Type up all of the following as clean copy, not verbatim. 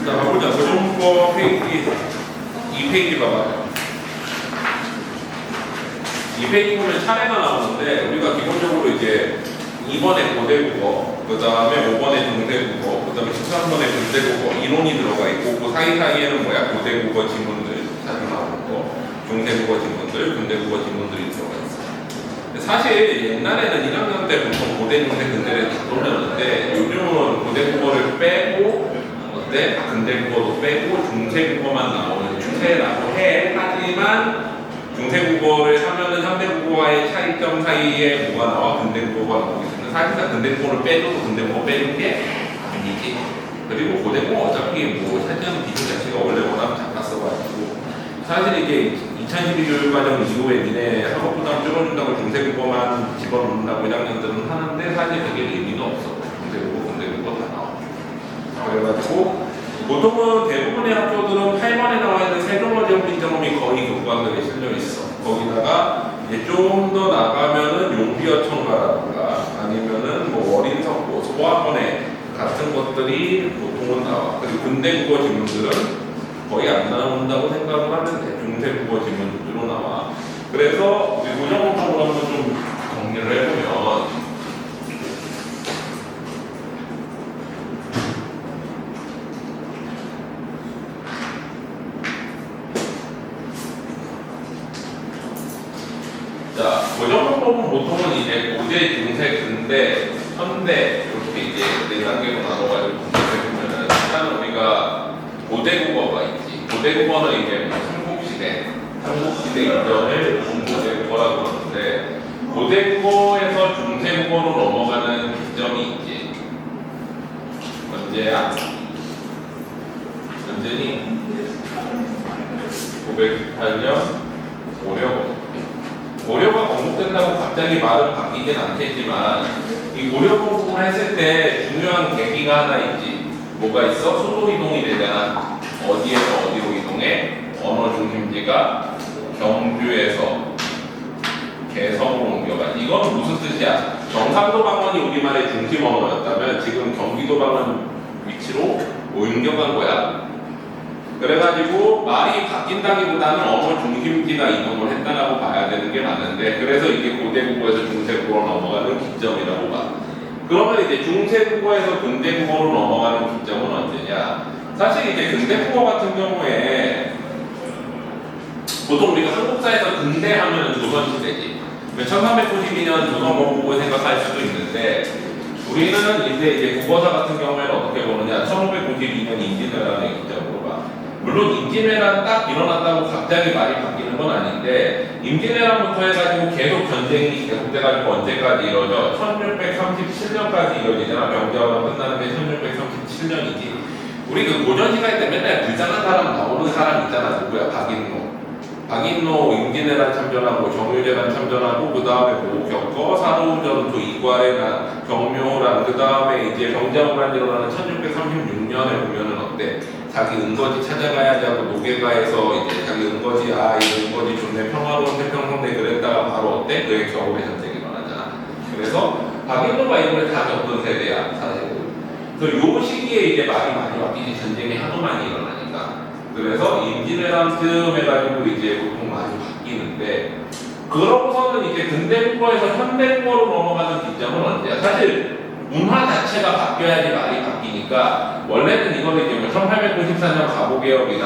자, 가보자. 고정국어 페이지 2페이지 봐봐요. 2페이지 보면 차례가 나오는데 우리가 기본적으로 이제 2번에 고대국어, 그 다음에 5번에 중대국어, 그 다음에 13번에 군대국어 이론이 들어가 있고 그 사이사이에는 뭐야? 고대국어 지문들 자주 나오는 거, 중대국어 지문들, 군대국어 지문들이 들어가 있어요. 사실 옛날에는 1학년 때 보통 고대, 중대, 근대를 다 돌렸는데 요즘은 고대국어를 빼고 어때? 근대국어도 빼고 중세국어만 나오는 추세라고 해. 하지만 중세국어를 하면은 현대국어와의 차이점 사이에 뭐가 나와? 근대국어가 나오기 때문에 사실상 근대국어를 빼줘도 근대국어 빼는 게 아니지. 그리고 고대국어 어차피 뭐 사실은 비중 자체가 원래 워낙 작았어가지고 사실 이게 2012 교육과정 이후에 니네 학업 부담 줄여준다고 중세국어만 집어넣는다고 1학년들은 하는데 사실 그게 의미는 없어. 중세국어, 근대국어 다 나와. 그래가지고 보통은 대부분의 학교들은 8번에 나와 있는 세종어지 영빈점이 거의 교과서에 실려 있어. 거기다가 이제 좀 더 나가면은 용비어천가라든가 아니면은 뭐 어린석고 소학원에 같은 것들이 보통은 나와. 그리고 근대국어 지문들은 거의 안 나온다고 생각을 하면 돼. 중세국어 지문으로 나와. 그래서 우리 고정법으로 한번 좀 정리를 해보면 자, 고정법은 보통은 이제 고대, 중세, 근대, 현대 이렇게 이제 4단계로 나눠가지고 공부해보면은 일단 우리가 고대국어가 있지. 고대국어는 이제 삼국시대 이전을 고대국어라고 하는데 고대국어에서 중세국어로 넘어가는 기점이 있지. 언제야? 언제니? 918년 고려가 건국된다고 갑자기 말은 바뀌진 않겠지만 이 고려 건국을 했을 때 중요한 계기가 하나 있지. 뭐가 있어? 수도 이동이 되잖아. 어디에서 어디로 이동해? 언어 중심지가 경주에서 개성으로 옮겨가. 이건 무슨 뜻이야? 경상도 방언이 우리말의 중심 언어였다면 지금 경기도 방언 위치로 옮겨간 거야. 그래가지고 말이 바뀐다기보다는 언어 중심지가 이동을 했다라고 봐야 되는 게 맞는데 그래서 이게 고대국어에서 중세국어로 넘어가는 기점이라고 봐. 그러면 이제 중세국어에서 근대국어로 넘어가는 기점은 언제냐? 사실 이제 근대국어 같은 경우에 보통 우리가 한국사에서 근대 하면은 조선시대지. 1392년 조선건국을 생각할 수도 있는데 우리는 이제 국어사 같은 경우에는 어떻게 보느냐? 1592년 임진왜란의 기점으로 봐. 물론 임진왜란 딱 일어났다고 갑자기 말이 바뀌는 건 아닌데 임진왜란부터 해가지고 계속 전쟁이 계속돼가지고 언제까지 이루어져? 1637년까지 이루어지잖아. 명제화가 끝나는 게 1637년이지. 우리 그 고전 시간 때 맨날 불쌍한 사람 나오는 사람 있잖아. 누구야? 박인노 임진왜란 참전하고 정유재란 참전하고 그 다음에 뭐 겪어 사도전투 이괄해란 경묘란 그 다음에 이제 병자호란 일어나는 1636년에 보면은 어때? 자기 은거지 찾아가야지 하고 노계가에서 이제 자기 은거지 이 은거지 좋네 평화로운 태평성대 그랬다가 바로 어때? 그의 겨울의 전쟁이 일어나잖아. 그래서 박인노가 이번에 다 겪은 세대야 사실은. 그래서 요 시기에 이제 말이 많이 바뀌지. 전쟁이 하도 많이 일어나니까. 그래서 임진왜란 쯤 해가지고 이제 보통 많이 바뀌는데 그러고서는 이제 근대국어에서 현대국어로 넘어가는 기점은 언제야? 사실 문화 자체가 바뀌어야지 말이 바뀌니까 원래는 이거는 이제 1894년 가보개혁이나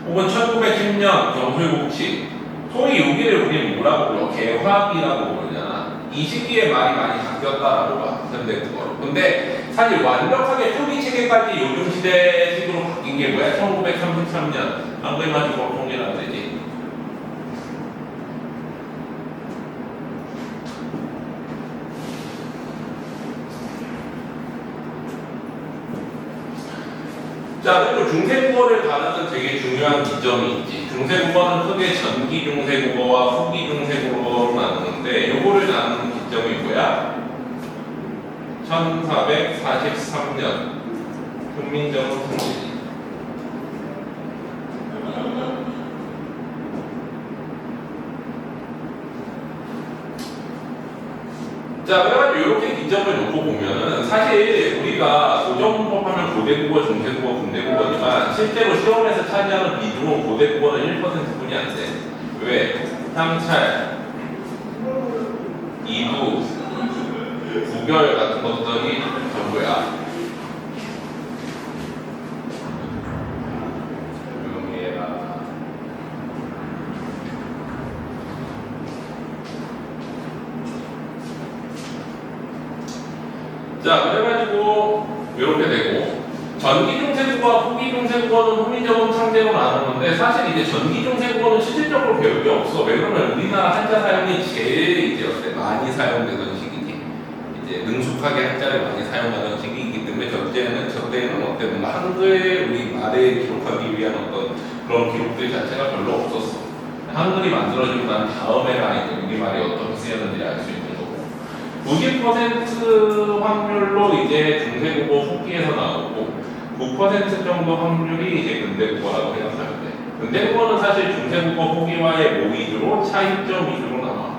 혹은 1910년 경술국치 소위 여기를 우리는 뭐라고 불러? 개화기라고 부르잖아. 이 시기에 말이 많이 바뀌었다라고 봐. 현대국어로. 근데 사실 완벽하게 표기체계까지 요즘 시대식으로 바뀐 게 뭐야? 1933년 한글만 주거 통일하면 되지. 자, 그리고 중세국어를 다루는 되게 중요한 기점이 있지. 중세국어는 크게 전기 중세국어와 후기 중세국어로 나누는데 요거를 나누는 기점이 뭐야? 1443년 훈민정음 통일. 자, 그래가지고 이렇게 기점을 놓고 보면은 사실 우리가 고정문법 하면 고대국어, 중세국어, 군대국어지만 실제로 시험에서 차지하는 비중은 고대국어는 1%뿐이 안 돼. 왜? 향찰, 이부, 구별 같은 것들이 전부야. 조용히 해라. 자, 그래가지고 이렇게 되고 전기중세국어와 후기중세국어는 후미적은 창제로 나누는데 사실 이제 전기중세국어는 실질적으로 배울 게 없어. 왜 그러면 우리나라 한자 사용이 제일 이제 어때 많이 사용되던 시기지. 이제 능숙하게 한자를 많이 사용하던 시기이기 때문에 저때는 어때 보면 한글 우리 말에 기록하기 위한 어떤 그런 기록들 자체가 별로 없었어. 한글이 만들어지고 난 다음에가 이제 우리말이 어떻게 쓰였는지 알 수 있는 거고. 90% 확률로 이제 중세국어 후기에서 나오고 9% 정도 확률이 이제 근대국어라고 생각하면 돼. 근대국어는 사실 중세국어 후기와의 모의주로 차이점 위주로 나와.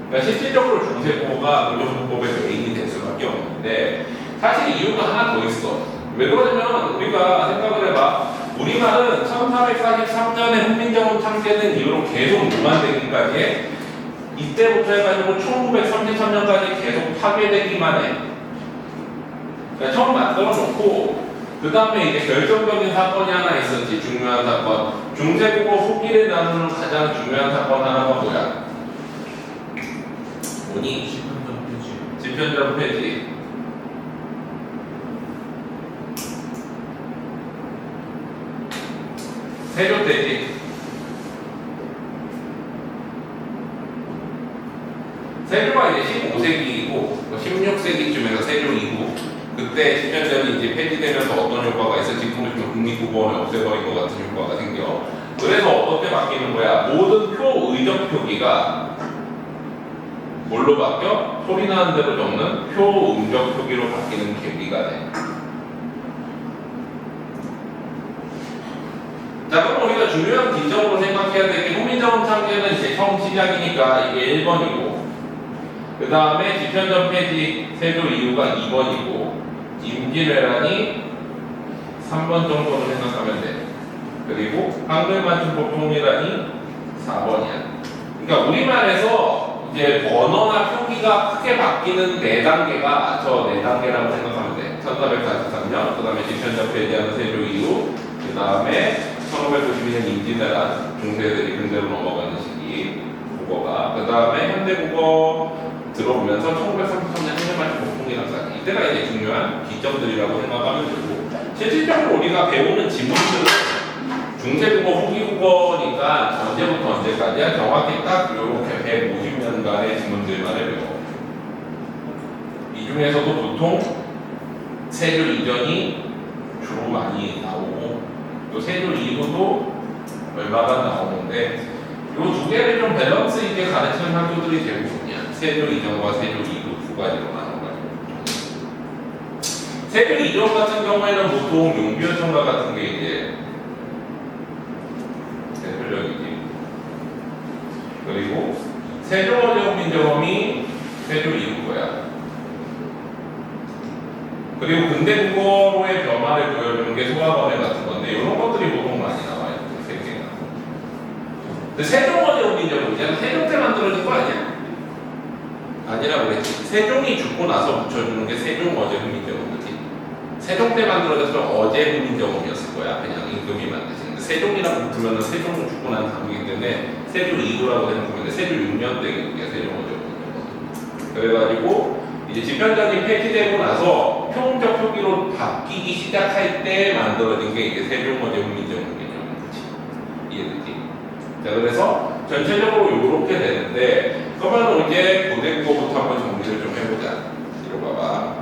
그러니까 실질적으로 중세국어가 고정문법의 메인이 될 수밖에 없는데 사실 이유가 하나 더 있어. 왜 그러냐면 우리가 생각을 해봐. 우리말은 1443년에 훈민정음 창제된 이후로 계속 무관되기까지 해. 이때부터 해가지고 1933년까지 계속 파괴되기만 해. 그러니까 처음 만들어 놓고 그 다음에 이제 결정적인 사건이 하나 있었지. 중요한 사건. 중세국어 후기를 나누는 가장 중요한 사건 하나가 뭐야? 뭐니? 집현전 폐지. 세조 때지. 세조가 이제 15세기이고 16세기쯤에서 세조 이후 그때 집현전이 이제 폐지되면서 어떤 효과가 있어? 지금 보면 국립국어원을 없애버린 것 같은 효과가 생겨. 그래서 어떻게 바뀌는 거야? 모든 표의적 표기가 뭘로 바뀌어? 소리 나는 대로 적는 표음적 표기로 바뀌는 계기가 돼. 자, 그럼 우리가 중요한 기점으로 생각해야 될 게 훈민정음 창제는 이제 처음 시작이니까 이게 1번이고 그 다음에 집현전 폐지 세조 이후가 2번이고 임진왜란이 3번 정도로 생각하면 돼. 그리고 한글맞춤법 통일안이 4번이야. 그러니까 우리말에서 이제 언어나 표기가 크게 바뀌는 4단계가 저 4단계라고 생각하면 돼. 1443년, 그 다음에 집현전 폐지하는 세조 이후, 그 다음에 1592년 임진왜란 중세들이 근대로 넘어가는 시기 국어가, 그 다음에 현대국어 들어오면서 1933년 한글맞춤법 통일안까지 이때가 이제 중요한 기점들이라고 생각하면 되고 실질적으로 우리가 배우는 지문들은 중세국어, 후기국어니까 언제부터 언제까지야? 정확히 딱 이렇게 150년간의 지문들만을 배워. 이 중에서도 보통 세조 이전이 주로 많이 나오고 또 세조 이후도 얼마간 나오는데 이 두 개를 좀 밸런스 있게 가르치는 학교들이 대부분이야. 세조 이전과 세조 이후 두 가지로 나눠가지고. 세조 이전 같은 경우에는 보통 용비어천가 같은 게 이제 대표적이지. 그리고 세조어제훈민정음이 세조 이후 거야. 그리고 근대국어로의 변화를 보여주는 게 소화번외 같은 건데 이런 것들이 보통 많이 나와요. 세 개가. 근데 세종어제훈민정음이잖아. 세종 때 만들어진 거 아니야? 아니라고 그랬지. 세종이 죽고 나서 붙여주는 게 세종어제훈민정음이지. 세종 때 만들어졌으면 어제훈민정음이었을 거야. 그냥 임금이 만드신. 세종이라고 붙으면 세종은 죽고 난 다음이기 때문에 세조 이후라고 생각하면 돼. 세조 6년 때 이게 세종어제훈민정음. 그래가지고 이제 집현전이 폐지되고 나서 표음적 표기로 바뀌기 시작할 때 만들어진 게 이게 세종어제훈민정음 개념이지. 이해되지? 자, 그래서 전체적으로 이렇게 되는데 그러면 이제 고대국어부터 한번 정리를 좀 해보자. 이리 봐봐.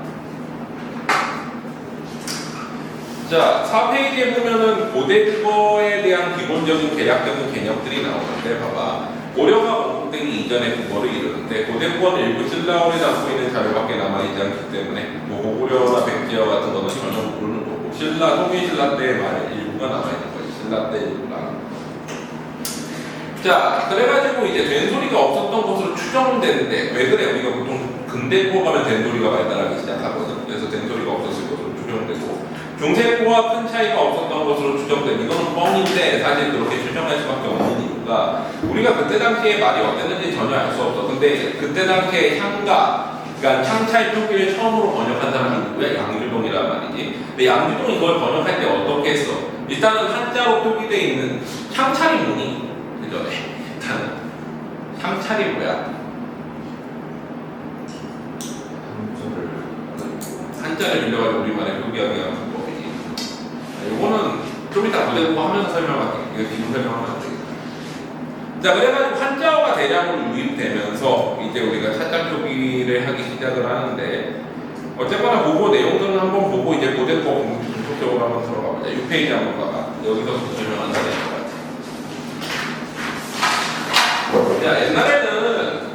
자, 4페이지에 보면은 고대국어에 대한 기본적인 대략적인 개념들이 나오는데 봐봐. 고려가 건국되기 이전의 국어를 이루는데 고대국어는 일부 신라어를 담고 있는 자료밖에 남아있지 않기 때문에 뭐 고구려나 백제어 같은 거는 전혀 모르는 거고 통일신라 때의 말 일부가 남아있는 거지. 신라 때 일부가. 자, 그래가지고 이제 된소리가 없었던 것으로 추정되는데 왜 그래? 우리가 보통 근대고 가면 된소리가 발달하기 시작하거든. 그래서 된소리가 없었을 것으로 추정되고 중세고와 큰 차이가 없었던 것으로 추정된 이거는 뻥인데 사실 그렇게 추정할 수밖에 없는 이유가 우리가 그때 당시에 말이 어땠는지 전혀 알 수 없어. 근데 그때 당시에 향가 그러니까 창차의 표기를 처음으로 번역한 사람이 누구야? 양주동이란 말이지. 근데 양주동이 그걸 번역할 때 어떻게 했어? 일단은 한자로 표기되어 있는 향찰이 뭐니? 그죠? 일단은 향찰이 뭐야? 한자를 빌려가지고 우리말에 표기하기 위한 방법이지. 이거는 좀 이따 무대보고 하면서 설명할게. 이거 지금 설명하면 안 되겠다. 자, 그래가지고 한자어가 대량으로 유입되면서 이제 우리가 사자 표기를 하기 시작을 하는데 어쨌거나 그거 내용들은 한번 보고 이제 모델법 본격적으로 한번 들어가 보자. 6페이지 한번 가봐. 여기서부터 설명 안 하는 것 같아. 자, 옛날에는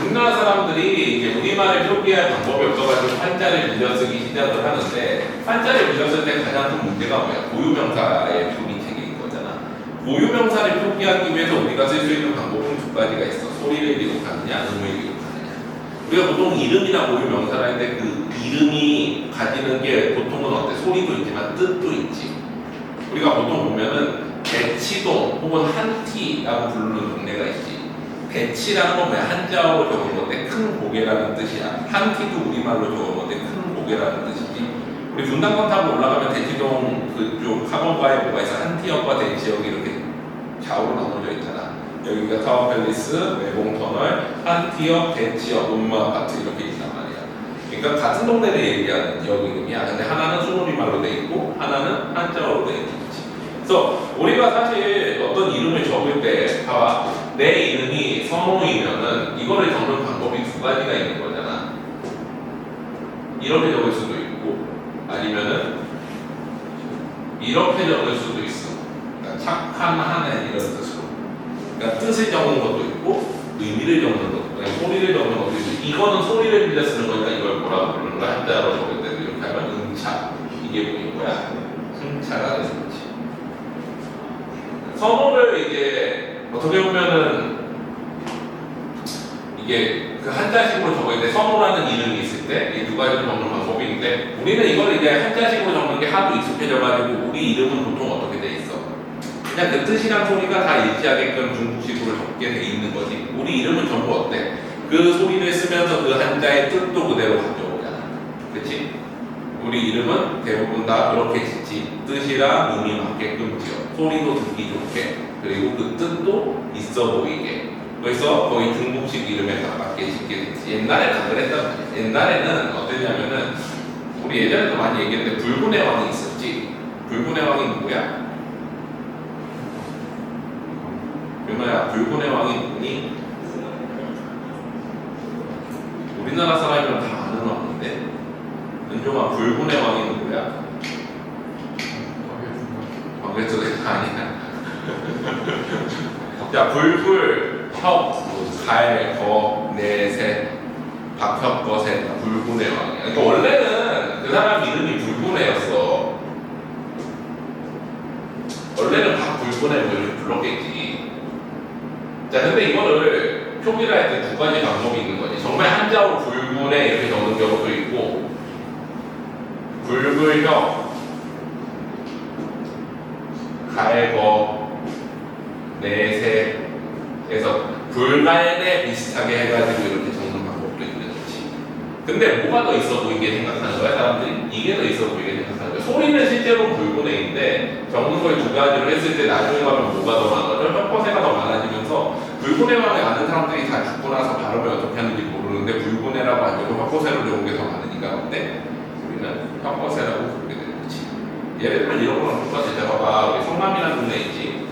우리나라 사람들이 이제 우리말을 표기할 방법이 없어가지고 한자를 빌려쓰기 시작을 하는데 한자를 빌렸을 때 가장 큰 문제가 뭐야? 고유명사의 표기책인 거잖아. 고유명사를 표기하기 위해서 우리가 쓸 수 있는 방법은 두 가지가 있어. 소리를 기록하느냐, 음을 기록하느냐. 우리가 보통 이름이나 고유명사를 할 때 그 이름이 가지는 게 보통은 어때? 소리도 있지만 뜻도 있지. 우리가 보통 보면은 대치동 혹은 한티라고 부르는 동네가 있지. 대치라는 건 뭐야? 한자어로 적은 건데 큰 고개라는 뜻이야. 한티도 우리말로 적은 건데 큰 고개라는 뜻이지. 우리 분당선 타고 올라가면 대치동 그쪽 학원가에 뭐가 있어? 한티역과 대치역이 이렇게 좌우로 나눠져 있잖아. 여기가 타워팰리스, 외봉터널, 한티역, 대치역, 음마아파트 이렇게 있단 말이야. 그러니까 같은 동네를 얘기하는 역 이름이야. 근데 하나는 순우리말로 돼 있고 하나는 한자어로 돼 있지. 그래서 우리가 사실 어떤 이름을 적을 때 봐봐. 내 이름이 성우이면은 이거를 적는 방법이 두 가지가 있는 거잖아. 이렇게 적을 수도 있고 아니면은 이렇게 적을 수도 있어. 그러니까 착한 한은 이런 뜻으로. 그러니까 뜻을 적는 것도 있고 의미를 적는 것도 있고 소리를 적는 것도 있고 이거는 소리를 빌려 쓰는 거니까 이걸 뭐라고 부르는 거야? 한자로 적을 때도 이렇게 하면 음차 이게 뭐인 거야? 승차가 되는 거지. 선호를 이제 어떻게 보면은 이게 그 한자식으로 적을 때 선호라는 이름이 있을 때 이 두 가지를 적는 방법이 있는데 우리는 이걸 이제 한자식으로 적는 게 하도 익숙해져가지고 우리 이름은 보통 어떻게 돼 있어? 그냥 그 뜻이랑 소리가 다 일치하게끔 중국식으로 적게 돼 있는 거지. 우리 이름은 전부 어때? 그 소리를 쓰면서 그 한자의 뜻도 그대로 가져오잖아. 그치? 우리 이름은 대부분 다 그렇게 짓지. 뜻이랑 의미 맞게끔 지어. 소리도 듣기 좋게. 그리고 그 뜻도 있어 보이게. 그래서 거의 중국식 이름에 가깝게 짓게 됐지. 옛날에는 안 그랬단 말이야. 옛날에는 어땠냐면은 우리 예전에도 많이 얘기했는데 불군의 왕이 있었지. 불군의 왕이 누구야? 윤아야, 불군의 왕이 누구니? 우리나라 사람이면 다 아는 왕인데 은종아, 불군의 왕이 누구야? 광개토대가 아니야. 자, 불굴, 혁, 갈, 거, 내셋, 박혁거셋, 불군의 왕이야. 그러니까 원래는 그 사람 이름이 불군의였어. 원래는 박불군의 뭐 이렇게 불렀겠지. 자, 근데 이거를 표기를 할 때 두 가지 방법이 있는 거지. 정말 한자로 불군의 이렇게 적는 경우도 있고 불굴혁, 갈거, 내세에서 불갈내 비슷하게 해가지고 이렇게 적는 방법도 있는 거지. 근데 뭐가 더 있어 보이게 생각하는 거야? 사람들이 이게 더 있어 보이게 생각하는 거야. 소리는 실제로 불군의인데 적는 걸 두 가지로 했을 때 나중에 가면 뭐가 더 많아져? 혁거세가 더 많아지면서 불군의 왕을 아는 사람들이 다 죽고 나서 발음을 어떻게 하는지 모르는데 불군의라고 안 적고 혁거세로 적은 게 더 많으니까 근데 우리는 혁거세라고 부르게 되는 거지. 예를 들면 이런 거랑 똑같이 봐봐. 우리 성남이라는 동네 있지.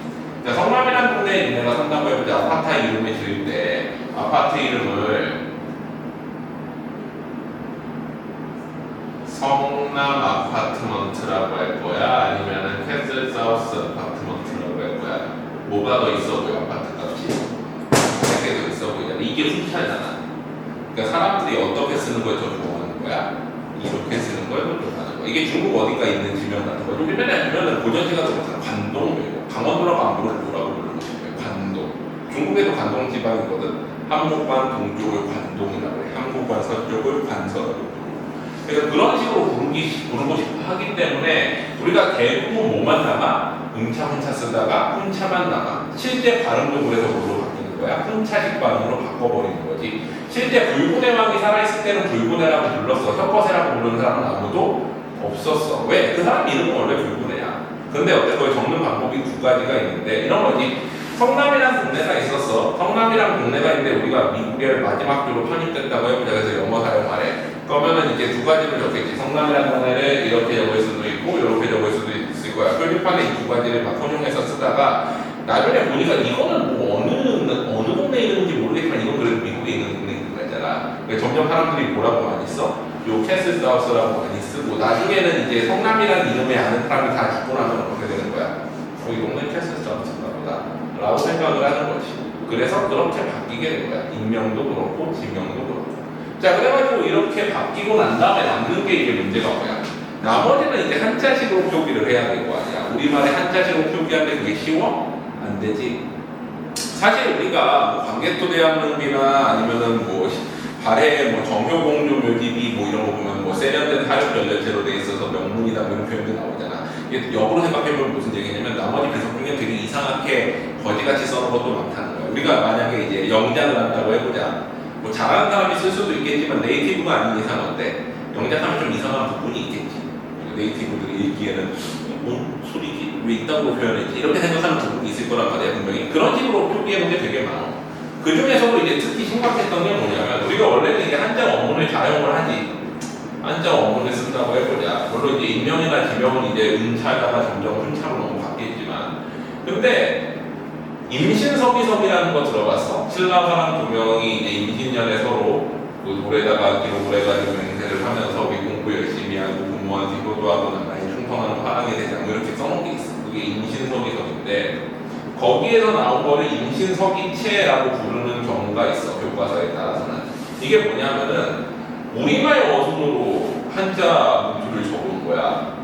자, 성남이라는 동네에 니네가 산다고 해보자. 아파트 이름을 지을 때 아파트 이름을 성남 아파트먼트라고 할 거야? 아니면은 캐슬 사우스 아파트먼트라고 할 거야? 뭐가 더 있어 보여? 아파트 값이? 몇 개 더 있어 보이잖아. 이게 숫자잖아. 그러니까 사람들이 어떻게 쓰는 걸 더 좋아하는 거야? 이렇게 쓰는 걸 더 좋아하는 거야. 이게 중국 어디가 있는 지명 같은 거. 우리 맨날 보면은 고전시 같은 거 관동, 강원도라고 안 부르고 뭐라고 부르는 거예요? 관동. 중국에도 관동 지방이거든. 한국관 동쪽을 관동이라고 해. 한국관 서쪽을 관서라고 부르고. 그래서 그런 식으로 부르고 싶어 하기 때문에 우리가 대부분 뭐만 남아? 음차 훈차 쓰다가 훈차만 남아. 실제 발음도 그래서 뭘로 바뀌는 거야? 훈차식 발음으로 바꿔버리는 거지. 실제 불군의 왕이 살아있을 때는 불군의라고 불렀어. 혁거세라고 부르는 사람은 아무도 없었어. 왜? 그 사람 이름은 원래 불군의야. 근데 어때? 그걸 적는 방법이 두 가지가 있는데 이런 거지. 성남이라는 동네가 있었어. 성남이라는 동네가 있는데 우리가 미국에 마지막 주로 편입됐다고 해보자. 그래서 영어 사용하래. 그러면은 이제 두 가지를 적겠지. 성남이라는 동네를 이렇게 적을 수도 있고 이렇게 적을 수도 있을 거야. 표지판에 이 두 가지를 막 혼용해서 쓰다가 나중에 보니까 이거는 뭐 어느 동네 이름인지 모르겠지만 이건 그래도 미국에 있는 동네 이름이잖아. 점점 사람들이 뭐라고 많이 써? 요 캐슬사우스라고 많이 쓰고 나중에는 이제 성남이라는 이름에 아는 사람이 다 죽고 나면 어떻게 되는 거야? 이 동네 캐슬사우스인가 보다 라고 생각을 하는 거지. 그래서 그렇게 바뀌게 된 거야. 인명도 그렇고 지명도 그렇고. 자, 그래가지고 이렇게 바뀌고 난 다음에 남는 게 이게 문제가 뭐야? 나머지는 이제 한자식으로 표기를 해야 될 거 아니야. 우리말에 한자식으로 표기하는데 그게 쉬워? 안 되지. 사실 우리가 뭐 광개토대왕릉비나 아니면은 뭐 발해 뭐 정효공조 묘지비 뭐 이런 거 보면 뭐 세련된 사육 연결체로 돼 있어서 명문이다 뭐 이런 표현도 나오잖아. 이게 역으로 생각해보면 무슨 얘기냐면 나머지 비석 중에 되게 이상하게 거지같이 써놓은 것도 많다는 거야. 우리가 만약에 이제 영작을 한다고 해보자. 뭐 잘하는 사람이 쓸 수도 있겠지만 네이티브가 아닌 이상 어때? 영작하면 좀 이상한 부분이 있겠지. 네이티브들이 읽기에는 뭔 소리지? 왜 이딴 거 표현했지? 이렇게 생각하는 부분이 있을 거란 말이야 분명히. 그런 식으로 표기해본 게 되게 많아. 그 중에서도 이제 특히 심각했던 게 뭐냐면 우리가 원래는 이제 한자 원문을 자용을 하지. 한자 원문을 쓴다고 해보자. 물론 이제 인명이나 지명은 이제 은차다가 점점 훈차로 너무 바뀌었지만 근데 임신서기석이라는 거 들어봤어? 신라사람 두 명이 이제 임신년에 서로 그 돌에다가 기록을 해가지고 맹세를 하면서 공부 열심히 하고 부모한테 효도하고 나라에 충성하는 화랑이 되자 뭐 이렇게 써놓은 게 있어. 그게 임신서기석인데 거기에서 나온 거를 임신서기체라고 부르는 경우가 있어. 교과서에 따라서는. 이게 뭐냐면은 우리말 어순으로 한자 문구를 적은 거야.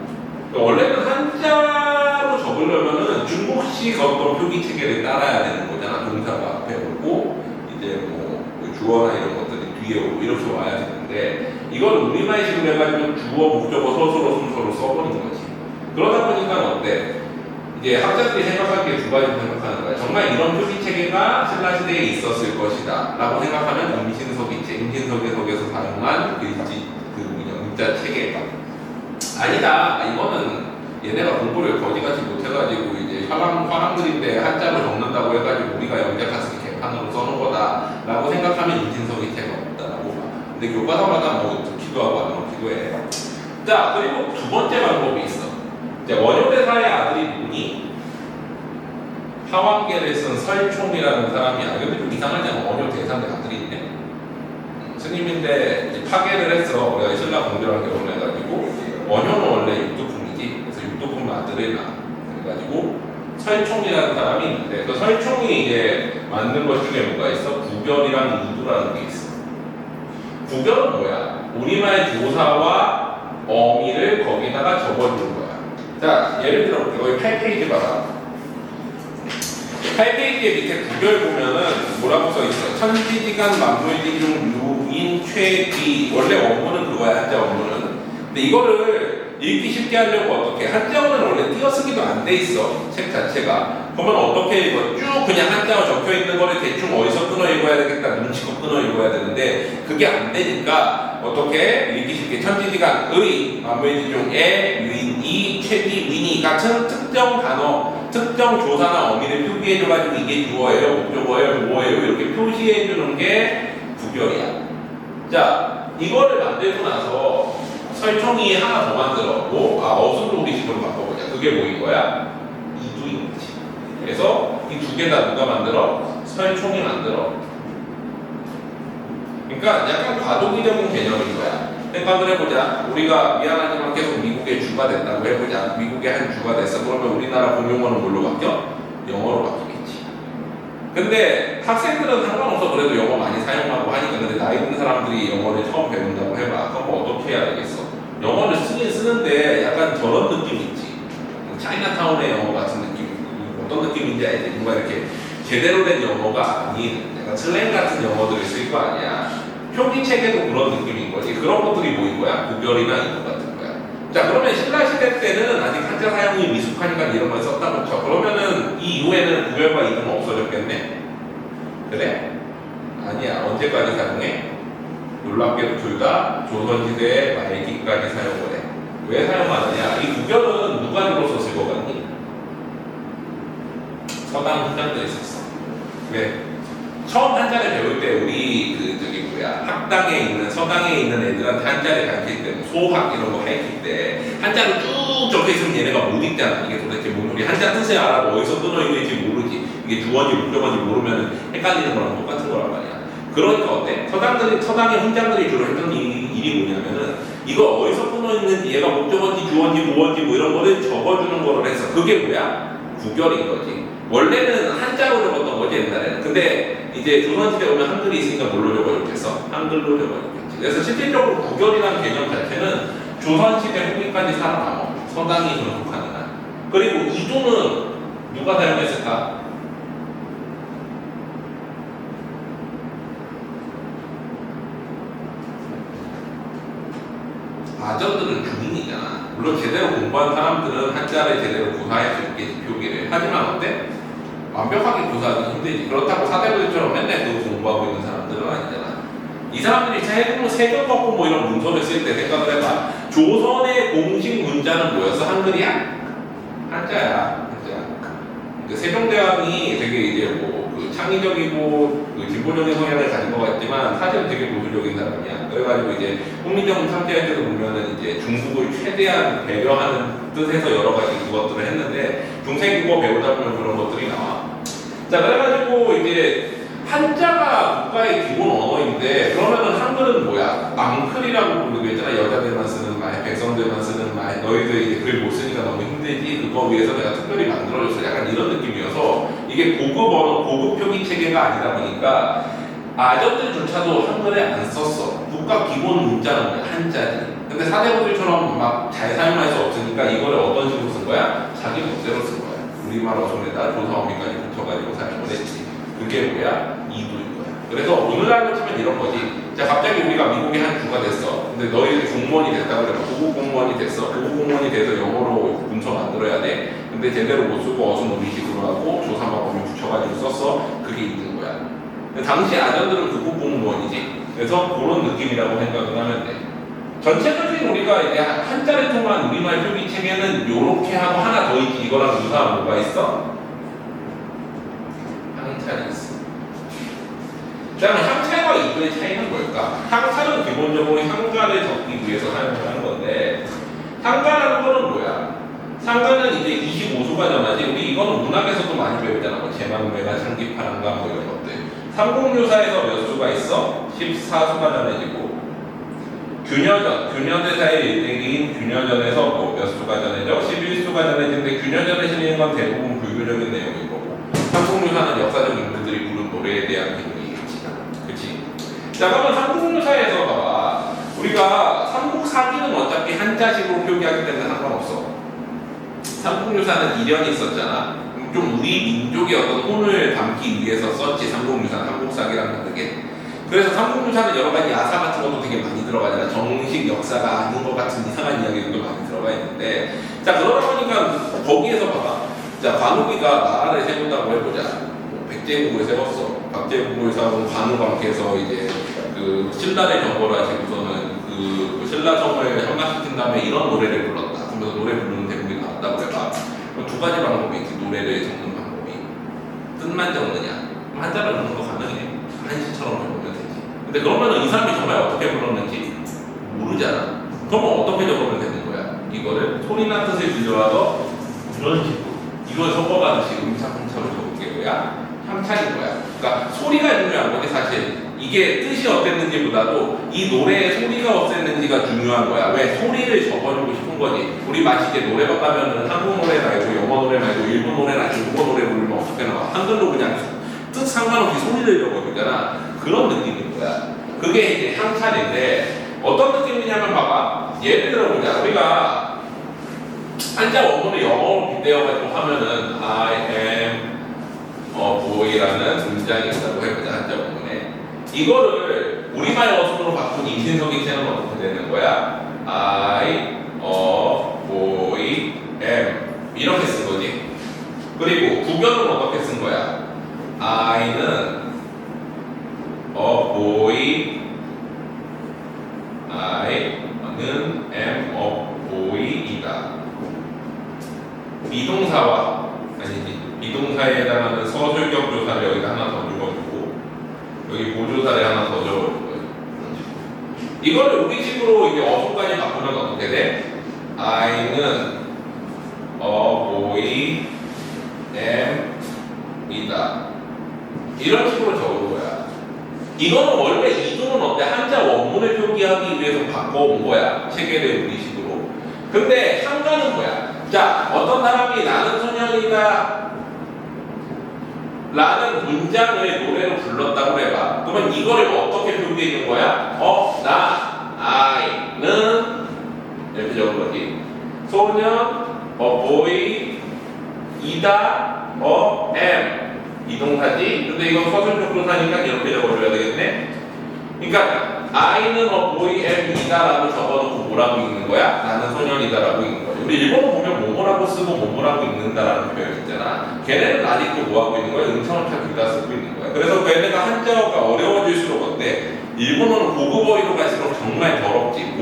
그러니까 원래는 한자로 적으려면은 중국식 어떤 표기 체계를 따라야 되는 거잖아. 동사가 앞에 오고 이제 뭐 주어나 이런 것들이 뒤에 오고 이렇게 와야 되는데 이걸 우리말식으로 해가지고 주어, 목적어, 서술어 순서로 써버린 거지. 그러다 보니까 어때? 이제 학자들이 생각하기에 두 가지로 생각하는 거야. 정말 이런 표기 체계가 신라시대에 있었을 것이다 라고 생각하면 임신서기체, 임신서기석에서 사용한 글씨, 문자 체계가 아니다. 이거는 얘네가 공부를 거지같이 못해가지고 이제 화랑 그림대 한자로 적는다고 해가지고 우리가 영작학습 개판으로 써놓은 거다 라고 생각하면 임신서기체가 없다라고 봐. 근데 교과서마다 뭐 듣기도 하고 안 듣기도 해. 자, 그리고 두 번째 방법이 있어. 원효대사의 아들이 누구니? 파왕계를 쓴 설총이라는 사람이야. 근데 좀 이상하지 않아? 원효대사의 아들이 있네. 스님인데 이제 파괴를 했어. 우리가 신라 공주랑 결혼해가지고 원효는 원래 육두품이지. 그래서 육두품 아들을 낳아. 그래가지고 설총이라는 사람이 있는데 그 설총이 이제 만든 것 중에 뭐가 있어? 구결이랑 이두라는 게 있어. 구결은 뭐야? 우리말 조사와 어미를 거기다가 적어주는 거야. 자, 예를 들어 여기 8페이지 봐봐. 8페이지에 밑에 구별 보면은 뭐라고 써있어? 천지지간 만물지중 유인 최기. 원래 원문은 그거야. 한자 원문은. 근데 이거를 읽기 쉽게 하려고 어떻게? 한자어는 원래 띄어쓰기도 안 돼 있어. 책 자체가. 그러면 어떻게 읽어? 쭉 그냥 한자어 적혀있는 거를 대충 어디서 끊어 읽어야 되겠다. 눈치껏 끊어 읽어야 되는데 그게 안 되니까 어떻게? 읽기 쉽게 천지지간 의, 만물지중 에, 유인, 이, 최기, 위니 같은 특정 단어 특정 조사나 어미를 표기해줘가지고 이게 주어예요, 목적어예요, 뭐예요 이렇게 표시해주는 게 구결이야. 자, 이거를 만들고 나서 설총이 하나 더 만들어. 어순도 우리식으로 바꿔보자. 그게 뭐인 거야? 이두인 거지. 그래서 이 두 개 다 누가 만들어? 설총이 만들어. 그러니까 약간 과도기적인 개념인 거야. 생각을 해보자. 우리가 미안하지만 계속 미국의 주가 됐다고 해보자. 미국의 한 주가 됐어. 그러면 우리나라 공용어는 뭘로 바뀌어? 영어로 바뀌겠지. 근데 학생들은 상관없어. 그래도 영어 많이 사용하고 하니까. 근데 나이 든 사람들이 영어를 처음 배운다고 해봐. 그럼 어떻게 해야 되겠어? 영어를 쓰긴 쓰는데 약간 저런 느낌이 있지. 차이나타운의 영어 같은 느낌. 어떤 느낌인지 알지? 뭔가 이렇게 제대로 된 영어가 아닌 약간 슬랭 같은 영어들을 쓸 거 아니야. 표기 체계도 그런 느낌인 거지. 그런 것들이 뭐인 거야? 구별이나 이거 같은 거야. 자, 그러면 신라 시대 때는 아직 한자 사용이 미숙하니까 이런 걸 썼다고 쳐. 그러면은 이 이후에는 구별과 이동은 없어졌겠네? 그래? 아니야. 언제까지 사용해? 놀랍게도 둘 다 조선시대 말기까지 사용을 해. 왜 사용하느냐? 이 구별은 누가 주로 썼을 것 같니? 서당 훈장도 있었어. 왜? 처음 한자를 배울 때 우리 학당에 있는 서당에 있는 애들한테 한자를 가르칠 때 소학 이런 거 가르칠 때 한자를 쭉 적혀 있으면 얘네가 못 읽잖아. 이게 도대체 뭔 소리? 한자 뜻을 알아도 어디서 끊어 있는지 모르지. 이게 주어인지 목적어인지 모르면 헷갈리는 거랑 똑같은 거란 말이야. 그러니까 어때? 서당의 훈장들이 주로 했던 일이 뭐냐면은 이거 어디서 끊어 있는지 얘가 목적어인지 주어인지 뭐인지 뭐 이런 거를 적어주는 거를 했어. 그게 뭐야? 구별인 거지. 원래는 한자로 적었던 거지 옛날에는. 근데 이제 조선시대 오면 한글이 있으니까 뭘로 적어줬겠어? 한글로 적어줬겠지. 그래서 실질적으로 구별이라는 개념 자체는 조선시대 후기까지 살아남아. 서당이 존속하는 한. 그리고 이도는 누가 사용했을까? 아전들은 중인이잖아. 물론 제대로 공부한 사람들은 한자를 제대로 구사할 수 있겠지, 표기를. 하지만 어때? 완벽하게 구사하기 힘들지. 그렇다고 사대부들처럼 맨날 그거 공부하고 있는 사람들은 아니잖아. 이 사람들이 세금 걷고 뭐 이런 문서를 쓸 때 생각을 해봐. 조선의 공식 문자는 뭐였어? 한글이야? 한자야. 한자. 세종대왕이 되게 이제 그 창의적이고 진보적인 성향을 가진 것 같지만 사실은 되게 보수적인 사람이야. 그래가지고 이제 홍민정음 탐지할 때도 보면은 이제 중국을 최대한 배려하는 뜻에서 여러 가지 그것들을 했는데 중세국어 배우다 보면 그런 것들이 나와. 자, 그래가지고 이제 한자가 국가의 기본 언어인데 그러면은 한글은 뭐야? 앙클이라고 부르고 있잖아. 여자들만 쓰는 말, 백성들만 쓰는 말. 너희들 이제 글 못 쓰니까 너무 힘들지. 그거 위해서 내가 특별히 만들어줬어. 약간 이런 느낌이어서 이게 고급 언어, 고급 표기 체계가 아니다 보니까 아전들조차도 한글에 안 썼어. 국가 기본 문자는 뭐야? 한자지. 근데 사대부들처럼 막 잘 사용할 수 없으니까 이거를 어떤 식으로 쓴 거야? 자기 멋대로 쓴 거야. 우리말 어선에다 조사어미까지 붙여가지고 사용을 했지. 그게 뭐야? 이도인 거야. 그래서 오늘날로 치면 이런 거지. 자, 갑자기 우리가 미국의 한 주가 됐어. 근데 너희들이 공무원이 됐다고 그래. 고급 공무원이 됐어. 고급 공무원이 돼서 영어로 문서 만들어야 돼. 근데 제대로 못 쓰고 어순우리식으로 하고 조사만 어미 붙여가지고 썼어. 그게 있는 거야. 근데 당시 아전들은 고급 공무원이지. 그래서 그런 느낌이라고 생각을 하면 돼. 전체적인 우리가 이제 한자를 통한 우리말 표기 체계는 요렇게 하고 하나 더 있지. 이거랑 유사한 뭐가 있어? 항찰이 있어. 자, 그럼 향찰과 이도의 차이는 뭘까? 향찰은 기본적으로 향가를 적기 위해서 사용을 하는 건데 향가라는 거는 뭐야? 상가는 이제 25수가 전하지. 우리 이거는 문학에서도 많이 배우잖아. 뭐 제망매가 창기파란가 뭐 이런 것들. 삼국유사에서 몇 수가 있어? 14수가 전해지고 균여대사의 일대기인 균여전에서 뭐 몇 수가 전해져? 11수가 전해지는데 균여전에 실리는 건 대부분 불교적인 내용인 거고 삼국유사는 역사적 인물들이 부른 노래에 대한 기록이겠지. 그치? 자, 그러면 삼국유사에서 봐봐. 우리가 삼국사기는 어차피 한자식으로 표기하기 때문에 상관없어. 삼국유사는 이련이 있었잖아. 좀 우리 민족의 어떤 혼을 담기 위해서 썼지. 삼국유사는 한국사기랑 다르게. 그래서 삼국유사는 여러 가지 야사 같은 것도 되게 많이 들어가잖아. 정식 역사가 아닌 것 같은 이상한 이야기들도 많이 들어가 있는데, 자, 그러다 보니까 거기에서 봐봐. 자, 관우기가 나라를 세운다고 해보자. 백제국을 세웠어. 백제국을 세운 관우방께서 이제 그 신라를 정벌을 하시고서는 그 신라성을 현악시킨 다음에 이런 노래를 불렀다. 그러면서 노래 부르는 대목이 나왔다고 해봐. 그럼 두 가지 방법이 있지. 노래를 적는 방법이. 뜻만 적느냐. 한자를 적는 거 가능해. 한시처럼 적으면 되지. 근데 그러면은 이 사람이 정말 어떻게 불렀는지 모르잖아. 그러면 어떻게 적으면 되는 거야? 이거를 소리나 뜻을 들여와서 이런 식으로 이걸 섞어가듯이 음차음차로 적은 게 뭐야? 향차인 거야. 그러니까 소리가 중요한 거지 사실. 이게 뜻이 어땠는지보다도 이 노래의 소리가 어땠는지가 중요한 거야. 왜? 소리를 적어주고 싶은 거지. 우리 마치 이제 노래방 가면은 한국 노래 말고 영어 노래 말고 일본 노래나 중국어 노래 부르면 어떻게 나와? 한글로 그냥 뜻 상관없이 소리를 적어주잖아. 그런 느낌인 거야. 그게 이제 향찰인데 어떤 느낌이냐면 봐봐. 예를 들어보자. 우리가 한자 원문을 영어로 빗대어가지고 하면은 I am boy라는 문장이 있다고 해보자. 한자 부분에 이거를 우리말 어순으로 바꾼 임신석이체는 어떻게 되는 거야? I, a boy, am 이렇게 쓴 거지. 그리고 구별은 어떻게 쓴 거야? I는 a boy, I는 am a boy이다. 비동사와 아니지 비동사에 해당하는 서술격 조사를 여기다 하나 더 적어주고 여기 보조사를 하나 더 적어주고 이거를 우리식으로 이제 어순까지 바꾸면 어떻게 돼? I는 a boy, am 이다. 이런 식으로 적은 거야. 이거는 원래 이두는 어때? 한자 원문을 표기하기 위해서 바꿔온 거야. 체계를 우리식으로. 근데 한가는 뭐야? 자, 어떤 사람이 나는 소년이다 라는 문장을 노래로 불렀다고 해봐. 그러면 이거를 어떻게 표기해준 거야? 나, I는 이렇게 적은 거지. 소년, boy, 이다, am 이동사지. 근데 이건 서술적 조사니까 이렇게 적어줘야 되겠네. 그러니까 I는 boy, am 이다라고 적어놓고 뭐라고 읽는 거야? 나는 소년이다라고 읽는 거야. 우리 일본어 보면 뭐뭐라고 쓰고 뭐뭐라고 읽는다라는 표현 있잖아. 걔네는 아직도 뭐하고 있는 거야? 음성을 둘 다 쓰고 있는 거야. 그래서 걔네가 한자어가 어려워질수록 어때? 일본어는 고급어휘로 갈수록 정말 더럽지.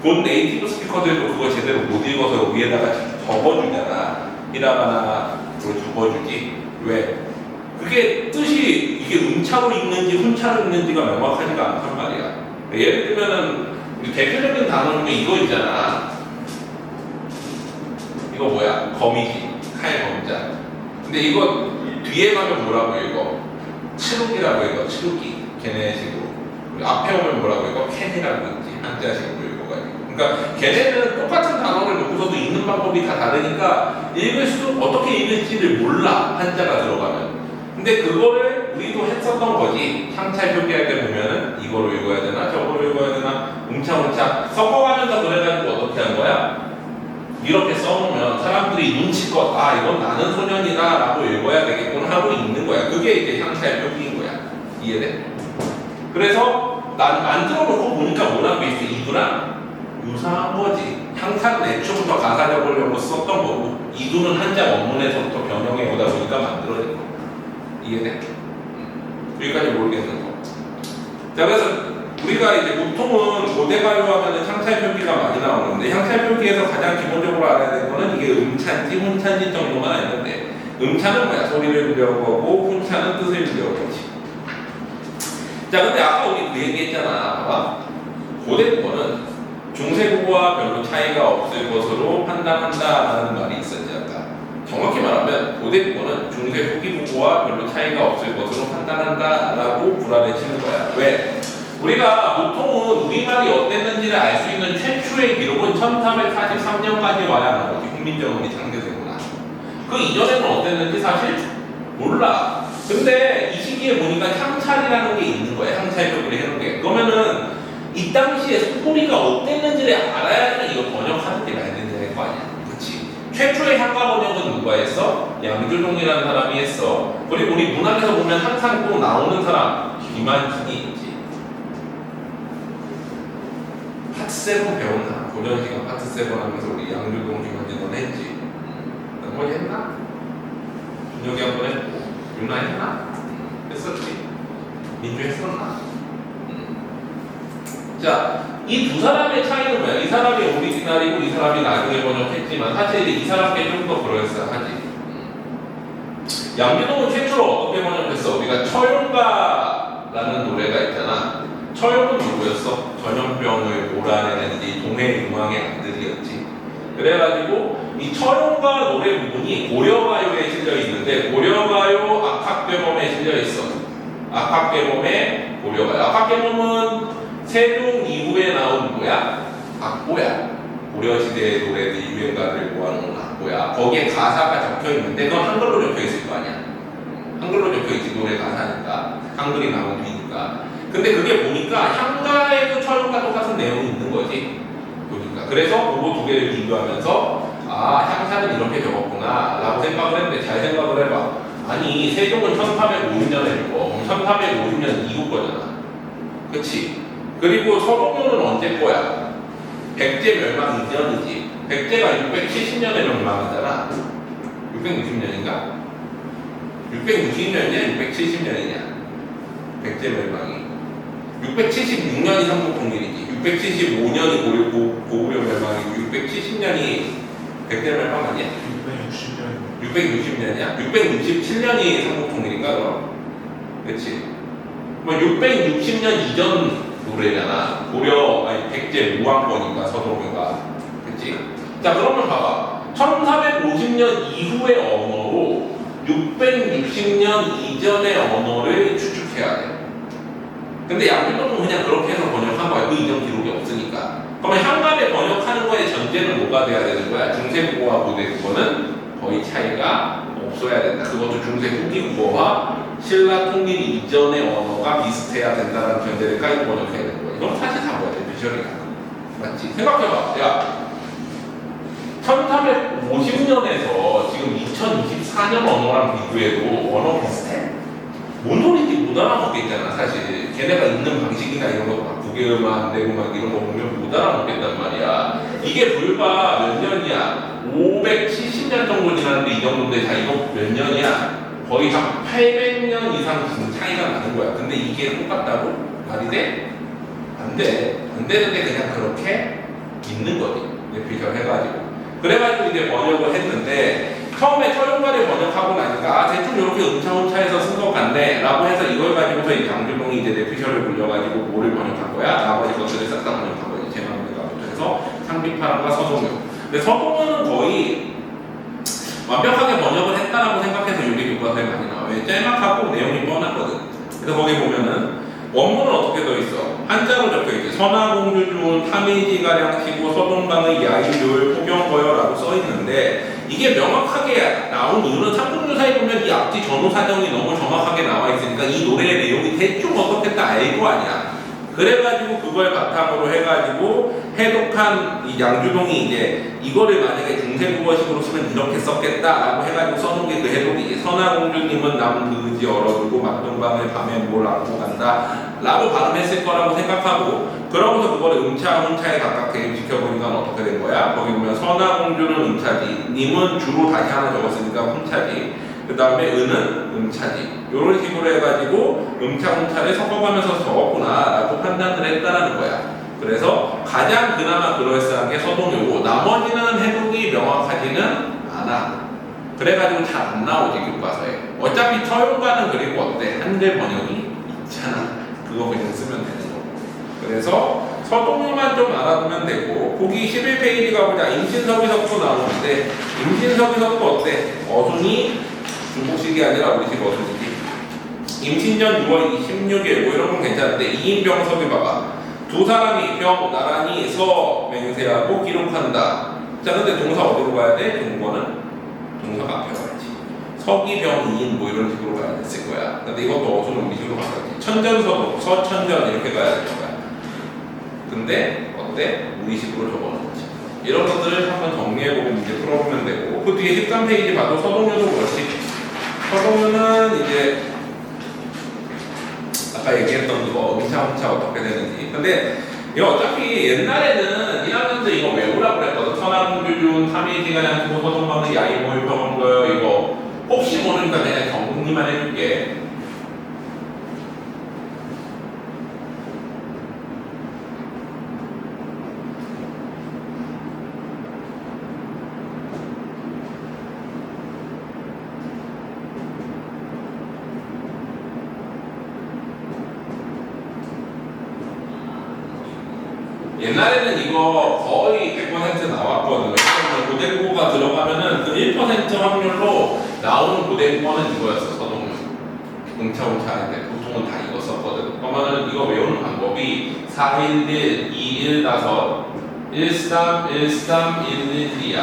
본 네이티브 스피커들도 그거 제대로 못 읽어서 위에다가 적어주잖아. 히라가나로 적어주지. 왜? 그게 뜻이 이게 음차로 읽는지 훈차로 읽는지가 명확하지가 않단 말이야. 예를 들면은 대표적인 단어 중에 이거 있잖아. 이거 뭐야? 거미지. 칼 검자. 근데 이거 뒤에 가면 뭐라고 읽어? 치루기라고 읽어. 치루기. 걔네식으로. 앞에 오면 뭐라고 읽어? 캔이라고 읽지. 한자식으로 읽어가지고. 그러니까 걔네는 똑같은 단어를 놓고서도 읽는 방법이 다 다르니까 어떻게 읽을지를 몰라. 한자가 들어가면. 근데 그거를 우리도 했었던 거지. 향찰 표기할 때 보면은 이거로 읽어야 되나 저거로 읽어야 되나 음차 섞어가면서 그래가지고 어떻게 한 거야? 이렇게 써놓으면 사람들이 눈치껏 이건 나는 소년이다 라고 읽어야 되겠구나 하고 읽는 거야. 그게 이제 향찰 표기인 거야. 이해돼? 그래서 난 만들어놓고 보니까 뭐라고 있어? 이두랑 유사한 거지. 향찰은 애초부터 가사 적으려고 썼던 거고 이두는 한자 원문에서부터 변형해 오다 보니까 만들어진 거. 이해돼? 여기까지 모르겠는 거. 자, 그래서 우리가 이제 보통은 고대가요 하면은 향찰 표기가 많이 나오는데 향찰 표기에서 가장 기본적으로 알아야 되는 거는 이게 음차인지 훈차인지 정도만 알는데 음차는 뭐야? 소리를 빌려오고 훈차는 뜻을 빌려오지. 자, 근데 아까 우리 그 얘기했잖아. 봐봐. 고대국어는 중세국어와 별로 차이가 없을 것으로 판단한다라는 말이 있었지 아까. 정확히 말하면 고대국어는 중세 후기 국어와 별로 차이가 없을 것으로 판단한다라고 불안해치는 거야. 왜? 우리가 보통은 우리말이 어땠는지를 알 수 있는 최초의 기록은 1343년까지 와야 나오지. 훈민정음이 창제되고 나서. 그 이전에는 어땠는지 사실 몰라. 근데 이 시기에 보니까 향찰이라는 게 있는 거야. 향찰 표기를 해놓은 게. 그러면은 이 당시에 소리가 어땠는지를 알아야지 이거 번역하는 게 말든지 할 거 아니야. 그치? 최초의 향가 번역은 누가 했어? 양조종이라는 사람이 했어. 그리고 우리 문학에서 보면 항상 또 나오는 사람 김한진이 있지. 파트 7 배웠나? 고전 시간 파트 7 하면서 우리 양조종 김한진 넌 했지? 넌 거기 했나? 준혁이 한 번 했고 윤아 했나? 했었지? 민주 했었나? 자, 이 두 사람의 차이는 뭐야? 이 사람이 오리지널이고 이 사람이 나중에 번역했지만 사실 이 사람께 좀 더 그럴싸하지. 양규동은 최초로 어떻게 번역했어? 우리가 처용가라는 노래가 있잖아. 처용은 누구였어? 전염병을 몰아내는 이 동해융왕의 아들이었지. 그래가지고 이 처용가 노래 부분이 고려가요에 실려 있는데 고려가요 악학대범에 실려 있어. 악학대범의 고려가요. 악학대범은 세종 이후에 나온 뭐야? 악보야. 고려시대의 노래들 유행가를 모아놓은 악보야. 거기에 가사가 적혀있는데 그건 한글로 적혀있을 거 아니야. 한글로 적혀있지. 노래 가사니까. 한글이 나온 뒤니까. 근데 그게 보니까 향가에도 처용과 똑같은 내용이 있는 거지. 보니까. 그래서 그거 두 개를 비교하면서 향사는 이렇게 적었구나 라고 생각을 했는데 잘 생각을 해봐. 아니 세종은 1450년에 죽어. 1450년 이후 거잖아. 그치? 그리고 서동요는 언제 거야? 백제 멸망 이전이지. 백제가 670년에 멸망하잖아. 660년인가? 660년이냐? 670년이냐? 백제 멸망이. 676년이 삼국통일이지. 675년이 고구려 멸망이고 670년이 백제 멸망 아니야? 660년이야? 667년이 삼국통일인가 그럼? 그치? 뭐 660년 이전 노래잖아. 백제 무왕권인가 서동요가. 그치? 자 그러면 봐봐. 1450년 이후의 언어로 660년 이전의 언어를 추측해야 돼. 근데 양준동은 그냥 그렇게 해서 번역한 거야. 그 이전 기록이 없으니까. 그러면 한갑에 번역하는 거에 전제는 뭐가 돼야 되는 거야? 중세국어와 고대국어는 거의 차이가 없어야 된다. 그것도 중세 후기 국어와 신라 통일 이전의 언어가 비슷해야 된다는 전제를 깔고 번역해야 되는 거야. 이건 사실 다 뭐야? 비주얼이야. 맞지? 생각해봐. 야, 1350년에서 지금 2024년 언어랑 비교해도 언어 비슷해? 뭔 소리인지 못 알아먹겠잖아, 사실. 걔네가 읽는 방식이나 이런 거 바꾸게만 안 되고 막 이런 거 보면 못 알아먹겠단 말이야. 이게 불과 몇 년이야? 570년 정도 지났는데 이 정도인데 자, 이거 몇 년이야? 거의 한 800년 이상 차이가 나는 거야. 근데 이게 똑같다고? 말이 돼? 안 돼. 안 되는데 그냥 그렇게 있는 거지. 비교를 해가지고. 그래가지고 이제 번역을 했는데 처음에 처용과를 번역하고 나니까 대충 이렇게 음차음차해서 쓴 것 같네 라고 해서 이걸 가지고서 이 양준동이 이제 뇌피셜을 불려가지고 뭐를 번역한 거야? 나머지 것들을 싹 다 번역한 거지. 제망대가부터 해서 상비파랑과 서동요. 근데 서동요는 거의 완벽하게 번역을 했다라고 생각해서 이게 교과서에 많이 나와. 왜? 짤막하고 내용이 뻔하거든. 그래서 거기 보면은 원문은 어떻게 돼 있어? 한자로 적혀 있지. 선화공주 중 탐이지가량 치고 서동강의 야유를 포경거여라고 써 있는데 이게 명확하게 나온 이유는 삼국유사에 보면 이 앞뒤 전후 사정이 너무 정확하게 나와 있으니까 이 노래의 내용이 대충 어떻게 다 알고 아니야. 그래가지고 그걸 바탕으로 해가지고 해독한 이 양주동이 이제 이거를 만약에 중세국어식으로 쓰면 이렇게 썼겠다라고 해가지고 써놓은 게 그 해독이지. 선화공주님은 남그지 얼어두고 막동방을 밤에 뭘 안고 간다 라고 발음했을 거라고 생각하고 그러고서 그거를 음차 훈차에 가깝게 지켜보니까 어떻게 된 거야? 거기 보면 선화공주는 음차지, 님은 주로 다시 하나 적었으니까 훈차지, 그 다음에 은은 음차지. 이런 식으로 해가지고 음차 훈차를 섞어가면서 적었구나 라고 판단을 했다는 거야. 그래서 가장 그나마 그럴싸한 게 서동요고 나머지는 해독이 명확하지는 않아. 그래가지고 잘 안 나오지 교과서에. 어차피 처용과는 그리고 어때? 한글 번역이 있잖아. 그거 그냥 쓰면 되는 거고. 그래서 서동요만 좀 알아두면 되고 거기 11페이지가 보자. 임신서기석도 나오는데 임신서기석도 어때? 어순이 중국식이 아니라 우리식 어순이지. 임신전 6월 26일 뭐 이런 건 괜찮은데 2인병석이 봐봐. 두 사람이 병 나란히 서 맹세하고 기록한다. 자 근데 동사 어디로 가야 돼? 중국어는 동사가 앞에 가야지. 서기병 2인 뭐 이런 식으로 가야 됐을 거야. 근데 이것도 어순은 우리식으로 가야지. 천전서도 서천전 이렇게 가야 될 거야. 근데 어때? 우리식으로 적어놓은 거지. 이런 것들을 한번 정리해보고 문제 풀어보면 되고 그 뒤에 13페이지 봐도 서동요도 그렇지. 서동요는 이제 아까 얘기했던 그거 음차음차 어떻게 되는지. 근데 이거 어차피 옛날에는 1학년 때 이거 외우라고 그랬거든. 선화공주준 3일지가량 두고 서동방의 야이모일 병원거요. 이거 혹시 모르니까 그냥 정리만 해줄게. 옛날에는 이거 거의 100% 나왔거든요. 고대국어가 들어가면은 그 1% 확률로 나오는 고대국어는 이거였어, 서동요. 응차응차 하는데 보통은 다 이거 썼거든. 그러면은 이거 외우는 방법이 411, 215, 13, 13, 112야.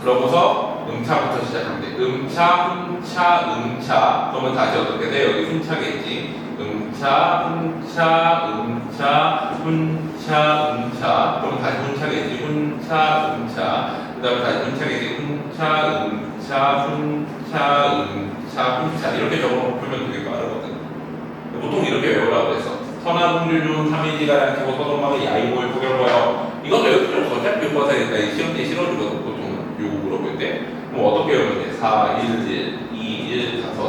그러고서 음차부터 시작하면 돼. 음차, 훈차, 음차. 그러면 다시 어떻게 돼? 여기 훈차겠지. 음차, 훈차, 음차, 훈차, 음차. 그럼 다시 훈차겠지. 훈차, 음차. 그 다음에 다시 훈차겠지. 훈차, 음차, 훈차, 음차. 자 이렇게 적어놓으면 되게 빠르거든. 보통 이렇게 외우라고 해서 선화동률중 3인지가량 키고 서동망의 야이모의 포결보여. 이건 외우기 좀 어차피 교과서에다 시험 때 실어주거든. 보통 요거 물어볼 때. 그럼 어떻게 외우면 돼? 4, 1, 1, 2, 1, 5,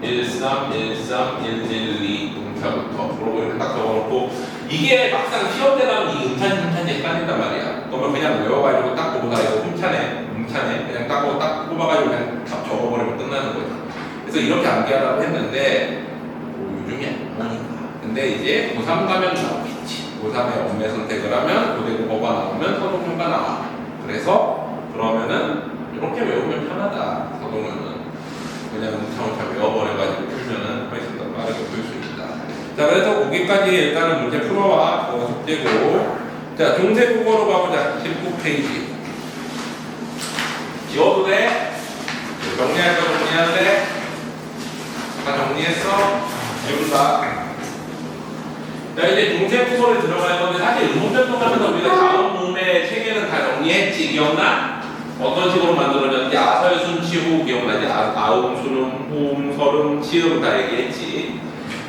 1, 3, 1, 3, 1, 1, 2 음차부터 그러고 이렇게 딱 적어놓고 이게 막상 시험 때 나오면 이 음차지 헷갈린단 말이야. 그러면 그냥 외워가지고 딱 보고 다 이거 음차네 그냥 딱 뽑아가지고 그냥 딱 적어버리면 끝나는 거지. 그래서 이렇게 암기하라고 했는데 뭐 요즘이 아니니까. 근데 이제 고3 가면 나오겠지. 고3에 엄매 선택을 하면 고대국어가 나오면 서동문가 나와. 그래서 그러면은 이렇게 외우면 편하다. 서동문은 그냥 음차 외워버려가지고 풀면은 훨씬 더 빠르게 풀 수 있다. 자, 그래서 거기까지 일단은 문제 풀어와. 그거 숙제고. 자, 중세국어로 가보자. 19페이지. 지워도 돼? 정리할 거 정리하는데? 다 정리했어? 지운다. 자, 이제 중세국어를 들어갈 건데, 사실 음성변동하면서 우리가 다음 몸의 체계는 다 정리했지. 기억나? 어떤 식으로 만들어졌는지, 아설, 순, 치후 기억나지? 아음, 수름, 호음, 설음, 치음 다 얘기했지.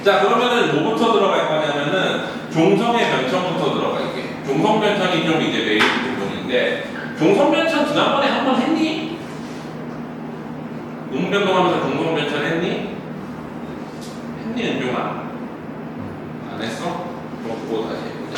자, 그러면은 뭐부터 들어갈 거냐면은 종성의 변천부터 들어가. 이게 종성 변천이 좀 이제 메인 부분인데, 종성 변천 지난번에 한 번 했니? 음 변동하면서 종성 변천 했니? 했니, 은종아? 안 했어? 그럼 그거 다시 해보자.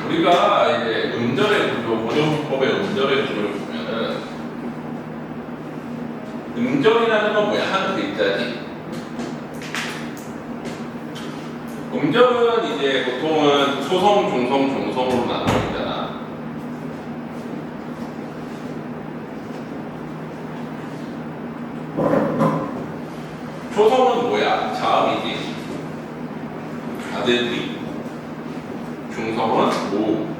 우리가 이제 음절의 구조, 모조문법의 음절의 구조를 보면은 음절이라는 건 뭐야? 한 글자지. 음절은 이제 보통은 초성, 중성, 종성으로 나눠지잖아. 초성은 뭐야? 자음이지. 아들이. 중성은 오.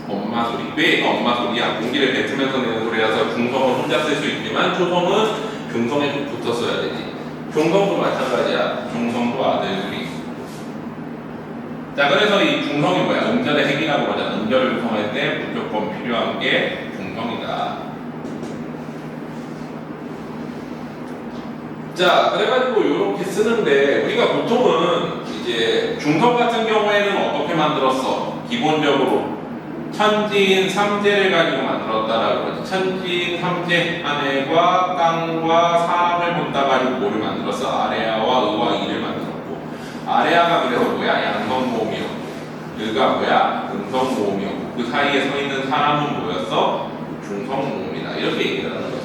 엄마 소리. 왜 이거 엄마 소리야? 공기를 뱉으면서 내는 소리라서 중성은 혼자 쓸 수 있지만 초성은 중성에 좀 붙어 써야 되지. 중성도 마찬가지야. 중성도 아들 소리. 자, 그래서 이 중성이 뭐야? 음절의 핵이라고 하잖아. 음절을 구성할 때 무조건 필요한 게 중성이다. 자, 그래가지고 이렇게 쓰는데 우리가 보통은 이제 중성 같은 경우에는 어떻게 만들었어? 기본적으로 천지인 삼재를 가지고 만들었다라고 그러지. 천지인 삼재 하늘과 땅과 사람을 본다 가지고 뭐를 만들었어? 아레아와 의와 이를 만들었고, 아레아가 그래서 뭐야? 양성모음이었고, 의가 뭐야? 음성모음이었고, 그 사이에 서 있는 사람은 뭐였어? 중성모음이다. 이렇게 얘기를 하는 거잖아.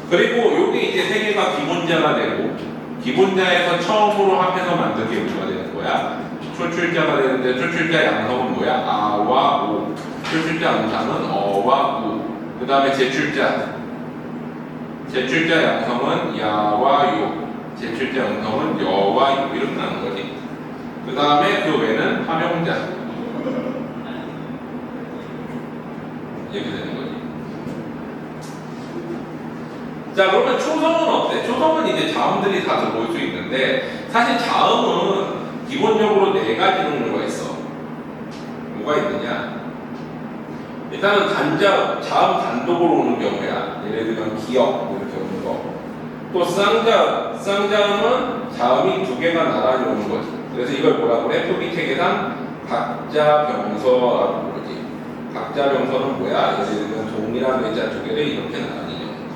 그리고 여기 이제 세 개가 기본자가 되고, 기본자에서 처음으로 합해서 만든 게 뭐가 되는 거야? 초출자가 되는데, 초출자 양성은 뭐야? 아와 오. 초출자 음상은 어와 우. 그 다음에 제출자 양성은 야와 요. 제출자 음성은 여와 요. 이렇게 나는 거지. 그 다음에 그 외에는 화명자. 이렇게 되는 거지. 자, 그러면 초성은 어때? 초성은 이제 자음들이 다 들어올 수 있는데, 사실 자음은 기본적으로 네 가지 종류가 있어. 뭐가 있느냐? 일단은 단자음, 자음 단독으로 오는 경우야. 예를 들면 기역 이렇게 오는 거. 또 쌍자음은 자음이 두 개가 나란히 오는 거지. 그래서 이걸 뭐라고 그래? FB 체계상 각자병서라고 부르지. 각자병서는 뭐야? 예를 들면 동일한 글자 두 개를 이렇게 나란히 적는 거.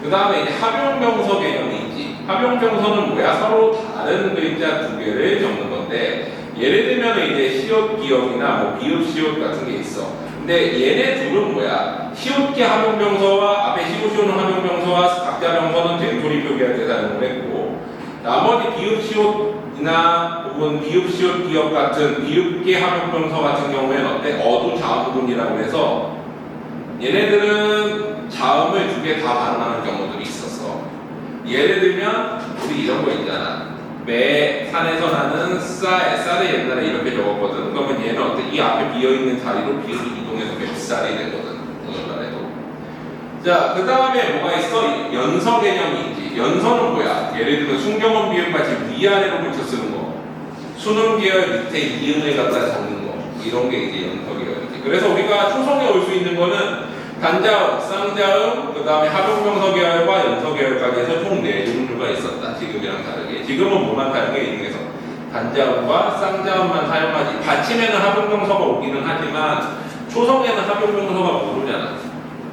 그 다음에 이제 합용병서 개념이 있지. 합용병서는 뭐야? 서로 다른 글자 두 개를 적는 건데, 예를 들면 이제 시옷 기역이나 뭐 비읍 시옷 같은 게 있어. 근데 얘네 둘은 뭐야? 시옷기 합용병서와 앞에 시옷시오는 합용병서와 각자병서는 된소리 표기할 때 사용을 했고, 나머지 비읍 시옷 이나 혹은 비읍, 시옷, 기역 같은 비읍계 합용명사 같은 경우에는 어때? 어두 자음 부분이라고 해서 얘네들은 자음을 두 개 다 발음하는 경우들이 있었어. 예를 들면 우리 이런 거 있잖아. 매 산에서 나는 쌀을 옛날에 이렇게 적었거든. 그러면 얘는 어때? 이 앞에 비어있는 자리로 비읍이 이동해서 맵쌀이 되거든. 오늘날에도. 자, 그 다음에 뭐가 있어? 연서 개념이 있지. 연서는 뭐야? 예를 들면 순경원 비읍같이 위아래로 붙여 쓰는 거. 수능 계열 밑에 이음을 갖다 적는 거. 이런 게 이제 연서 계열이지. 그래서 우리가 초성에 올 수 있는 거는 단자음, 쌍자음, 그 다음에 합용명서 계열과 연서 계열까지 해서 총 4종류가 있었다. 지금이랑 다르게. 지금은 뭐만 다르게 있는 단자음과 쌍자음만 사용하지. 받침에는 합용명서가 오기는 하지만 초성에는 합용명서가 모르잖아.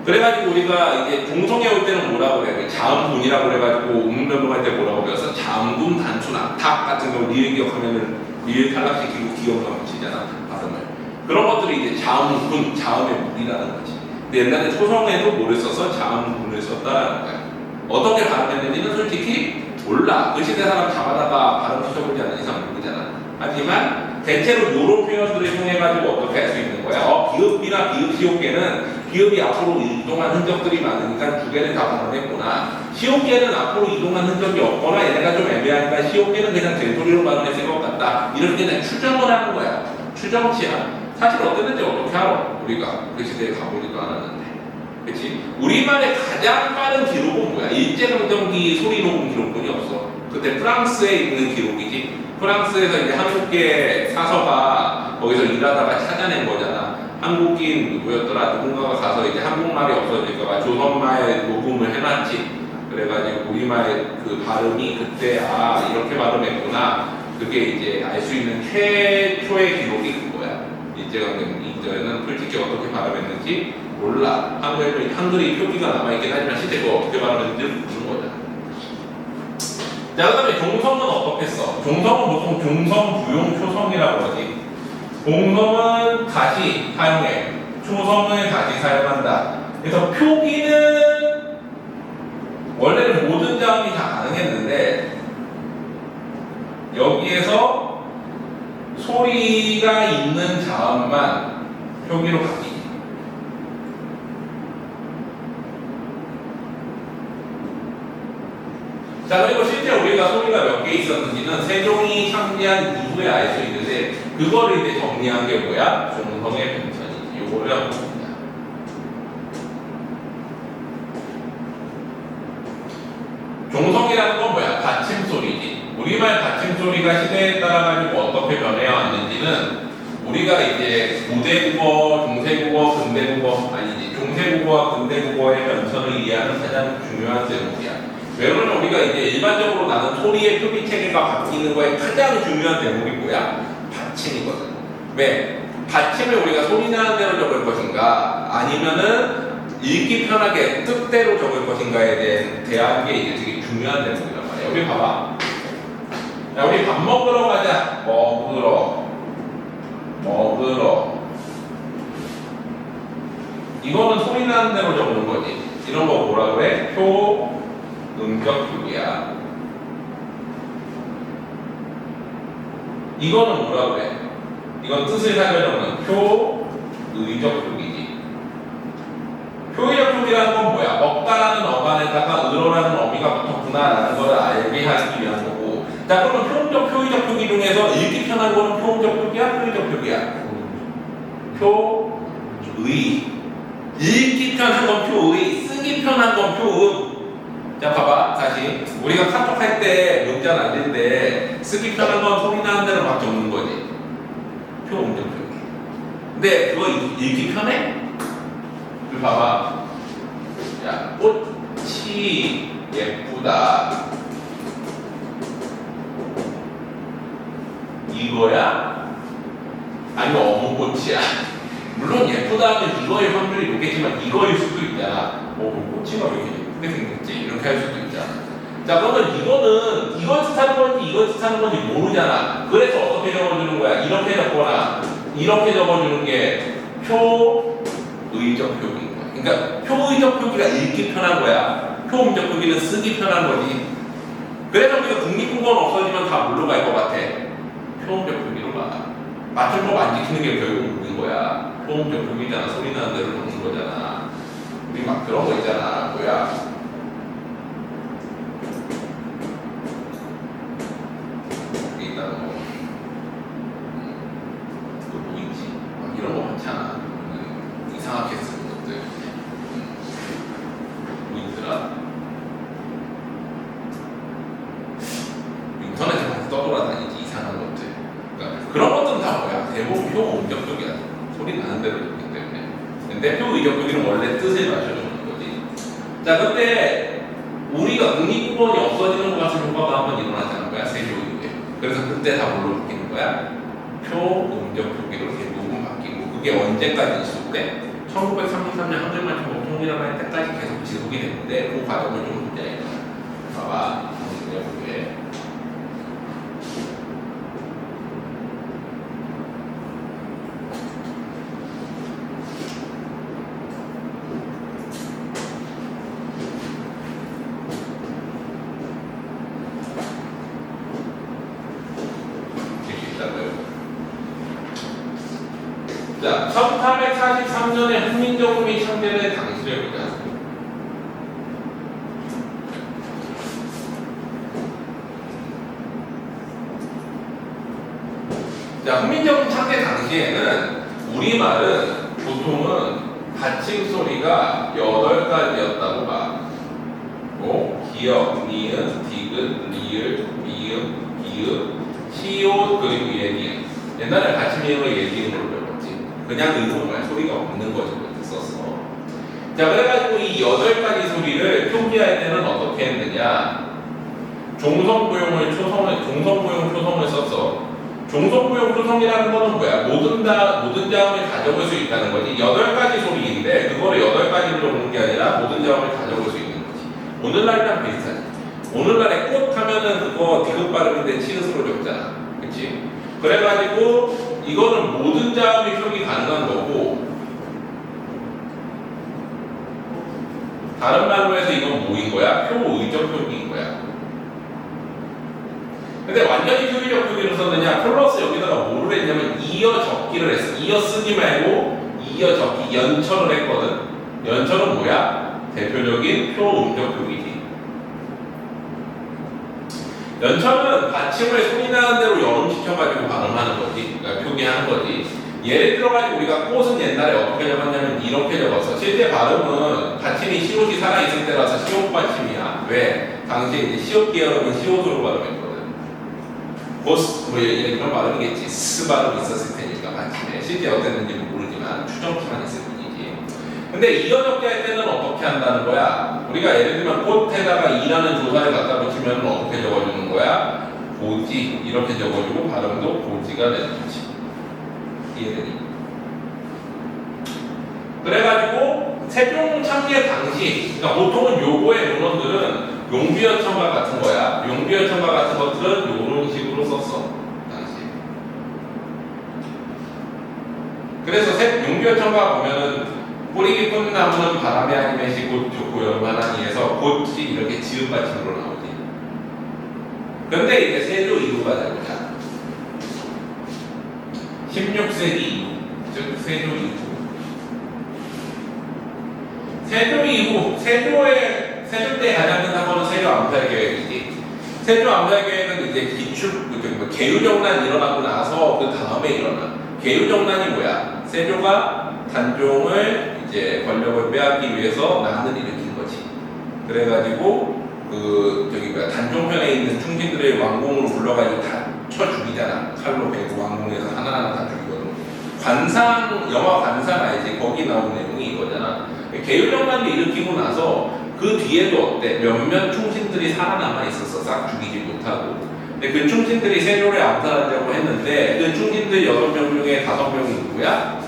그래가지고 우리가 이제 종성에 올 때는 뭐라고 그래? 자음군이라고 그래가지고 음운변동할 때 뭐라고 배웠어? 자음군 단순 악탑 같은 경우 리을 기억하면은 리을 탈락시키고 기억만 붙이잖아. 발음을. 그런 것들이 이제 자음군, 자음의 무리라는 거지. 근데 옛날에 초성에도 뭐를 써서 자음군을 썼다라는 거야. 어떻게 발음했는지는 솔직히 몰라. 그 시대 사람 잡아다가 발음 시켜보지 않는 이상 모르잖아. 하지만 대체로 이런 표현들을 통해가지고 어떻게 할 수 있는 거야? 비읍이나 비읍 시옷계는 비읍이 앞으로 이동한 흔적들이 많으니까 두 개를 다 발음했구나. 시옷계는 앞으로 이동한 흔적이 없거나 얘네가 좀 애매하니까 시옷계는 그냥 된소리로 발음했을 것 같다. 이렇게 그냥 추정을 하는 거야. 추정치야. 사실 어땠는지 어떻게 알아? 우리가 그 시대에 가보지도 않았는데. 그치? 우리말의 가장 빠른 기록은 뭐야? 일제강점기 소리 녹음 기록본이 없어. 그때 프랑스에 있는 기록이지. 프랑스에서 이제 한국계 사서가 거기서 일하다가 찾아낸 거잖아. 한국인 누구였더라? 누군가가 가서 이제 한국말이 없어질까봐 조선말 녹음을 해놨지. 그래가지고 우리말 그 발음이 그때 이렇게 발음했구나. 그게 이제 알 수 있는 최초의 기록이 그거야. 일제강점기 이전에는 솔직히 어떻게 발음했는지 몰라. 한글이 표기가 남아있긴 하지만 실제로 어떻게 발음했는지 모르는 거잖아. 자, 그 다음에 종성은 어떻게 써? 종성은 보통 종성, 부용, 초성이라고 하지. 종성은 다시 사용해. 초성을 다시 사용한다. 그래서 표기는 원래는 모든 자음이 다 가능했는데 여기에서 소리가 있는 자음만 표기로 바뀌지. 자, 그리고 실제 우리가 소리가 몇 개 있었는지는 세종이 창제한 이후에 알 수 있는데 그거를 이제 정리한 게 뭐야? 종성의 변천이지. 요거를 한번 봅니다. 종성이라는 건 뭐야? 받침 소리지. 우리말 받침 소리가 시대에 따라 가지고 어떻게 변해 왔는지는 우리가 이제 고대국어, 중세국어, 근대국어 아니지. 중세국어와 근대국어의 변천을 이해하는 가장 중요한 대목이야. 왜냐면 우리가 이제 일반적으로 나는 소리의 표기 체계가 바뀌는 거에 가장 중요한 대목이 뭐야? 받침이거든. 왜? 받침을 우리가 소리 나는 대로 적을 것인가? 아니면은 읽기 편하게 뜻대로 적을 것인가에 대한 게 이제 되게 중요한 대목이란 말이야. 여기 봐봐. 야, 우리 밥 먹으러 가자. 먹으러. 이거는 소리 나는 대로 적는 거지. 이런 거 뭐라 그래? 음적 표기야. 이거는 뭐라 그래? 이건 뜻을 살려주는 표의적 표기지. 표의적 표기라는 건 뭐야? 먹다라는 어간에다가 으로라는 어미가 붙었구나라는 걸 알게 하기 위한 거고. 자, 그러면 표음적 표의적 표기 중에서 읽기 편한 거는 표음적 표기야? 표의적 표기야? 표의. 읽기 편한 건 표의, 쓰기 편한 건 표음. 자, 봐봐. 다시. 우리가 카톡 할 때 문자 날릴 때 쓰기 편한 건 소리 나는 대로 막 적는 거지. 표음적 표기. 근데 그거 읽기 편해? 그 봐봐. 야, 꽃이 예쁘다. 이거야? 아니면 어묵꽃이야? 물론 예쁘다 하면 이거의 확률이 높겠지만 이거일 수도 있잖아. 꽃이가 왜 이렇게 예쁘게 생겼지? 이렇게 할 수도 있잖아. 자, 그러면 이거는 이걸 뜻하는 건지 이걸 뜻하는 건지 모르잖아. 그래서 어떻게 적어주는 거야? 이렇게 적거나 이렇게 적어주는 게 표의적 표기인 거야. 그러니까 표의적 표기가 읽기 편한 거야. 표음적 표기는 쓰기 편한 거지. 그래서 우리가 국립국어는 없어지면 다 뭘로 갈 것 같아? 표음적 표기로 가. 맞춤법 안 지키는 게 결국 웃긴 거야. 표음적 표기잖아. 소리 나는 대로 적는 거잖아. 우리 막 그런 거 있잖아. 뭐야? 여기 있다는 거. 또 뭐 있지? 막 이런 거 많잖아. 이상하게 쓰는 것들. 뭐 있더라? 인터넷에 막 떠돌아다니지 이상한 것들. 그러니까 그런 것들은 다 뭐야? 대부분 표 의적격이야. 소리 나는 대로 듣기 때문에. 근데 표 의적격이는 원래 뜻에 맞춰주는 거지. 자, 근데 우리가 국립국어원이 없어지는 것 같은 효과가 한번 일어나자는 거야. 세조 이후에. 그래서 그때 다 뭘로 바뀌는 거야? 표 음적 표기로 대부분 바뀌고 그게 언제까지 있었대? 1933년 한글만 통일하고 할 때까지 계속 지속이 됐는데 그 과정을 좀 보자. 봐봐. 보게. 자, 1843년에 훈민정음이 창제된 당시를 보자. 자, 훈민정음 창제 당시에는 우리말은 보통은 받침 소리가 8가지였다고 봐. 기역, 니은, 디귿, 리을, 미음, 비읍, 시옷, 그리고 예니은. 옛날에 받침 이음을 예니은으로 배웠지. 그냥 의성말 소리가 없는 거죠. 그렇게 썼어. 자, 그래가지고 이 8가지 소리를 표기할 때는 어떻게 했느냐? 종성부용을 종성부용 초성을 썼어. 종성부용 초성이라는 거는 뭐야? 모든 자음을 다 적을 수 있다는 거지. 8가지 소리인데 그거를 8가지로 적는 게 아니라 모든 자음을 다 적을 수 있는 거지. 오늘날이랑 비슷하지. 오늘날에 꽃 하면은 그거 디귿 발음인데 치읓으로 적잖아. 그치? 그래가지고 이거는 모든 자음이 표기 가능한 거고, 다른 말로 해서 이건 뭐인 거야? 표의적 표기인 거야. 근데 완전히 표기적 표기를 썼느냐? 플러스 여기다가 뭐를 했냐면 이어 적기를 했어. 이어 쓰지 말고 이어 적기, 연철을 했거든. 연철은 뭐야? 대표적인 표음적 표기지. 연철은 받침을 소리 나는 대로 여름시켜가지고 발음하는 거지. 그러니까 표기하는 거지. 예를 들어가지고 우리가 꽃은 옛날에 어떻게 적었냐면 이렇게 적었어. 실제 발음은 받침이 시옷이 살아있을 때라서 시옷 받침이야. 왜? 당시에 이제 시옷 계열은 시옷으로 발음했거든. 보스, 뭐 이런 발음이겠지. 스 발음이 있었을 테니까 받침에. 실제 어땠는지는 모르지만 추정치만 있을 뿐이지. 근데 이어 적기 할 때는 어떻게 한다는 거야? 우리가 예를 들면 꽃에다가 이라는 조사를 갖다 붙이면 어떻게 적어주는 거야? 고지 이렇게 적어주고 발음도 고지가 되는 거지. 이해되니? 그래가지고 세종 창제 당시, 그러니까 보통은 요거의 문헌들은 용비어천가 같은 거야. 용비어천가 같은 것들은 요런 식으로 썼어. 당시. 그래서 용비어천가 보면은 뿌리 깊은 나무는 바람에 아니매시 곧 좋고 여름하나니에서 곧이 이렇게 지읒 받침으로 나오지. 근데 이제 세조 이후가 되고자 16세기 이후, 즉 세조 이후. 세조 때 가장 큰 사건은 세조 암살 계획이지. 세조 암살 계획은 이제 계유정난 일어나고 나서 그 다음에 일어나. 계유정난이 뭐야? 세조가 단종을 이제 권력을 빼앗기 위해서 난을 일으킨 거지. 그래가지고 단종편에 있는 충신들의 왕궁으로 불러가지고 다 쳐 죽이잖아. 칼로 베고 왕궁에서 하나하나 다 죽이거든. 영화 관상 알지? 거기 나온 내용이 이거잖아. 계율정난을 일으키고 나서 그 뒤에도 어때? 몇몇 충신들이 살아남아 있었어. 싹 죽이지 못하고. 근데 그 충신들이 세조를 암살하려고 했는데 그 충신들 6명 중에 5명이 누구야?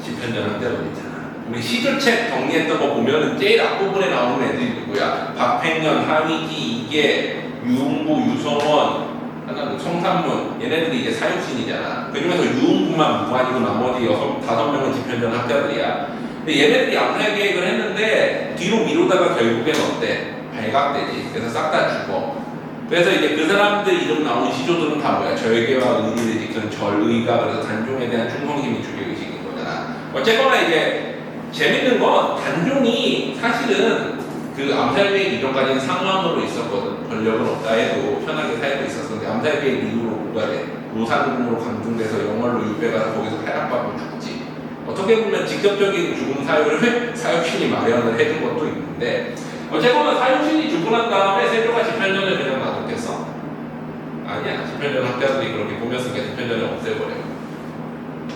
집현전 대로 있잖아. 우리 시조책 정리했던 거 보면은 제일 앞부분에 나오는 애들이 누구야? 박팽년, 하위기, 이계, 유흥부, 유성원, 하나는 성삼문. 얘네들이 이제 사육신이잖아. 그 중에서 유흥부만 무관이고 나머지 5명은 집현전 학자들이야. 근데 얘네들이 암살 계획을 했는데 뒤로 미루다가 결국엔 어때? 발각되지. 그래서 싹 다 죽어. 그래서 이제 그 사람들 이름 나온 시조들은 다 뭐야? 절개와 의리를 지키는 절의가, 그래서 단종에 대한 충성심이 주교의식인 거잖아. 어쨌거나 이제 재밌는 건 단종이 사실은 그 암살 계획 이전까지는 상황으로 있었거든. 권력은 없다 해도 편하게 살고 있었는데 암살 계획 이후로 뭐가 돼? 노산으로 강중돼서 영월로 유배가서 거기서 탄압받고 죽지. 어떻게 보면 직접적인 죽음 사유를 사육신이 마련을 해준 것도 있는데, 어쨌거나 사육신이 죽고 난 다음에 세조가 집현전을 그냥 놔뒀겠어? 아니야. 집현전 학자들이 그렇게 꾸몄으니까 집현전을 없애버려.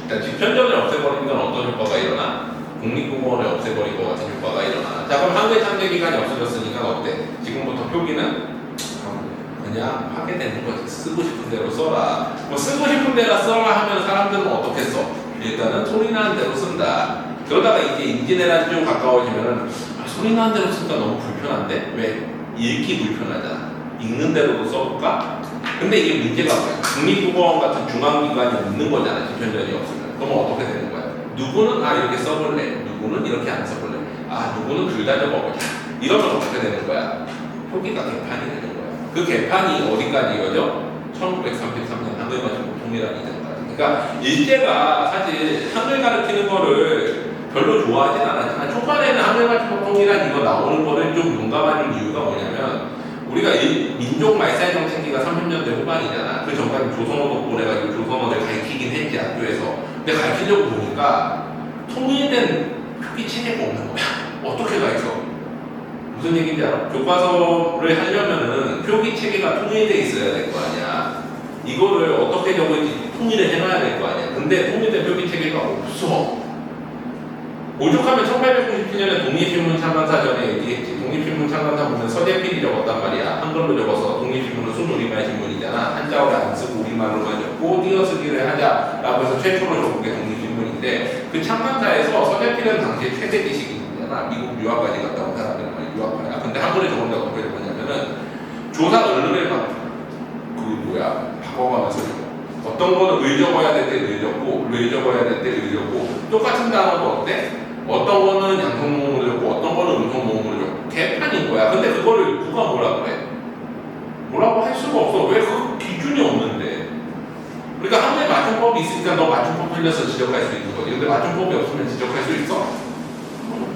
일단 집현전을 없애버리는 건 어떤 효과가 일어나? 국립공무원을 없애버린 것 같은 효과가 일어나. 자, 그럼 한글 창제 기간이 없어졌으니까 어때? 지금부터 표기는 그냥 하게 되는 거지. 쓰고 싶은 대로 써라. 뭐 쓰고 싶은 대로 써라 하면 사람들은 어떻게 써? 일단은 소리 나는 대로 쓴다. 그러다가 이제 임진왜란 좀 가까워지면은 소리 나는 대로 쓰니까 너무 불편한데? 왜? 읽기 불편하잖아. 읽는 대로도 써볼까? 근데 이게 문제가 뭐야? 국립국어원 같은 중앙기관이 없는 거잖아. 집현전이 없으면. 그럼 어떻게 되는 거야? 누구는 이렇게 써볼래? 누구는 이렇게 안 써볼래? 누구는 둘 다 적어볼래? 이러면 어떻게 되는 거야? 표기가 개판이 되는 거야. 그 개판이 어디까지 이거죠? 1933년 한글과중국 통일한 이전까지. 그러니까 일제가 사실 한글 가르치는 거를 별로 좋아하진 않았지만 초반에는 한글과중국 통일한 이거 나오는 거를 좀 용감한 이유가 뭐냐면 우리가 민족 말살 정책기가 30년대 후반이잖아. 그 전까지 조선어도 보내가지고 조선어를 가르치긴 했지 학교에서. 근데 가르치려고 보니까 통일된 표기 체계가 없는 거야. 어떻게 가르쳐? 무슨 얘기인지 알아? 교과서를 하려면은 표기 체계가 통일돼 있어야 될 거 아니야. 이거를 어떻게 적을지 통일을 해놔야 될 거 아니야. 근데 통일된 표기 체계가 없어. 오죽하면 1897년에 독립신문 창간사전에 얘기했지. 독립신문 창간사문은 서재필이 적었단 말이야. 한글로 적어서 독립신문은 순우리말 신문이잖아. 한자어를 안 쓰고 우리말로만 적고 띄어쓰기를 하자라고 해서 최초로 적은 게 독립신문인데 그 창간사에서 서재필은 당시에 최대 지식인이잖아. 미국 유학까지 갔다 온 사람들은 유학파야. 근데 한글에 적은다고 어떻게 된 거냐면은 조사 을을 바꿔가면서 적어. 어떤 거는 을 적어야 될 때 을 적고 을 적어야 될 때 을 적고 똑같은 단어도 어때? 어떤 거는 양성모음으로 적고 어떤 거는 음성모음으로 적고 개판인 거야. 근데 그거를 누가 뭐라고 해? 뭐라고 할 수가 없어. 왜 그 기준이 없는데? 그러니까 한국에 맞춤법이 있으니까 너 맞춤법 틀려서 지적할 수 있는 거지. 근데 맞춤법이 없으면 지적할 수 있어?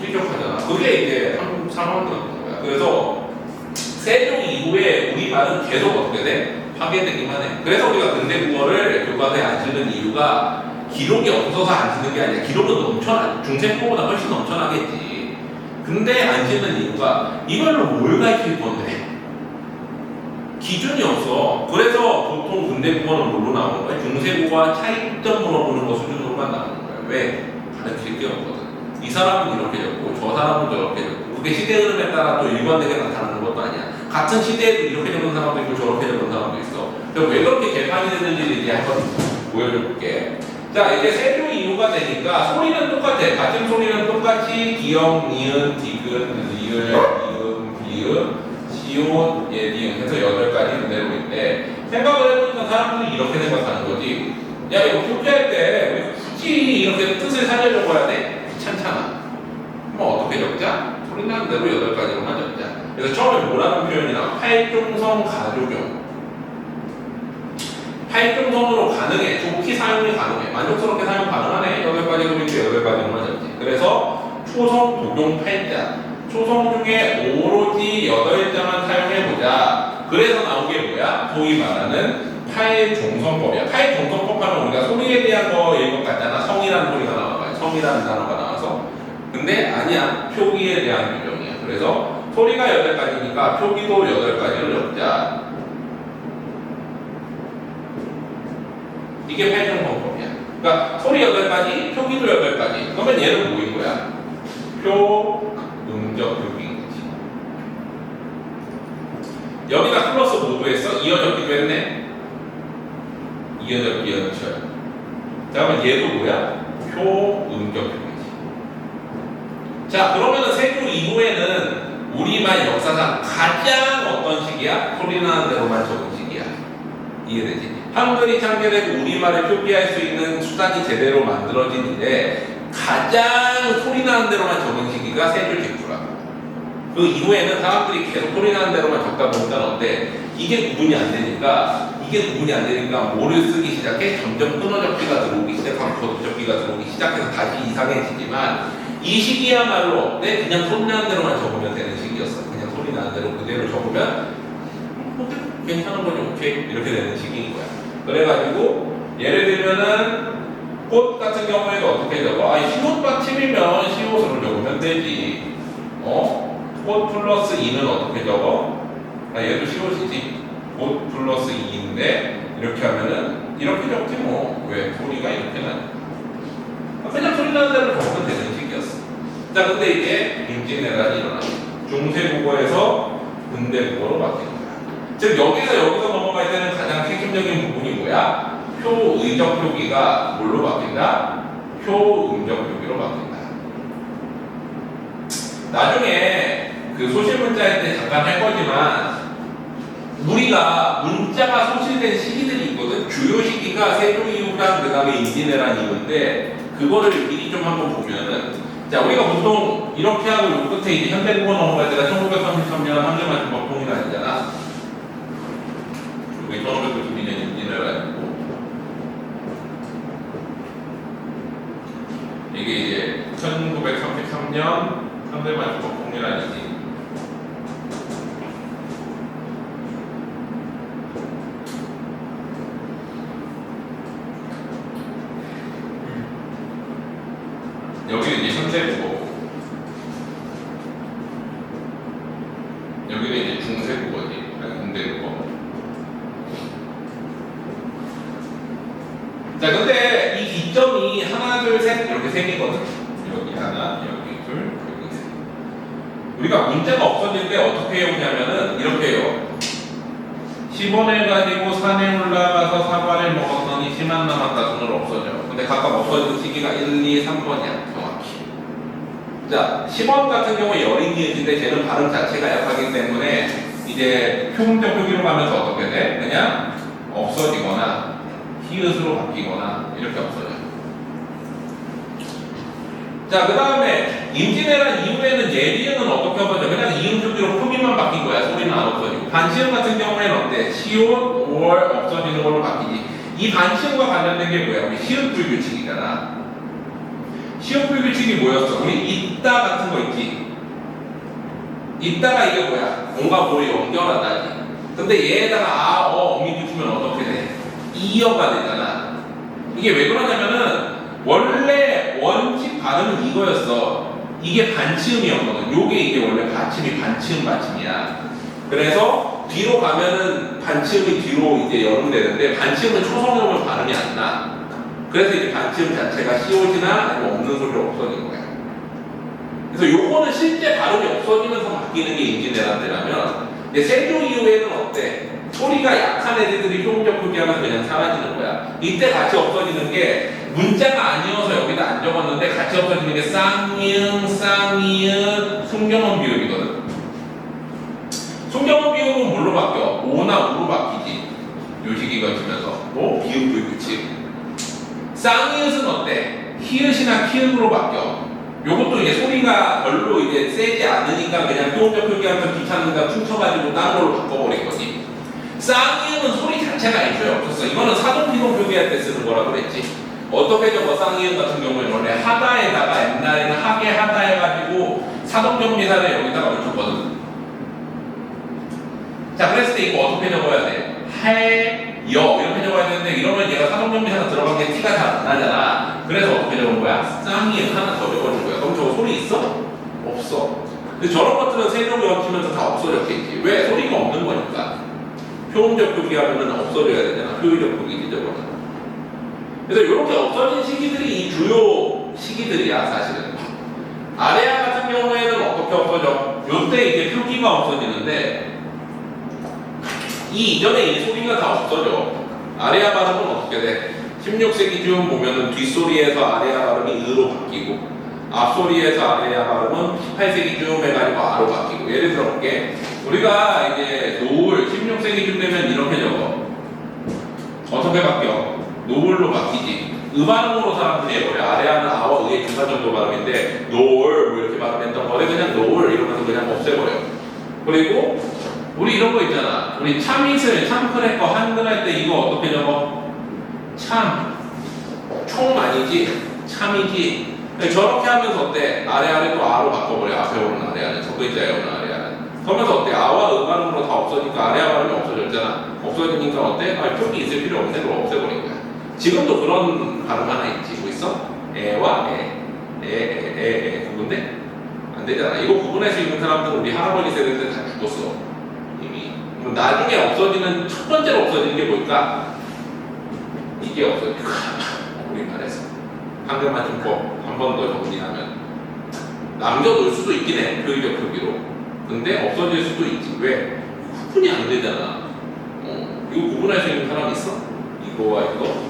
지적하잖아. 그게 이제 한국 상황이었던 거야. 그래서 세종 이후에 우리말은 계속 어떻게 돼? 파괴되기만 해. 그래서 우리가 근대 국어를 교과서에 안 쓰는 이유가 기록이 없어서 안 쓰는 게 아니라 기록은 넘쳐나, 중세국어보다 훨씬 넘쳐나겠지. 근데 안 쓰는 이유가 이걸로 뭘 가르칠 건데? 기준이 없어. 그래서 보통 근대 국어는 뭘로 나오는 거야? 중세국어와 차이점 물어보는 거 수준으로만 나오는 거야. 왜? 가르칠 게 없거든. 이 사람은 이렇게 적고 저 사람은 저렇게 적고 그게 시대 흐름에 따라 또 일관되게 나타나는 것도 아니야. 같은 시대에도 이렇게 적은 사람도 있고 저렇게 적은 사람도 있어. 그럼 왜 그렇게 개판이 됐는지를 이제 한번 보여줘 볼게. 자, 이제 세조 이후가 되니까 소리는 똑같아. 같은 소리는 똑같이 기역, 니은, 디귿, 리을, 이음, 비읍, 시옷, 예, 니은 해서 8가지 그대로 있대. 생각을 해보니까 사람들이 이렇게 생각하는 거지. 야, 이거 표기할 때 굳이 이렇게 뜻을 살려 적어야 돼? 귀찮잖아. 그럼 어떻게 적자? 소리 나는 대로 8가지로만 적자. 그래서 처음에 뭐라는 표현이 나와? 팔종성 가조경. 팔종성으로 가능해. 좋게 사용이 가능해. 만족스럽게 사용 가능하네. 8가지로 이렇게 8가지로만 적지. 그래서 초성, 도종, 팔자. 초성 중에 오로지 8자만 사용해보자. 그래서 나온 게 뭐야? 소위 말하는 팔종성법이야. 팔종성법 하면 우리가 소리에 대한 거일 것 같잖아. 성이라는 소리가 나와요. 성이라는 단어가 나와서. 근데 아니야. 표기에 대한 규정이야. 그래서 소리가 8가지니까 표기도 8가지로 적자. 이게 팔종성법이야. 그러니까 소리 8가지, 표기도 8가지. 그러면 얘는 뭐인 거야? 표, 음적, 표기인 거지. 여기다 플러스 모두 했어? 이어적기도 했네? 이어적기, 이어적. 자, 그러면 얘도 뭐야? 표, 음적, 표기지. 자, 그러면은 세조 이후에는 우리말 역사상 가장 어떤 시기야? 소리 나는 대로만 적은 시기야. 이해되지? 한글이 창제되고 우리말을 표기할 수 있는 수단이 제대로 만들어진 일에 가장 소리 나는 대로만 적은 시기가 세 줄 직후라. 그 이후에는 사람들이 계속 소리 나는 대로만 적다 보니까 어때? 이게 구분이 안 되니까 뭐를 쓰기 시작해? 점점 끊어 적기가 들어오기 시작하고 거듭 적기가 들어오기 시작해서 다시 이상해지지만 이 시기야말로 어때? 그냥 소리 나는 대로만 적으면 되는 시기였어. 그냥 소리 나는 대로 그대로 적으면 괜찮은 거지, 오케이? 이렇게 되는 시기인 거야. 그래가지고 예를 들면은 꽃 같은 경우에도 어떻게 적어? 시옷 받침이면 시옷으로 적으면 되지. 꽃 플러스 2는 어떻게 적어? 얘도 시옷이지. 꽃 플러스 2인데 이렇게 하면은 이렇게 적지 뭐. 왜? 소리가 이렇게 나냐. 그냥 소리 나는 대로 적으면 되는 식이었어. 자, 근데 이게 임진왜란이 일어나. 중세국어에서 근대국어로 바뀌는 거야. 즉 여기서 넘어갈 때는 가장 핵심적인 부분이 뭐야? 표의적 표기가 뭘로 바뀐다? 표음적 표기로 바뀐다. 나중에 그 소실 문자일 때 잠깐 할 거지만 우리가 문자가 소실된 시기들이 있거든. 주요 시기가 세종 이후랑 그 다음에 임진왜란 이후인데 그거를 미리 좀 한번 보면은 자 우리가 보통 이렇게 하고 요 끝에 이제 현대국어 넘어갈 때가 1933년 한글만주법 통일안이잖아. 그리고 1592년 임진왜란이고 이게 이제 1933년 한글만주법 통일안이지. 여기는 이제 현세국어고 여기는 이제 중세국어지. 아니 근대국어. 자 근데 이 기점이 하나 둘 셋 이렇게 생기거든. 여기 하나 여기 둘 여기 셋. 우리가 문자가 없어질 때 어떻게 해오냐면은 이렇게 해요. 10원을 가지고 산에 올라가서 사과를 먹었더니 10만 남았다. 손으로 없어져. 근데 각각 없어진 시기가 1, 2, 3번이야. 정확히. 자, 10원 같은 경우에 열이 니어진데 쟤는 발음 자체가 약하기 때문에 이제 표음적 표기로 가면서 어떻게 돼? 그냥 없어지거나 히읗으로 바뀌거나 이렇게 없어져요. 자, 그 다음에 임진왜란 이후에는 예리음은 어떻게 없어져? 그냥 이음 표기로 표기만 바뀐 거야. 소리는 안 없어지고. 반시음 같은 경우에는 어때? 시옷, 월 없어지는 걸로 바뀌지. 이 반시음과 관련된 게 뭐야? 우리 시읒불 규칙이잖아. 시읒불 규칙이 뭐였어? 우리 있다 같은 거 있지? 있다가 이게 뭐야? 뭔가 뭐를 연결하다지. 근데 얘에다가 어미 붙이면 어떻게 돼? 이어가 되잖아. 이게 왜 그러냐면은 원래 원칙 발음은 이거였어. 이게 반치음이었거든. 요게 이게 원래 받침이 반치음 받침이야. 그래서 뒤로 가면은 반치음이 뒤로 이제 연음되는데 반치음은 초성음은 발음이 안 나. 그래서 이제 반치음 자체가 시옷이나 아니면 없는 소리로 없어진 거야. 그래서 요거는 실제 발음이 없어지면서 바뀌는 게 임진왜란 때라면 이제 세종 이후에는 어때? 소리가 약한 애들이 표음적 표기하면서 그냥 사라지는 거야. 이때 같이 없어지는 게 문자가 아니어서 여기다 안 적었는데 같이 없어지는 게 쌍이응, 쌍이응, 순경원 비읍이거든. 순경원 비읍은 뭘로 바뀌어? 오나 우로 바뀌지. 요 시기가 지면서 비읍 규칙. 쌍이읒은 어때? 히읗이나 키읔으로 바뀌어. 요것도 이제 소리가 별로 이제 세지 않으니까 그냥 표음적 표기하면서 귀찮으니까 퉁쳐가지고 다른 걸로 바꿔버린 거지. 쌍이읒은 소리 자체가 애초에 없었어. 이거는 사동피동 표기할 때 쓰는 거라 그랬지. 어떻게 적어? 쌍이읒 같은 경우에는 원래 하다에다가 옛날에는 하게 하다 해가지고 사동정미사를 여기다가 붙였거든. 자, 그랬을 때 이거 어떻게 적어야 돼? 여 이렇게 적어야 되는데 이러면 얘가 사동정미사가 들어간 게 티가 잘 안 나잖아. 그래서 어떻게 적은 거야? 쌍이읒 하나 더 적어준 거야. 그럼 저거 소리 있어? 없어. 근데 저런 것들은 세종이 얹히면서 다 없어졌겠지. 왜? 소리가 없는 거니까. 표음적 표기하면은 없어져야 되잖아. 표의적 표기지 저거는. 그래서 이렇게 없어진 시기들이 이 주요 시기들이야 사실은. 아레아 같은 경우에는 어떻게 없어져? 요때 이제 표기가 없어지는데 이 이전에 이 소리가 다 없어져. 아레아 발음은 어떻게 돼? 16세기 쯤 보면은 뒷소리에서 아레아 발음이 으로 바뀌고 앞소리에서 아레아 발음은 18세기쯤 해가지고 아로 바뀌고. 예를 들어 볼게. 우리가 이제 노을 16세기쯤 되면 이렇게 적어. 어떻게 바뀌어? 노을로 바뀌지. 발음으로 사람들이 해버려. 아래하는 아와 의의 중간 정도 발음인데 노을 뭐 이렇게 발음했던 거를 그냥 노을 이러면서 그냥 없애버려. 그리고 우리 이런 거 있잖아. 우리 참이슬, 참크래커 한글 할 때 이거 어떻게 적어? 참. 총 아니지? 참이지? 저렇게 하면서 어때? 아래 또 아로 바꿔버려. 앞에 오는 아래하는 적글자에 오는 아래하는. 그러면서 어때? 아와 발음으로 다 없어지니까 아래아 발음이 없어졌잖아. 없어지니까 어때? 아, 표기 있을 필요 없네. 그럼 없애버린 거야. 지금도 그런 발음 하나 있지. 뭐 있어? 에와 에. 그건데? 안 되잖아. 이거 구분할 수 있는 사람들은 우리 할아버지 세대 때 다 죽었어. 이미. 그럼 나중에 없어지는, 첫 번째로 없어지는 게 뭘까? 이게 없어질 거야. 우리말에서. 한글 맞춤법 한 번 더 정리하면. 남겨놓을 수도 있긴 해. 표의적 표기로. 근데 없어질 수도 있지. 왜? 구분이 안 되잖아. 이거 구분할 수 있는 사람 있어? 이거와 이거?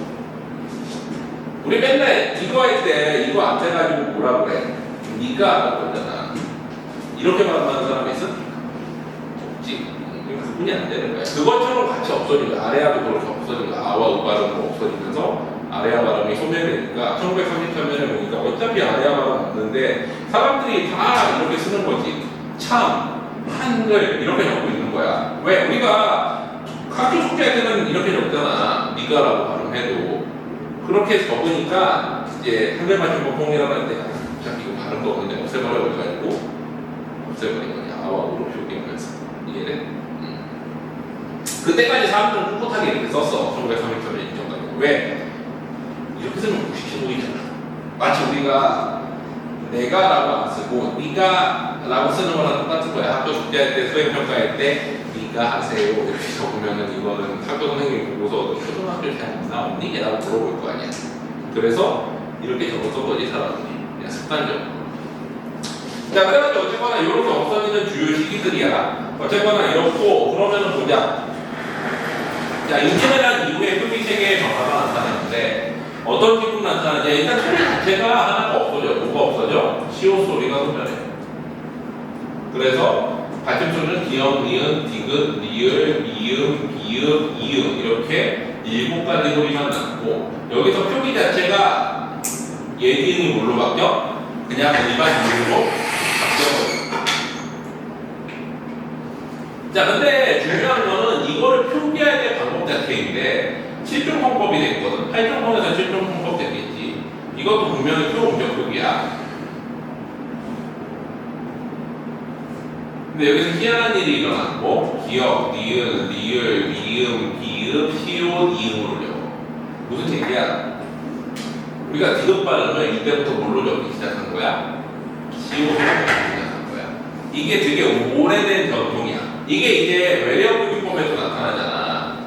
우리 맨날 이거 할 때 이거 앞에 가지고 뭐라 그래? 니가 하는 거잖아. 이렇게 말하는 사람이 있어? 없지. 구분이 안 되는 거야. 그것처럼 같이 없어진 거야. 아래아도 그렇게 없어진 거야. 아와 우발음으로 없어지면서 아래아 발음이 소멸되니까 1933년에 보니까 어차피 아래아 발음 없는데 사람들이 다 이렇게 쓰는 거지. 참, 한글 이렇게 적고 있는 거야. 왜? 우리가 학교 숙제할 때는 이렇게 적잖아. 니가라고 발음해도 그렇게 적으니까 이제 한글 맞춤법 통일하려 할 때 어차피 이거 발음도 없는데 없애버려 가지고 없애버린 거냐. 아와 우로 표기하면서 이해돼? 그때까지 사람들은 꿋꿋하게 이렇게 썼어. 1930년에 이전까지. 왜? 이렇게 쓰면 무식해 보이잖아. 마치 우리가 내가라고 안 쓰고 니가라고 쓰는 거랑 똑같은 거야. 학교 숙제할 때 수행평가할 때 니가 하세요 이렇게 적으면은 이거는 학교 선생님이 보고서 너 초등학교 잘 안 나왔니? 라고 물어볼 거 아니야. 그래서 이렇게 적어서 거지 사람들이 그냥 습관적으로. 자, 그래가지고 어쨌거나 이렇게 없어지는 주요 시기들이야. 어쨌거나 이렇고 그러면은 보자. 자, 인지네란 이후에 표기 체계의 변화가 나타나는데 어떤 기분 나타나냐? 일단 소리 자체가 하나가 없어져. 뭐가 없어져? 시옷 소리가 소멸해. 그래서 받침 소리는 기역, 니은, 디귿, 리을, 미음, 비읍, 이음 이렇게 7가지 소리만 남고 여기서 표기 자체가 예디음이 뭘로 바뀌어? 그냥 일반 이음으로 바뀌어버려. 자, 근데 중요한 거는 이거를 표기해야 될 방법 자체인데 7종 방법이 됐거든. 8종에서 7종 방법 됐겠지. 이것도 분명히 표음적 표기야. 근데 여기서 희한한 일이 일어났고 기역, 니은, 리을, 미음, 비읍, 시옷, 이음으로 적어. 무슨 얘기야? 우리가 디귿 발음을 이때부터 뭘로 적기 시작한 거야? 시옷으로 적기 시작한 거야. 이게 되게 오래된 전통이야. 이게 이제 외래어 표기법에서 나타나잖아.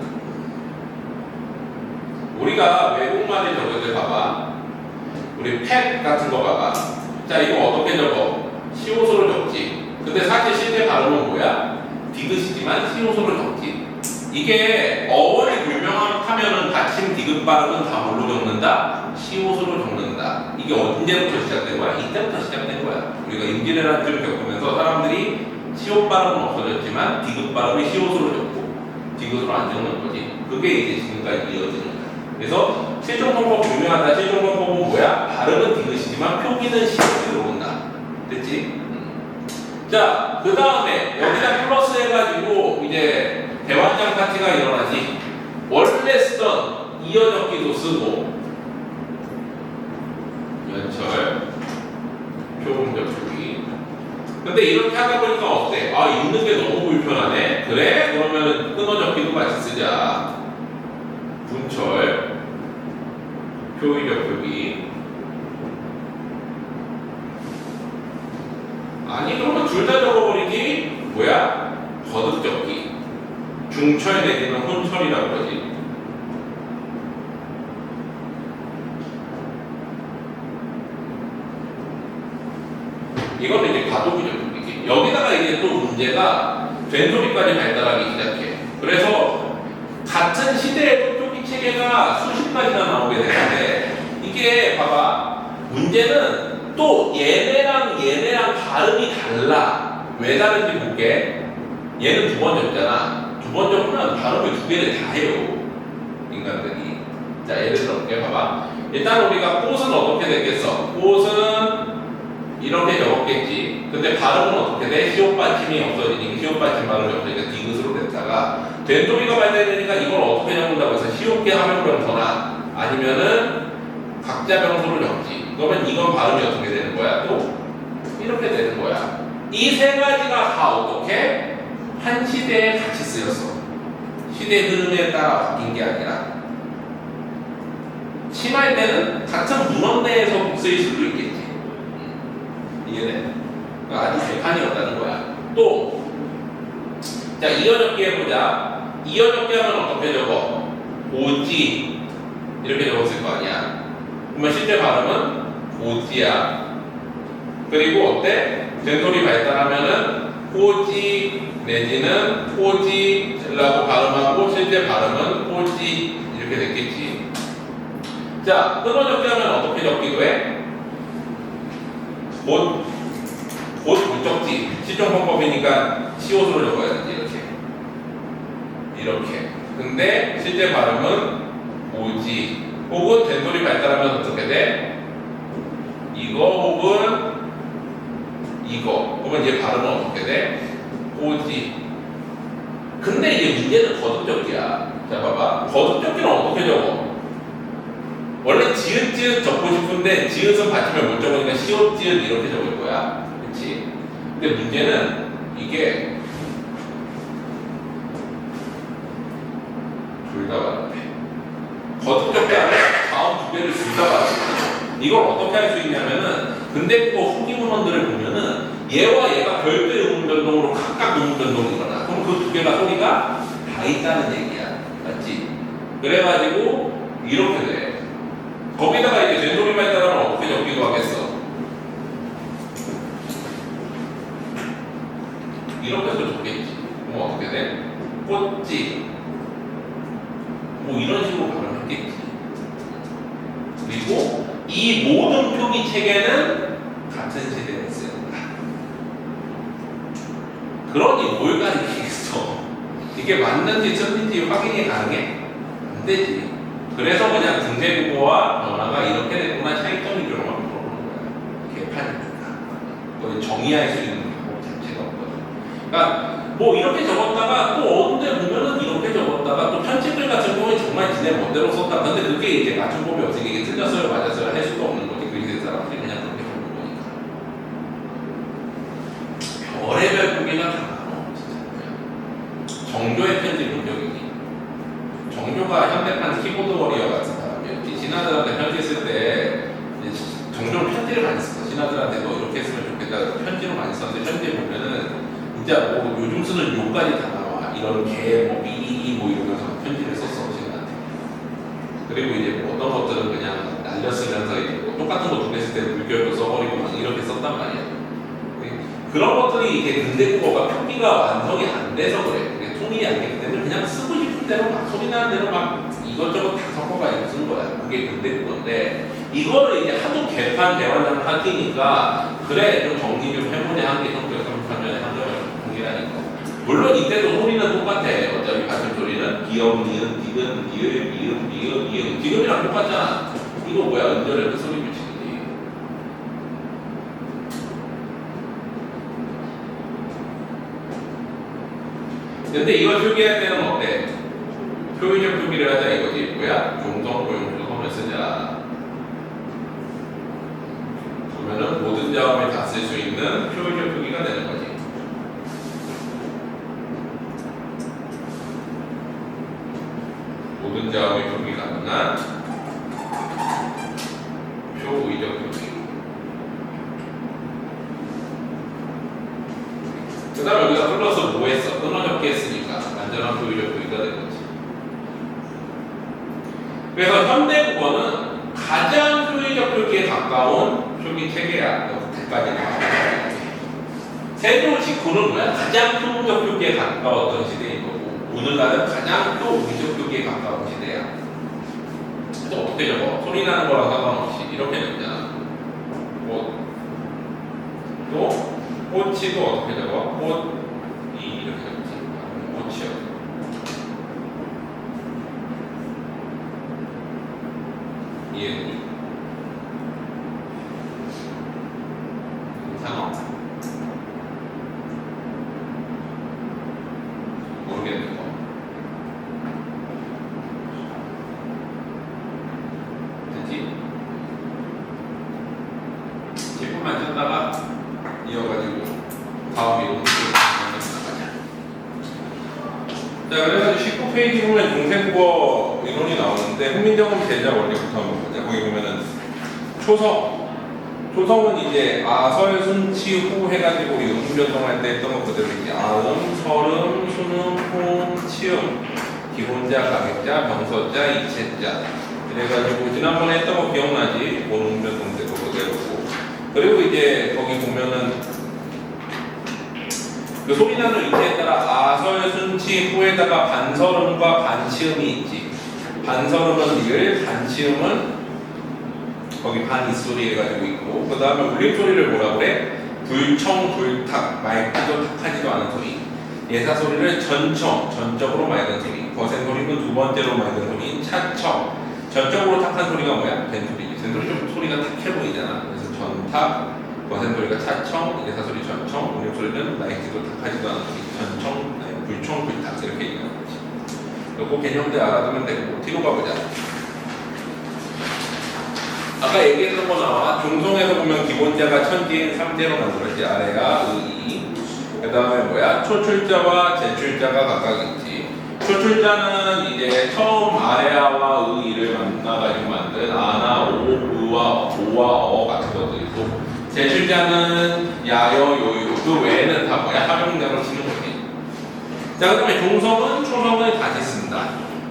우리가 외국말을 적을 때 봐봐. 우리 팩 같은 거 봐봐. 자, 이거 어떻게 적어? 시옷으로 적지. 근데 사실 실제 발음은 뭐야? 디귿이지만 시옷으로 적지. 이게 어원이 불명확하면은 받침 디귿 발음은 다 뭘로 적는다? 시옷으로 적는다. 이게 언제부터 시작된 거야? 이때부터 시작된 거야. 우리가 임진왜란 을 겪으면서 사람들이 시옷 발음은 없어졌지만 디귿 발음이 시옷으로 적고 디귿으로 안 적는 거지. 그게 이제 지금까지 이어지는 거야. 그래서 7종 방법 중요하다. 7종 방법은 뭐야? 발음은 디귿이지만 표기는 시옷으로 온다. 됐지? 자, 그 다음에 여기다 플러스 해가지고 이제 대환장 파티가 일어나지. 원래 쓰던 이어적기도 쓰고 연철, 표음적 표기. 근데 이렇게 하다 보니까 어때? 아, 읽는 게 너무 불편하네. 그래? 그러면 끊어적기도 같이 쓰자. 분철, 표의적 표기. 아니, 그러면 둘 다 적어버리기 뭐야? 거듭적기. 중철 내지는 혼철이라고 그러지. 이거는 이제 과도기적 표기지. 여기다가 이제 또 문제가 된소리까지 발달하기 시작해. 그래서 같은 시대에도 표기 체계가 수십 가지나 나오게 되는데 이게 봐봐. 문제는 또 얘네랑 발음이 달라. 왜 다른지 볼게. 얘는 두 번 적잖아. 두 번 적으면 발음을 두 개를 다 해요. 인간들이. 자, 예를 들어 볼게. 봐봐. 일단 우리가 꽃은 어떻게 됐겠어? 꽃은 이렇게 적었겠지. 근데 발음은 어떻게 돼? 시옷 받침이 없어지니까 시옷 받침 발음이 없어지니까 디귿으로 됐다가 된소리가 발달되니까 이걸 어떻게 적는다고 해서 시옷계 하명병서나 아니면은 각자 병소를 적지. 그러면 이건 발음이 어떻게 되는 거야? 또 이렇게 되는 거야. 이 세 가지가 다 어떻게? 한 시대에 같이 쓰였어. 시대 흐름에 따라 바뀐 게 아니라 심할 때는 같은 문헌 내에서 쓰일 수도 있겠지. 이해돼? 아주 개판이었다는 거야. 또, 자, 이어적기 해보자. 이어적기 하면 어떻게 적어? 오지. 이렇게 적었을 거 아니야. 그러면 실제 발음은 오지야. 그리고 어때? 된소리 발달하면은 호지 내지는 호지라고 발음하고 실제 발음은 호지 이렇게 됐겠지. 자, 끊어적기 하면 어떻게 적기도 해? 곧 목적지 시종법법이니까 시옷으로 적어야 되지. 이렇게. 근데 실제 발음은 오지. 혹은 된소리 발달하면 어떻게 돼? 이거 혹은 이거. 그러면 이제 발음은 어떻게 돼? 오지. 근데 이제 문제는 거듭적기야. 자, 봐봐. 거듭적기는 어떻게 적어? 원래 지읒 적고 싶은데 지읒은 받침을 못 적으니까 시옷 지읒 이렇게 적을 거야. 그치? 근데 문제는 이게 둘 다 받아야 돼. 거듭적기 하면 다음 두 개를 둘 다 받아야 돼. 이걸 어떻게 할 수 있냐면은 근데 또 후기 문헌들을 보면은 얘와 얘가 별도의 음운 변동으로 각각 음운 변동이 일어나. 그럼 그 두 개가 소리가 다 있다는 얘기야. 맞지? 그래가지고 이렇게 돼. 거기다가 이제 된소리 발달하면 어떻게 적기도 하겠어? 이렇게 해서 적겠지. 그럼 어떻게 돼? 꽃지. 뭐 이런 식으로 발음했겠지. 그리고 이 모든 표기 체계는 같은 시대에 쓰였다. 그러니 뭘 가리키겠어? 이게 맞는지 틀린지 확인이 가능해? 안 되지. 그래서 그냥 등대국어와 변화가 이렇게 됐구나 차이점이 이런만 물어보는 거야. 개판이니까. 거의 정의할 수 있는 방법 자체가 없거든. 그러니까 뭐 이렇게 적었다가 또 어느 데 보면은 이렇게 적었다가 또 편집글 같은 경우에 정말 지네 멋대로 썼다. 근데 그게 이제 맞춤법이 없으니까 이게 틀렸어요 맞았어요 할 수도 없는 거지. 그게 된 사람들이 그냥 그렇게 적는 거니까. 별의별 보기가 다 많아. 진짜. 정조의 편집 능력이니. 정조가 현대판 키보드 워리어 같은 사람이었지. 신하들한테 편지 쓸 때 정조는 편지를 많이 썼어. 신하들한테 너 이렇게 했으면 좋겠다. 편지를 많이 썼는데 편지에 보면은 진짜 뭐 요즘 쓰는 욕까지 다 나와. 이런 개, 뭐 미리 뭐 이러면서 편지를 썼어 신하한테. 그리고 이제 뭐 어떤 것들은 그냥 날렸으면서 이제 뭐 똑같은 거 두 개 쓸 때 물결도 써버리고 막 이렇게 썼단 말이야. 그런 것들이 이게 근대국어가 표기가 완성이 안 돼서 그래. 통일이 안 되기 때문에 그냥 쓰고 싶은 대로 막 소리 나는 대로 막 이것저것 다 섞어가지고 쓰는 거야. 그게 근대국어인데 이거를 이제 하도 개판 대화를 하기니까 그래 좀 정리 좀 해보자 한 게 성격 3년에 한 점을 공개하니까. 물론 이때도 소리는 똑같아. 어차피 받침 소리는 기역, 니은, 디귿, 니을, 미음, 미음, 이음 지금이랑 똑같잖아. 이거 뭐야 은절에 그 소리 붙이지. 근데 이걸 표기할 때는 어때? 표현적 표기를 하자 이거지. 뭐야? 종성, 고용주, 선을 쓰자. 그러면은 모든 자음을 다 쓸 수 있는 표현적 표기가 되는 거지. 모든 자음의 표기 가능한 표의적 표기. 그 다음에 여기다 플러스 뭐 했어? 끊어적기 했으니까 완전한 표의적 표기가 된 거지. 그래서 현대국어는 가장 표의적 표기에 가까운 표기 체계야. 여태까지 나왔다. 세조 직후는 뭐야? 가장 표의적 표기에 가까웠던 시대인 거고 오늘날은 가장 표의적 표기에 가까운 시대야. 또 어떻게 적어? 소리 나는 거랑 상관없이 이렇게 적잖아. 또 꽃이도 어떻게 적어? 꽃이 이렇게 적지. 꽃이요. 이해되니? 되는 거. 됐지? 10분만 쉬었다가 이어가지고 다음 이론으로 나가자. 자, 그래가지고 19페이지 보면 중생국어 이론이 나오는데 훈민정음 제자 원리부터 한번 보자. 거기 보면은 초성은 이제 아설, 순치, 후 해가지고 우리 음변동할 때 했던 거 그대로 이제 아음, 설음, 순음, 호음, 치음, 기본자, 가객자, 병서자, 이체자. 그래가지고 지난번에 했던 거 기억나지? 본 음변동 때도 그대로고. 그리고 이제 거기 보면은 그 소리나는 위치에 따라 아설, 순치, 후에다가 반설음과 반치음이 있지. 반설음은 리을, 반치음은 거기 반이소리 해가지고 있고, 그 다음에 울림소리를 뭐라 그래? 불청, 불탁, 맑지도 탁하지도 않은 소리. 예사 소리를 전적으로 맑은 소리. 거센 소리는 두 번째로 맑은 소리. 차청, 전적으로 탁한 소리가 뭐야? 된 소리지. 된 소리 좀 소리가 탁해 보이잖아. 그래서 전탁, 거센 소리가 차청, 예사 소리 전청, 울림 소리는 맑지도 탁하지도 않은 소리. 전청, 불청, 불탁 이렇게 얘기하는 거지. 그 개념들 알아두면 되고, 뒤로 가보자. 아까 얘기했던 거 나와. 중성에서 보면 기본자가 천지인 3제로 만들었지. 아래가 의, 그 다음에 뭐야? 초출자와 제출자가 각각 있지. 초출자는 이제 처음 아래아와 의를 만나가지고 만든 아나, 오, 의와 오와 어 같은 것도 있고, 제출자는 야여, 요요, 그 외에는 다 뭐야? 합용자로 치는 거지. 자, 그 다음에 중성은 초성을 다시 쓴다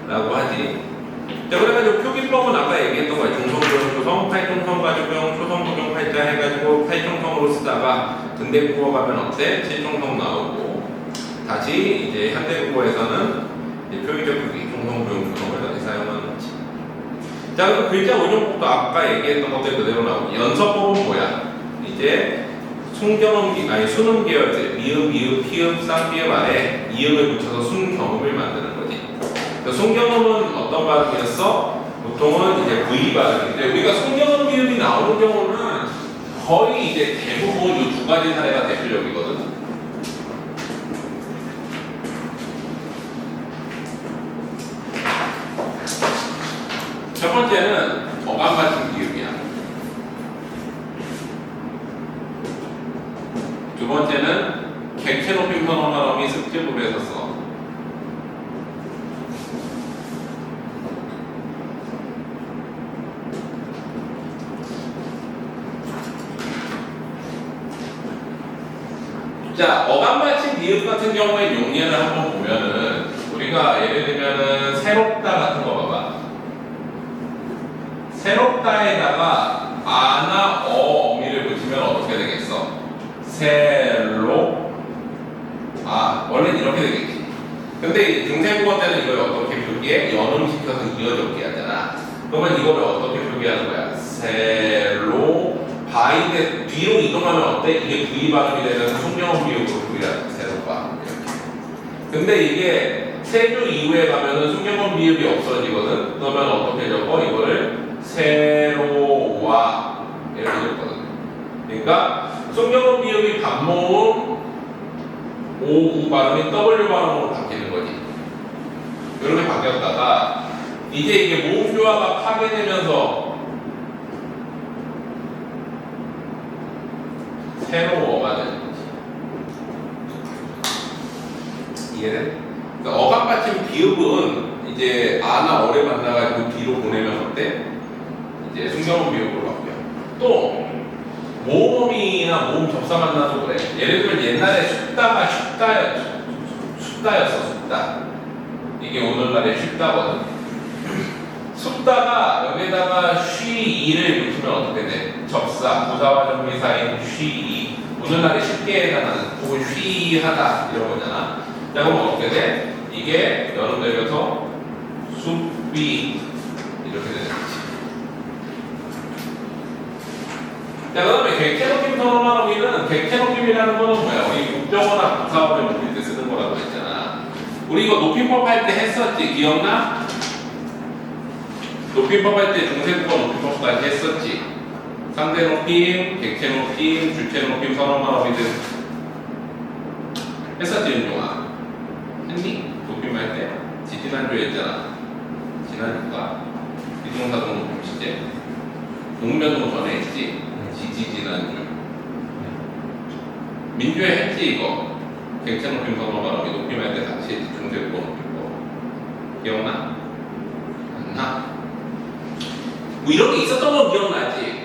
라고 하지. 자, 그래가지고 표기법은 아까 얘기했던 거야. 중성조용 초성, 팔중성 가주경, 초성조용 팔자 해가지고 팔중성으로 쓰다가 근대국어 가면 어때? 칠중성 나오고, 다시 이제 현대국어에서는 이제 표기적 표기, 중성조용 초성을 다시 사용하는 거지. 자, 그럼 글자 운용법도 아까 얘기했던 것들 그대로 나오고, 연서법은 뭐야? 이제 수능 계열들, 미음, 피음, 쌍비음 아래 이음을 붙여서 순경음을 만드는 거지. 순경음은 어떤 발음이었어? 보통은 이제 V 발음인데, 우리가 순경음 비음이 나오는 경우는 거의 이제 대부분 이 두 가지 사례가 대표적이거든. 첫 번째는 어감 받침 비음이야. 두 번째는 객체 높임 선언어감이 습제부에서 써. 자, 어감 받침 비읍 같은 경우에 용례를 한번 보면은, 우리가 예를 들면은 새롭다 같은 거 봐봐. 새롭다에다가 아나 어미를 붙이면 어떻게 되겠어? 새로 원래는 이렇게 되겠지. 근데 중생국어 때는 이걸 어떻게 표기해? 연음시켜서 이어적게 하잖아. 그러면 이거를 어떻게 표기하는 거야? 새로 바인데 뒤로 이동하면 어때? 이게 V 발음이 되면서 숙명음 비읍으로 표기하는 새로바. 근데 이게 세주 이후에 가면은 숙명음 비읍이 없어지거든. 그러면 어떻게 적어? 이거를 새로와 이렇게 적거든. 그러니까 숙명음 비읍이 반모음 오우 발음이 W 발음으로 바뀌는 거지. 이렇게 바뀌었다가 이제 이게 모음 효화가 파괴되면서 새로워가 되는 거지. 이해돼? 그러니까 어감 받침 비읍은 이제 아나 어를 만나가지고 뒤로 보내면 어때? 이제 순경음 비읍으로 바뀌어. 또 모음이나 모음 접사 만나도 그래. 예를 들면 옛날에 숫다가 숫다였어. 숫다. 이게 오늘날의 숫다거든. 숫다가 여기다가 쉬이를 붙이면 어떻게 돼? 접사, 부사와 정비사인 쉬이. 오늘날에 쉽게 해당하는 혹은 쉬하다 이런 거잖아. 자, 그럼 어떻게 돼? 이게 연음되면서 숲비 이렇게 되는 거지. 자, 그 다음에 객체느낌 선언어미는 객체느낌이라는 거는 뭐야? 우리 국정어나 부사어를 높일 때 쓰는 거라고 했잖아. 우리 이거 높임법 할 때 했었지? 기억나? 높임법 할 때 중세국어 높임법까지 했었지? 상대 높임, 객체 높임, 주체 높임, 선언어미들 했었지, 윤종아? 했니? 지난주에 했잖아. 지난주가 비동사동 높임 시제. 동면동 전에 했지. 지난주. 민주에 했지 이거. 객체 높임 선호 발음이 높임할 때 같이 했지. 중세국어 높임 거. 기억나? 안 나? 뭐 이런 게 있었던 건 기억나지?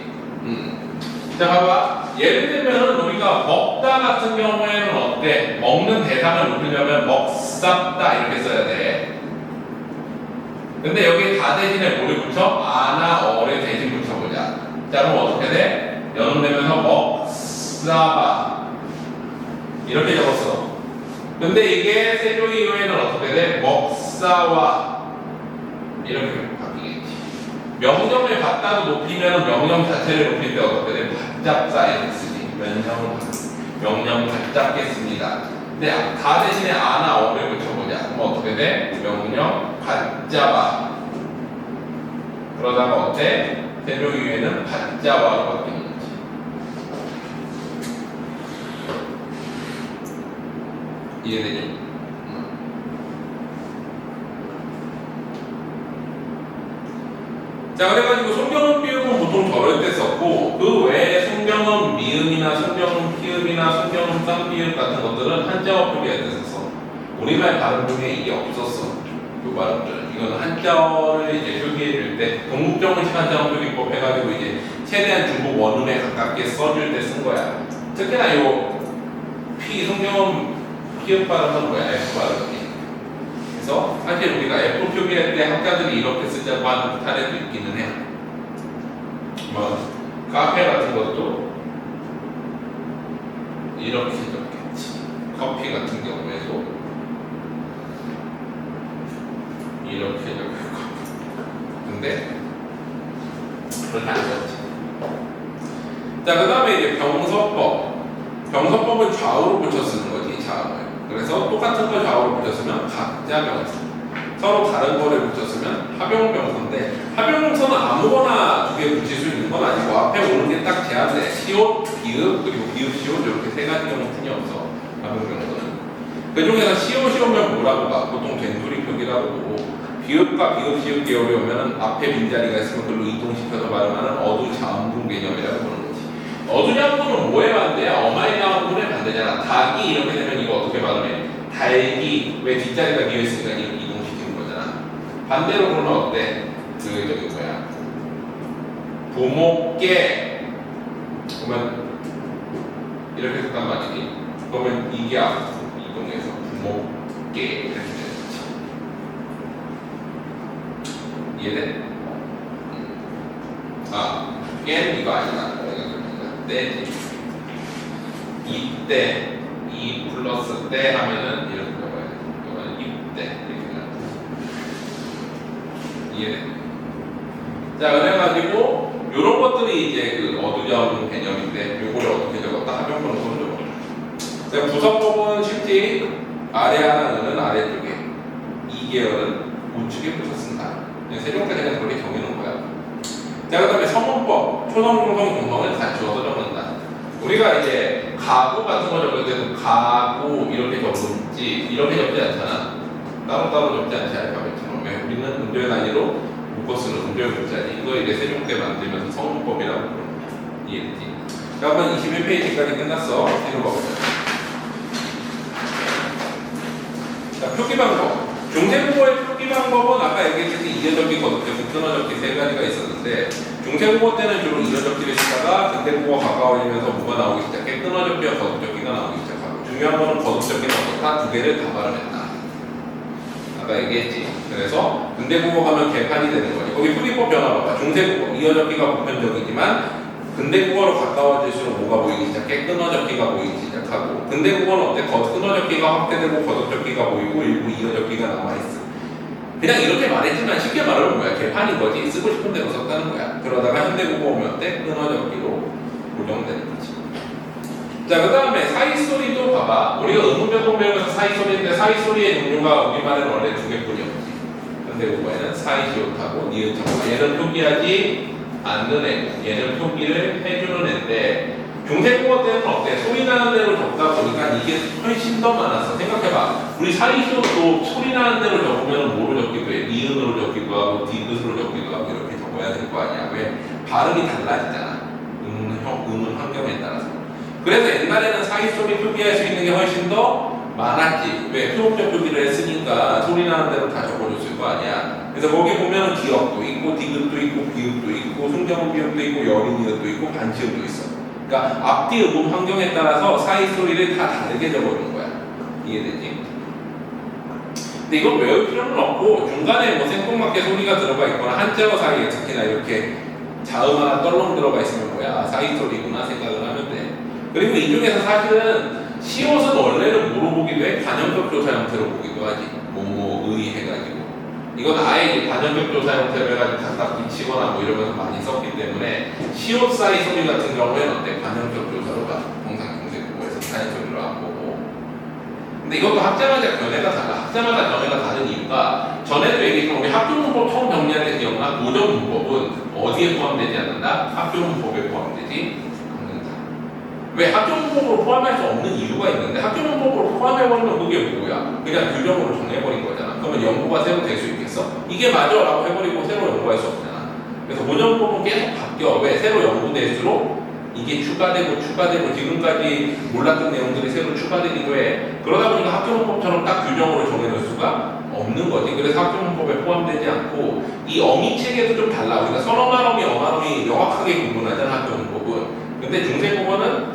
자 봐봐. 예를 들면 우리가 먹다 같은 경우에는 어때? 먹는 대상을 높이려면 먹쌌다 이렇게 써야 돼. 근데 여기 다 대신에 뭐를 붙여? 아나 어를 대신 붙여보자. 자 그럼 어떻게 돼? 연음되면서 먹싸바 이렇게 적었어. 근데 이게 세조기 이후에는 어떻게 돼? 먹싸와 이렇게 바뀌겠지. 명령을 갖다도 높이면 명령 자체를 높일 때 어떻게 돼? 받잡사 이렇게 쓰지. 명령 받잡겠습니다. 근데 다 대신에 아나 어를 붙여보자. 그럼 어떻게 돼? 명령 받잡아. 그러다가 어때? 세조 이후에는 받잡아로 바뀌는 거지. 이해되니? 자 그래가지고 손경음 비읍은 보통 저럴 때 썼고 그 외에 손경음 미음이나 손경음 피읍이나 손경음 쌍비읍 같은 것들은 한자어 표기할 때 썼어. 우리말 발음 중에 이게 없었어. 요 발음들은 이거는 한자어를 이제 표기해 줄 때 동국정식 한자어 표기법 해가지고 이제 최대한 중국 원음에 가깝게 써줄 때 쓴 거야. 특히나 요 손경음 피읍 발음은 뭐야? F 발음이. 그래서 사실 우리가 F 표기할 때 학자들이 이렇게 쓰자고 하는 사례도 있기는 해. 뭐 카페 같은 것도 이렇게 적겠지. 커피 같은 경우에도 이렇게 적고. 근데 그렇게 안 적지. 자 그 다음에 이제 병서법. 병서법은 좌우로 붙여 쓰는 거지 좌우를. 그래서 똑같은 걸 좌우로 붙였으면 각자 명사. 서로 다른 거를 붙였으면 합용명사인데 합용명사는 아무거나 두 개 붙일 수 있는 건 아니고 앞에 오는 게 딱 제한돼. 시옷, 비읍, 그리고 비읍, 시옷 이렇게 세 가지 경우뿐이 없어. 합용명사는. 그 중에서 시옷이 오면 뭐라고 봐? 보통 된소리 표기라고 보고 비읍과 비읍, 시옷 계열이 오면 앞에 빈자리가 있으면 그걸로 이동시켜서 발음하는 어두자음분 개념이라고 보는 거지. 어두자음분은 뭐의 반대야? 어마이자음분의 반대잖아. 닭이 이렇게 되면 이거 어떻게 발음해? 달기. 왜 뒷자리가 비어있으니까 이동시키는 거잖아. 반대로 그러면 어때? 저기 뭐야? 부모께 그러면 이렇게 했단 말이지. 그러면 이게 앞으로 이동해서 부모께 이렇게 되는 거지. 이해돼? 아, 깨는 이거 아니다. 때지. 이때, 이 플러스 때 하면은 이렇게 적어야 돼. 이거는 이때 이렇게 가는 거지. 이해돼? 자, 그래가지고 요런 것들이 이제 그 어두자음 개념인데 요거를 어떻게 적었다? 합용문을 손 적었다. 자, 부서법은 쉽지. 아래 하나는 아래쪽에, 이 계열은 우측에 붙여 쓴다. 세종까지 그냥 그렇게 정해놓은 거야. 자, 그 다음에 성문법, 초성, 중성, 중성을 갖추어서 적는다. 우리가 이제 가구 같은 거 적을 때도 가구 이렇게 적지 이렇게 적지 않잖아. 따로따로 적지 않지 알파벳처럼. 왜? 우리는 음절 단위로 묶어쓰는 음절 문자지. 이거 이제 세종 때 만들면서 성문법이라고 부르는 거야. 이해되지? 자, 한번 21페이지까지 끝났어. 읽어보자. 자, 표기 방법. 중세국어의 표기 방법은 아까 얘기했듯이 이어적기, 거듭적기, 끊어적기 세 가지가 있었는데 중세국어 때는 주로 이어적기를 쓰다가 근대국어 가까워지면서 뭐가 나오기 시작해? 끊어적기와 거듭적기가 나오기 시작하고 중요한 거는 거듭적기는 어떻다? 두 개를 다 발음했다. 아까 얘기했지. 그래서 근대국어 가면 개판이 되는 거지. 거기 표기법 변화 봐봐. 중세국어 이어적기가 보편적이지만 근대국어로 가까워질수록 뭐가 보이기 시작해? 끊어적기가 보이기 시작하고 근대국어는 어때? 끊어적기가 확대되고 거듭적기가 보이고 일부 이어적기가 남아있어. 그냥 이렇게 말했지만 쉽게 말하면 뭐야? 개판인 거지. 쓰고 싶은 대로 썼다는 거야. 그러다가 현대국어 오면 어때? 끊어적기로 고정되는 거지. 자, 그 다음에 사이소리도 봐봐. 우리가 의문변동 배우면서 사이소리인데 사이소리의 종류가 우리말에는 원래 두 개뿐이 없지. 현대국어에는 사이시옷하고 니은자고 얘는 표기하지 않는 애, 얘는 표기를 해주는 애인데 중세국어 때는 어때? 소리 나는 대로 적다 보니까 이게 훨씬 더 많았어. 생각해봐. 우리 사이쇼도 소리 나는 대로 적으면 뭐로 적기도 해? 니은으로 적기도 하고 디귿으로 적기도 하고 이렇게 적어야 될 거 아니야. 왜? 발음이 달라지잖아. 음운 환경에 따라서. 그래서 옛날에는 사이소리 표기할 수 있는 게 훨씬 더 많았지. 왜? 표업적 표기를 했으니까 소리 나는 대로 다 적어줬을 거 아니야. 그래서 거기 보면은 기억도 있고 디귿도 있고 비읍도 있고 순경음 비읍도 있고 여린이읍도 있고 반치읍도 있어. 그러니까 앞뒤 음운 환경에 따라서 사이소리를 다 다르게 적어준 거야. 이해되지? 근데 이건 외울 필요는 없고 중간에 뭐 생뚱맞게 소리가 들어가 있거나 한자어 사이에 특히나 이렇게 자음 하나 떨렁 들어가 있으면 뭐야 사이소리구나 생각을 하면 돼. 그리고 이 중에서 사실은 시옷은 원래는 뭐로 보기도 해? 관형적 조사 형태로 보기도 하지. 뭐뭐의 해가지고 이건 아예 이제 관형적 조사 형태로 해가지고 갖다 붙이거나 뭐 이러면서 많이 썼기 때문에 시옷 사이소리 같은 경우에는 어때? 관형적 조사로 가. 통상 중세국어에서 사이소리로 안 보고. 근데 이것도 학자마다 견해가 달라. 학자마다 견해가 다른 이유가 전에도 얘기했던 우리 학교문법 처음 정리할 때 기억나? 고전문법은 어디에 포함되지 않는다? 학교문법에 포함되지 않는다. 왜 학교문법으로 포함할 수 없는 이유가 있는데 학교문법으로 포함해버리면 그게 뭐야? 그냥 규정으로 정해버린 거잖아. 그러면 연구가 새로 될 수 있겠어? 이게 맞아 라고 해버리고 새로 연구할 수 없잖아. 그래서 고전문법은 계속 바뀌어. 왜? 새로 연구될수록 이게 추가되고 지금까지 몰랐던 내용들이 새로 추가되기도 해. 그러다 보니까 학교문법처럼 딱 규정으로 정해놓을 수가 없는 거지. 그래서 학교문법에 포함되지 않고 이 어미 체계도 좀 달라. 우리가 선어말어미, 어말어미 명확하게 구분하잖아 학교문법은. 근데 중세국어는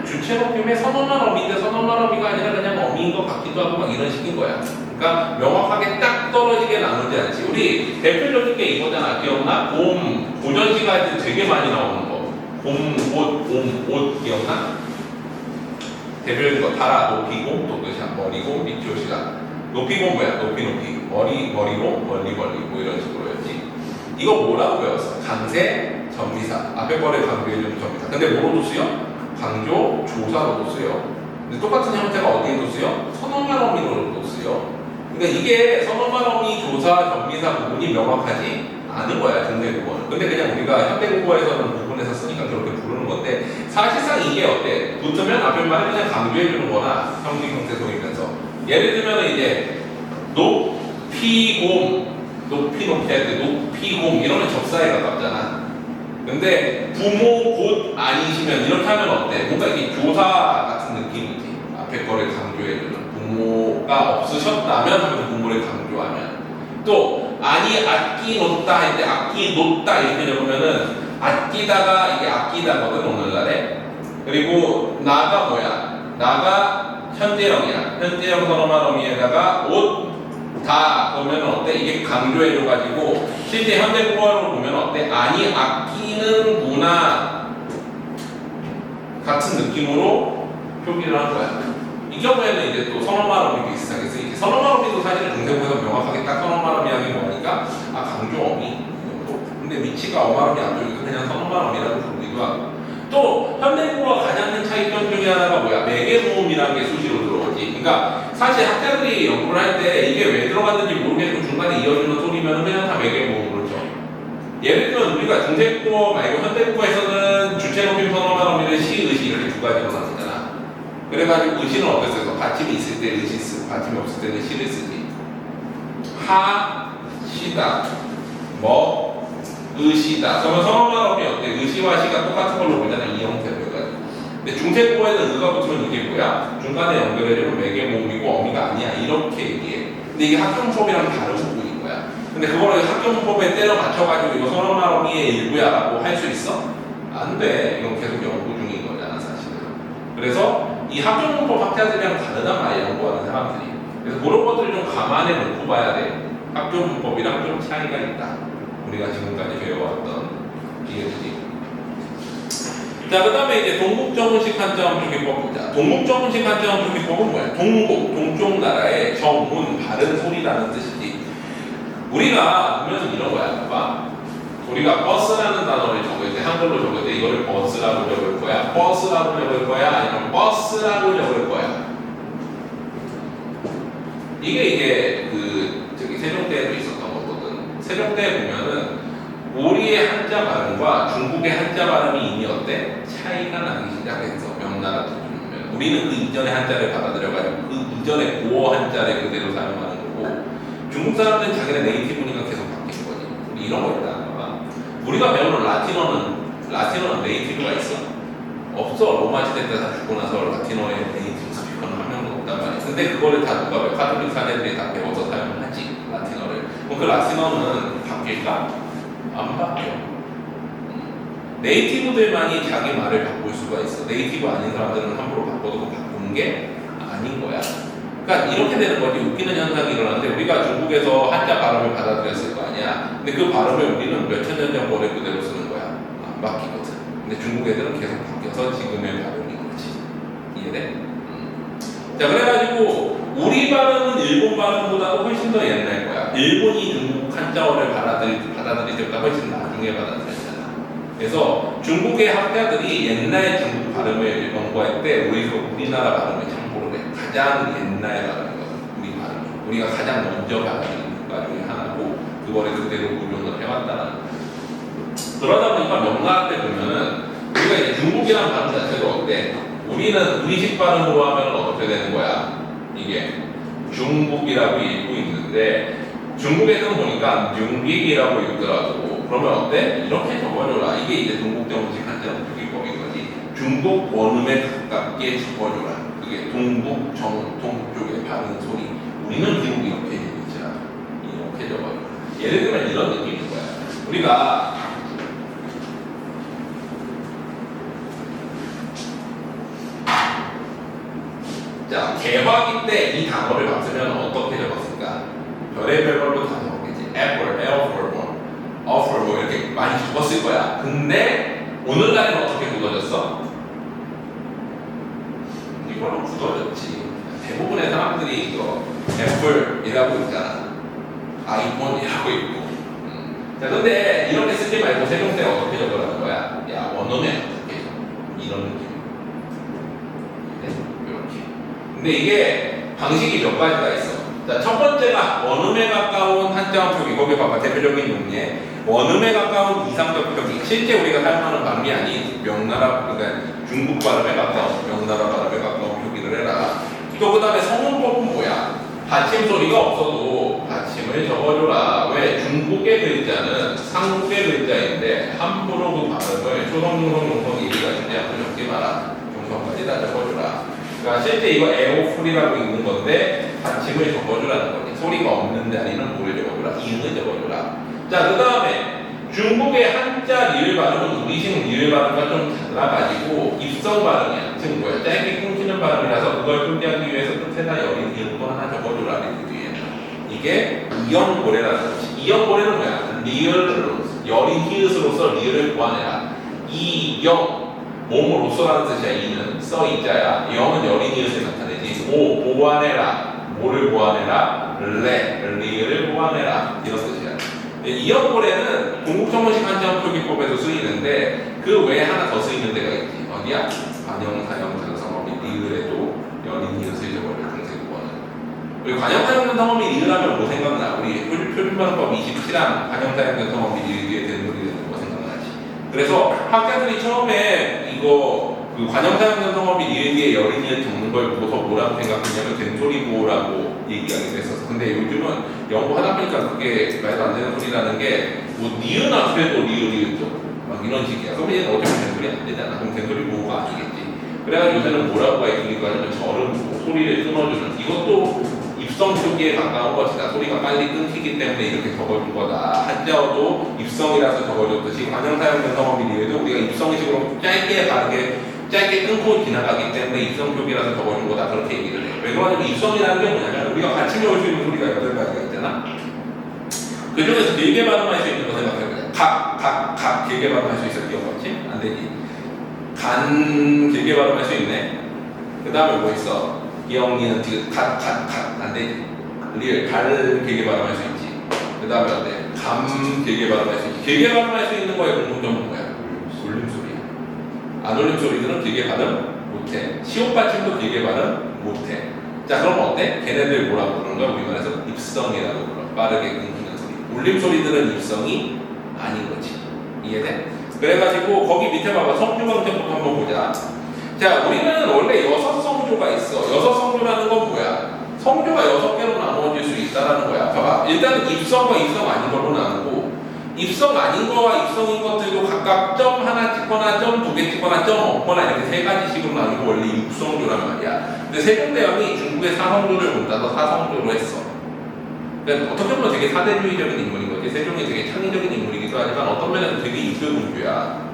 주체 높임의 선어말어미인데 선어말어미가 아니라 그냥 어미인 것 같기도 하고 막 이런 식인 거야. 그러니까 명확하게 딱 떨어지게 나누지 않지. 우리 대표적인 게 이거잖아. 기억나? 봄, 고전시가 할 때 되게 많이 나오는 거. 봄, 옷 기억나? 대표적인 거 달아, 높이고, 또 끝이야. 머리고, 밑조시가. 높이고 뭐야? 높이. 머리고, 멀리 뭐 이런 식으로였지. 이거 뭐라고 배웠어? 강세, 전미사. 앞에 거를 강조해주는 전미사. 근데 뭐로도 쓰여? 강조, 조사로도 쓰여. 근데 똑같은 형태가 어디에도 쓰여? 선어말어미로도 쓰여. 그러니까 이게 선어말어미, 조사, 전미사 부분이 명확하지 않은 거야, 중세국어는. 근데 그냥 우리가 현대국어에서는 부분에서 쓰니까 그렇게 부르는 건데 사실상 이게 어때? 붙으면 앞에 말을 그냥 강조해주는 거나 형식 형태 속이면서 예를 들면 이제 높이 할 때 높이곰 이러면 접사에 가깝잖아. 근데 부모 곧 아니시면 이렇게 하면 어때? 뭔가 이게 교사 같은 느낌이지. 앞에 거를 강조해주는 부모가 없으셨다면 하면 부모를 강조하면 또 아니 아끼 놓다 할 때 아끼 놓다 이렇게 적으면은 아끼다가 이게 아끼다거든 오늘날에. 그리고 나가 뭐야? 나가 현재형이야. 현재형 선어말어미에다가 옷 다 보면 어때? 이게 강조해줘가지고 실제 현대국어로 보면 어때? 아니 아끼는구나 같은 느낌으로 표기를 한 거야. 이 경우에는 이제 또 선어말어미 비슷하게 쓰이지. 선어말어미도 사실은 중세국어에서 명확하게 딱 선어말어미 하기 뭐하니까 강조어미 정도. 근데 위치가 어말어미 앞쪽이고 그냥 선어말어미라고 부르기도 하고. 또 현대국어가 가장 큰 차이점 중에 하나가 뭐야? 매개모음이라는 게 수시로 들어오지. 그러니까 사실 학자들이 연구를 할 때 이게 왜 들어갔는지 모르겠고 중간에 이어주는 소리면 그냥 다 매개모음으로 쳐. 예를 들면 우리가 중세국어 말고 현대국어에서는 주체 높임 선어말어미를 시, 의시 이렇게 두 가지로 나누잖아. 그래가지고 의시는 어떻게 써서 받침이 있을 때 의시 쓰고 받침이 없을 때는 시를 쓰지. 하, 시다, 의시다. 그러면 선어말어미 어때? 의시와 시가 똑같은 걸로 보잖아. 이 형태로 해가지고. 근데 중세국어에는 의가 붙으면 이게 뭐야? 중간에 연결해주면 매개모음이고 어미가 아니야. 이렇게 얘기해. 근데 이게 학교문법이랑 다른 부분인 거야. 근데 그거를 학교문법에 때려 맞춰가지고 이거 선어말어미의 일부야라고 할 수 있어? 안 돼. 이건 계속 연구 중인 거잖아, 사실은. 그래서 이 학교문법 학자들이랑 다르단 말이야, 연구하는 사람들이. 그래서 그런 것들을 좀 감안해 놓고 봐야 돼. 학교문법이랑 좀 차이가 있다. 우리가 지금까지 배워왔던 기회들이. 자, 그 다음에 이제 동국정운식 한자음 표기법 보자. 동국정운식 한자음 표기법은 뭐야? 동국, 동쪽 나라의 정운, 바른 소리라는 뜻이지. 우리가 보면서 이런 거야. 봐봐. 우리가 버스라는 단어를 적을 때, 한글로 적을 때 이거를 버스라고 적을 거야? 버스라고 적을 거야? 아니면 버스라고 적을 거야? 이게 세종대에도 있었던 거거든. 세종대에 보면은 우리의 한자 발음과 중국의 한자 발음이 이미 어때? 차이가 나기 시작했어. 명나라 기준이면. 우리는 그 이전의 한자를 받아들여가지고 그 이전에 고어 한자를 그대로 사용하는 거고 중국 사람들은 자기네 네이티브니까 계속 바뀌는 거지. 우리 이런 거 있다. 봐봐. 우리가 배우는 라틴어는 네이티브가 있어? 없어. 로마 시대 때 다 죽고 나서 라틴어의 네이티브 스피커는 한 명도 없단 말이야. 근데 그거를 다 누가 왜 카톨릭 사례들이 다 배워서 사용을 하지 라틴어를. 그럼 그 라틴어는 바뀔까? 안 바뀌어. 네이티브들만이 자기 말을 바꿀 수가 있어. 네이티브 아닌 사람들은 함부로 바꿔도 바꾸는 게 아닌 거야. 그러니까 이렇게 되는 거지. 웃기는 현상이 일어나는데 우리가 중국에서 한자 발음을 받아들였을 거 아니야. 근데 그 발음을 우리는 몇천 년 전 거를 그대로 쓰는 거야. 안 바뀌거든. 근데 중국 애들은 계속 바뀌어서 지금의 발음인 거지. 이해돼? 자, 그래가지고 우리 발음은 일본 발음보다도 훨씬 더 옛날 거야. 일본이 중국 한자어를 받아들일 때보다 훨씬 나중에 받아들였잖아. 그래서 중국의 학자들이 옛날 중국 발음을 연구할 때 우리나라 발음을 참고를 해. 가장 옛날 발음이거든. 우리 발음. 우리가 가장 먼저 받아들인 국가 중에 하나고 그거를 그대로 운용을 해왔다는 거야. 그러다 보니까 명나라 때 보면은 우리가 이제 중국이란 발음 자체가 어때? 우리는 우리식 발음으로 하면 어떻게 되는 거야? 이게 중국이라고 읽고 있는데 중국에서는 보니까 중빅이라고 읽더라고. 그러면 어때? 이렇게 적어줘라. 이게 이제 동국 정식 한자 표기법인 거지. 중국 원음에 가깝게 적어줘라. 그게 동국 정통 쪽에 바른 소리. 우리는 중국 이렇게 읽자. 이렇게 적어줘라. 예를 들면 이런 느낌인 거야. 우리가 자, 개화기 때 이 단어를 봤으면 어떻게 적었을까? 별의별 걸로 다 적었겠지. apple, offer 뭐 이렇게 많이 적었을 거야. 근데 오늘날에는 어떻게 굳어졌어? 이걸로 굳어졌지. 대부분의 사람들이 이거 애플이라고 있잖아. 아이폰이라고 있고. 자, 근데 이렇게 쓰지 말고 세종대 어떻게 적으라는 거야? 야, 원어면 어떻게 적어? 이런 느낌. 이렇게. 근데 이게 방식이 몇 가지가 있어. 자, 첫 번째가 원음에 가까운 한자어 표기. 거기 봐봐. 대표적인 용례. 원음에 가까운 이상적 표기. 실제 우리가 사용하는 발음이 아닌 명나라, 그러니까 중국 발음에 가까운, 명나라 발음에 가까운 표기를 해라. 또 그 다음에 성문법은 뭐야? 받침 소리가 없어도 받침을 적어줘라. 왜? 중국의 글자는 상국의 글자인데 함부로 그 발음을 초성, 중성, 용성, 이리가 있는데 앞으로 적지 마라. 중성까지 다 적어줘라. 그러니까 실제 이거 에오풀이라고 읽는 건데 받침을 적어주라는 거지. 소리가 없는 자리는 뭐를 적어주라? 이응을 적어주라. 자, 그 다음에 중국의 한자 리을 발음은 우리식 리을 발음과 좀 달라가지고 입성 발음이야. 즉 뭐야? 짧게 끊기는 발음이라서 그걸 표기하기 위해서 끝에다 여린 이응권 하나 적어주라. 뒤에 이게 이영고래라는 거지. 이영고래는 뭐야? 리을로 여린 히읗으로서 리을을 보완해라. 이영 몸으로서라는 뜻이야. 이는 써이자야. 영은 여린 이웃을 나타내지. 보완해라. 뭐를 보완해라? 리을을 보완해라. 이런 뜻이야. 이영고래는 동국정문식 한자어 표기법에서 쓰이는데 그 외에 하나 더 쓰이는 데가 있지. 어디야? 관형사형 전성어 및 리을에도 여린 이웃을 적어줄 강세구어는. 그리고 관형사형 전성어 및 리을하면 뭐 생각나? 우리 표준발음법 27항 관형사형 전성어 및 리을 뒤에 된소리는 뭐 생각나지? 그래서 학자들이 처음에 이거 그 관형사형 전성어 및 리을 뒤에 여린 이웃 적는 걸 보고서 뭐라고 생각했냐면 된소리구어라고 얘기하기도 했었어. 근데 요즘은 연구하다 보니까 그게 말도 안 되는 소리라는 게 뭐 니은 앞에도 리을이었죠. 막 이런 식이야. 그럼 얘는 어차피 된소리 안 되잖아. 그럼 된소리구어가 아니겠지. 그래가지고 요새는 뭐라고 해주니까 하면 저르고 소리를 끊어주는 이것도 입성 표기에 가까운 것이다. 소리가 빨리 끊기기 때문에 이렇게 적어준 거다. 한자어도 입성이라서 적어줬듯이 관형사형 전성어 및 리을도 우리가 입성식으로 짧게 끊고 지나가기 때문에 입성 표기라서 적어준 거다. 그렇게 얘기를 해요. 왜 그러냐면 입성이라는 게 뭐냐면 우리가 받침이 올 수 있는 소리가 8가지가 있잖아. 그 중에서 길게 발음할 수 있는 거 생각해보자. 각 길게 발음할 수 있어. 기억받침? 안 되지. 간 길게 발음할 수 있네. 그 다음에 뭐 있어? 기억니는 안 되지. 리을 갈 길게 발음할 수 있지. 그 다음에 어때? 감 길게 발음할 수 있지. 길게 발음할 수 있는 거의 공통점은 뭐야? 울림소리야. 안 울림 소리들은 길게 발음 못해. 시옷 받침도 길게 발음 못해. 자, 그럼 어때? 걔네들 뭐라고 부르는 거야? 우리말에서 입성이라고 불러. 빠르게 끊기는 소리. 울림 소리들은 입성이 아닌 거지. 이해돼? 그래가지고 거기 밑에 봐봐. 성조강정부터 한번 보자. 자, 우리는 원래 6성조가 있어. 6성조라는 건 뭐야? 성조가 6개로 나누어질 수 있다는 거야. 봐봐. 일단은 입성과 입성 아닌 걸로 나누고, 입성 아닌 거와 입성인 것들도 각각 점 하나 찍거나 점 2개 찍거나 점 없거나 이렇게 3가지씩으로 나누고 원래 육성조란 말이야. 근데 세종대왕이 중국의 사성조를 못 따서 사성조로 했어. 그러니까 어떻게 보면 되게 사대주의적인 인물인 거지. 세종이 되게 창의적인 인물이기도 하지만 어떤 면에서 되게 유교군주야.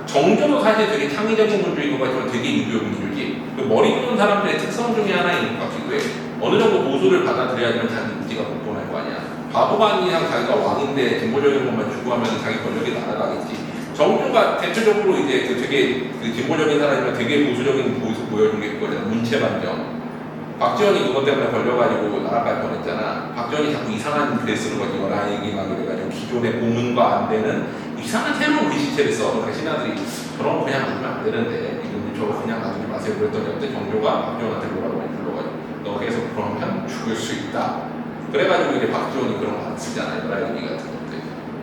정조도 사실 되게 창의적인 군주인 것 같지만 되게 유교군주지. 그 머리 좋은 사람들의 특성 중에 하나인 것 같기도 해. 어느 정도 보수를 받아들여야지만 자기 의지가 굳건할 거 아니야. 바보가 아닌 이상 자기가 왕인데 진보적인 것만 추구하면 자기 권력이 날아가겠지. 정조가 대표적으로 이제 그 되게 그 진보적인 사람이지만 되게 보수적인 모습 보여준 게 그거잖아. 문체반정. 박지원이 그것 때문에 걸려가지고 나라갈 뻔했잖아. 박지원이 자꾸 이상한 글 쓰는 거지. 원하 얘기만 그래가지고 기존의 고문과 안 되는 이상한 새로운 글씨체를 써. 그러니까 신하들이 저런 거 그냥 놔두면 안 되는데 이건 저거 그냥 놔두지 마세요. 그랬더니 어때 정조가 박지원한테 뭐라고 불러가지고 너 계속 그러면 죽을 수 있다. 그래가지고 이제 박지원이 그런 거 안 쓰잖아요. 원하 얘기 같은 것들.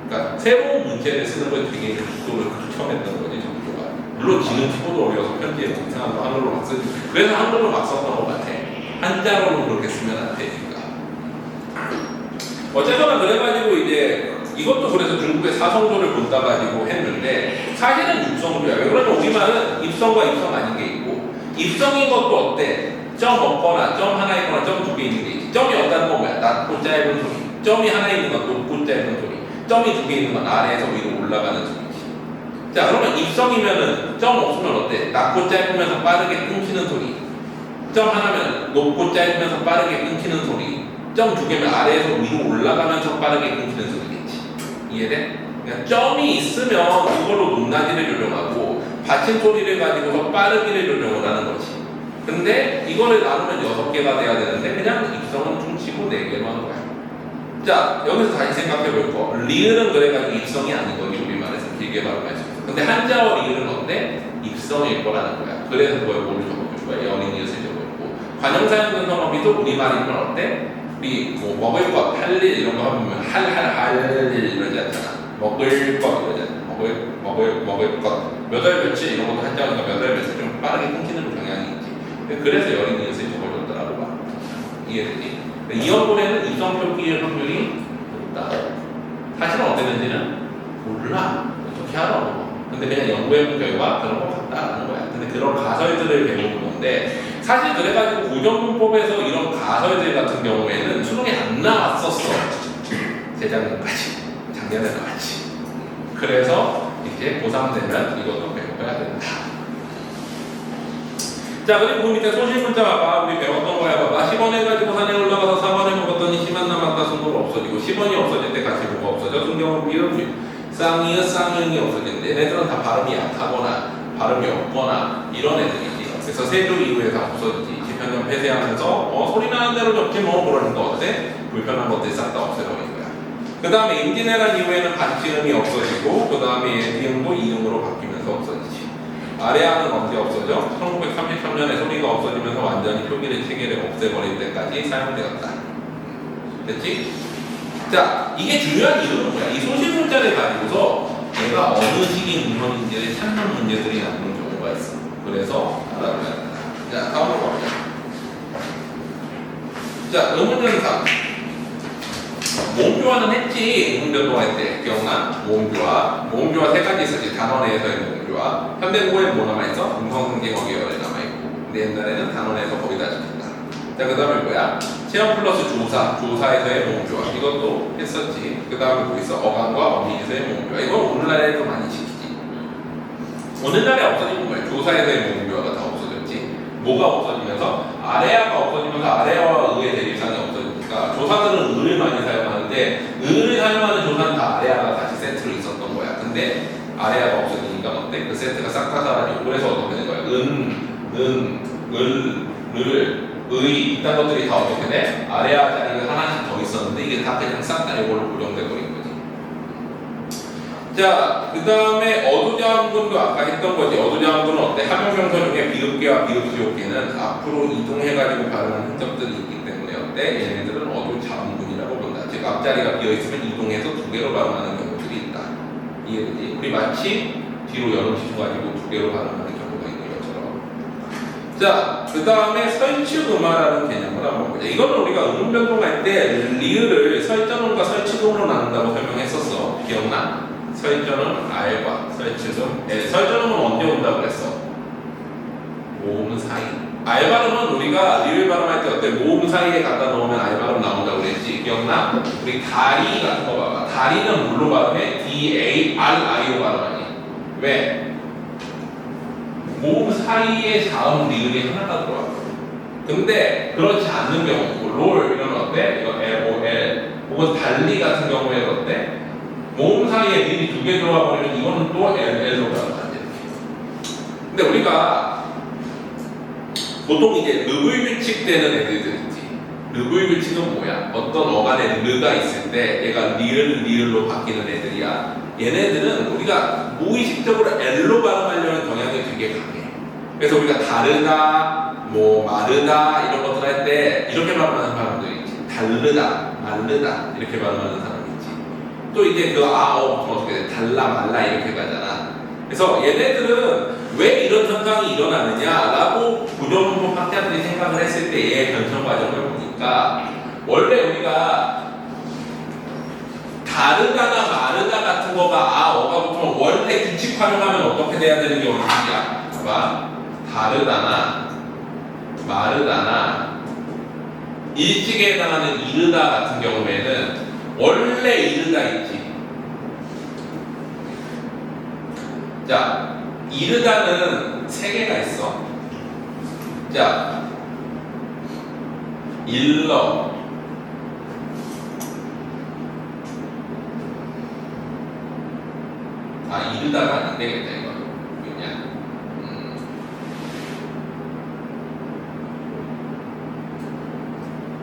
그러니까 새로운 문체를 쓰는 걸 되게 속도를 극혐했던 거지 정조가. 물론 지는 키보드 어려워서 편지에 이상한 거 한글로 막 쓰지. 그래서 한글로 막 썼던 것 같아. 한자로는 그렇게 쓰면 안 되니까. 어쨌거나 그래가지고 이제 이것도 그래서 중국의 사성조를 본다 가지고 했는데 사실은 육성조야. 왜 그러냐면 우리말은 입성과 입성 아닌 게 있고 입성인 것도 어때? 점 없거나 점 하나 있거나 점 2개 있는 게 있지. 점이 없다는 건 뭐야? 낮고 짧은 소리. 점이 하나 있는 건 높고 짧은 소리. 점이 2개 있는 건 아래에서 위로 올라가는 소리지. 자 그러면 입성이면은 점 없으면 어때? 낮고 짧으면서 빠르게 끊기는 소리. 점 하나면 높고 짧으면서 빠르게 끊기는 소리. 점 2개면 아래에서 위로 올라가면서 빠르게 끊기는 소리겠지. 이해돼? 그러니까 점이 있으면 그걸로 높낮이를 조정하고 받침소리를 가지고서 빠르기를 조정을 하는 거지. 근데 이거를 나누면 6개가 돼야 되는데 그냥 입성은 퉁치고 4개로 하는 거야. 자 여기서 다시 생각해 볼 거. 리을은 그래가지고 입성이 아닌 거지. 우리말에서 길게 발음할 수 있어. 근데 한자어 리을은 어때? 입성일 거라는 거야. 그래서 그걸 뭐를 적어줄 거야? 연인 이웃을 적어주고 관형사형 근성어비도 우리말이면 어때? 우리 뭐 먹을 것, 할 일 이런 거 하면 할 일 이러지 않잖아. 먹을 것 이러잖아. 먹을 것. 몇 월 며칠 이런 것도 한자니까 몇 월 며칠 좀 빠르게 끊기는 경향이 있지. 그래서 연인 이웃을 적어줬더라고 봐. 이해되지? 이어본에는 입성 표기의 확률이 높다. 사실은 어땠는지는 몰라. 어떻게 알아? 근데 그냥 연구해본 결과 그런 것 같다라는 거야. 근데 그런 가설들을 배우는 건데 사실 그래가지고 고전문법에서 이런 가설들 같은 경우에는 수능에 안 나왔었어. 재작년까지. 작년에 나왔지. 그래서 이제 고3 되면 이것도 배워야 된다. 자 그리고 그 밑에 소실문자 봐봐. 우리 배웠던 거야 봐봐. 10원 해가지고 산에 올라가서 4번을 먹었더니 10원 남았다. 순도가 없어지고 10원이 없어질 때 같이 뭐가 없어져? 순경은 비읍 쌍이읒 쌍이응이 없어지는데 얘네들은 다 발음이 약하거나 발음이 없거나 이런 애들이지. 그래서 세조 이후에 다 없어지지. 지편전 폐쇄하면서 소리 나는 대로 적지 뭐 그러니까 어때? 불편한 것들 싹 다 없애버린 거야. 그 다음에 임진왜란 이후에는 반치음이 없어지고 그 다음에 예비음도 이음으로 바뀌면서 없어지지. 아래아는 언제 없어져? 1933년에 소리가 없어지면서 완전히 표기를 체계를 없애버릴 때까지 사용되었다. 됐지? 자, 이게 중요한 이유는 뭐야? 이 소실문자를 가지고서 얘가 어느 시기 문헌인지를 찾는 문제들이 나오는 경우가 있어. 그래서 알아둬야 된다. 자, 다음으로 가보자. 자, 의문전사. 모음교화는 했지. 의문전도 할 때. 기억나? 모음교화. 모음교화 3가지 있었지. 단원에서의 모음교화. 현대국어에 뭐 남아있어? 음성승계어 계열에 남아있고. 근데 옛날에는 단원에서 거의 다 지켰다. 자, 그 다음에 뭐야? 체험 플러스 조사, 조사에서의 모음교화. 이것도 했었지. 그 다음에 뭐 있어? 어감과 어미에서의 모음교화. 이건 오늘날에도 많이 시키지. 오늘날에 없어진 거야. 조사에서의 모음교화가 다 없어졌지. 뭐가 없어지면서? 아래아가 없어지면서 아래아와 의의 대립상이 없어지니까 조사들은 의를 많이 사용하는데 의를 사용하는 조사는 다 아래아가 같이 세트로 있었던 거야. 근데 아래아가 없어지니까 어때? 그 세트가 싹 다 사라지고 그래서 어떻게 된 거야? 의 이딴 것들이 다 어떻게 돼? 아래아 자리가 하나씩 더 있었는데 이게 다 그냥 싹 다 이걸로 고정돼 버린 거지. 자, 그 다음에 어두장군도 아까 했던 거지. 어두장군은 어때? 합용명사 중에 비읍계와 비읍지옥계는 앞으로 이동해가지고 발음하는 흔적들이 있기 때문에 어때? 얘네들은 어두장군이라고 본다. 즉 앞자리가 비어있으면 이동해서 2개로 발음하는 경우들이 있다. 이해되지? 우리 마치 뒤로 여름시켜 가지고 2개로 발음하는 경우가 있는 것처럼. 자, 그 다음에 설치음화라는 개념을 한번 보자. 이거는 우리가 음운 변동할 때 리을을 설전음과 설치음으로 나눈다고 설명했었어. 기억나? 설전음 R과 설치음. 설전음은 언제 온다고 그랬어? 모음 사이. R 발음은 우리가 리을 발음할 때 어때? 모음 사이에 갖다 놓으면 R 발음 나온다고 그랬지. 기억나? 우리 다리 같은 거 봐봐. 다리는 뭘로 발음해? D-A-R-I-O 발음하니. 왜? 모음 사이에 자음 리을이 하나가 들어와. 근데 그렇지 않는 경우, 롤 이런 어때? 이거 L-O-L 혹은 달리 같은 경우에는 어때? 모음 사이에 리을이 두 개 들어와 버리면 이거는 또 L-L로 가는 근데 우리가 보통 이제 르불 규칙되는 애들들 있지. 르불 규칙은 뭐야? 어떤 어간에 르가 있을 때 얘가 리을로 바뀌는 애들이야. 얘네들은 우리가 무의식적으로 L로 발음하려는 경향이 되게 강해. 그래서 우리가 다르다, 뭐 마르다 이런 것들 할 때 이렇게 발음하는 사람들이 있지. 다르다, 마르다 이렇게 발음하는 사람이 있지. 또 이제 그 어떻게 돼? 달라, 말라 이렇게 가잖아. 그래서 얘네들은 왜 이런 현상이 일어나느냐라고 구조문법 학자들이 생각을 했을 때의 변천 과정을 보니까 원래 우리가 다르다나 마르다 같은 거가 어가 붙으면 원래 규칙 활용하면 어떻게 돼야 되는 게 원칙이야? 봐봐. 다르다나 마르다나 일찍에 해당하는 이르다 같은 경우에는 원래 이르다 있지. 자, 이르다는 세 개가 있어. 자, 일러, 이르다가 안 되겠다 이거. 왜냐?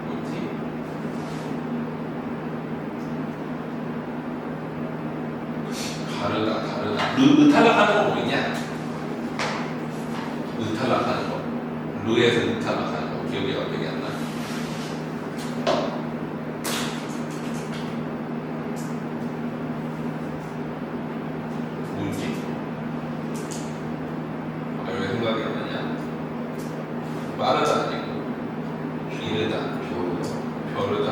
뭐지? 다르다. 탈락하는 거 뭐냐? 탈락하는 거. 루에서 탈락하는 거. 기억이 갑자기 안 나. 뭔지? 왜 생각이 안 나냐? 빠르다 아니고 이르다, 벼르다,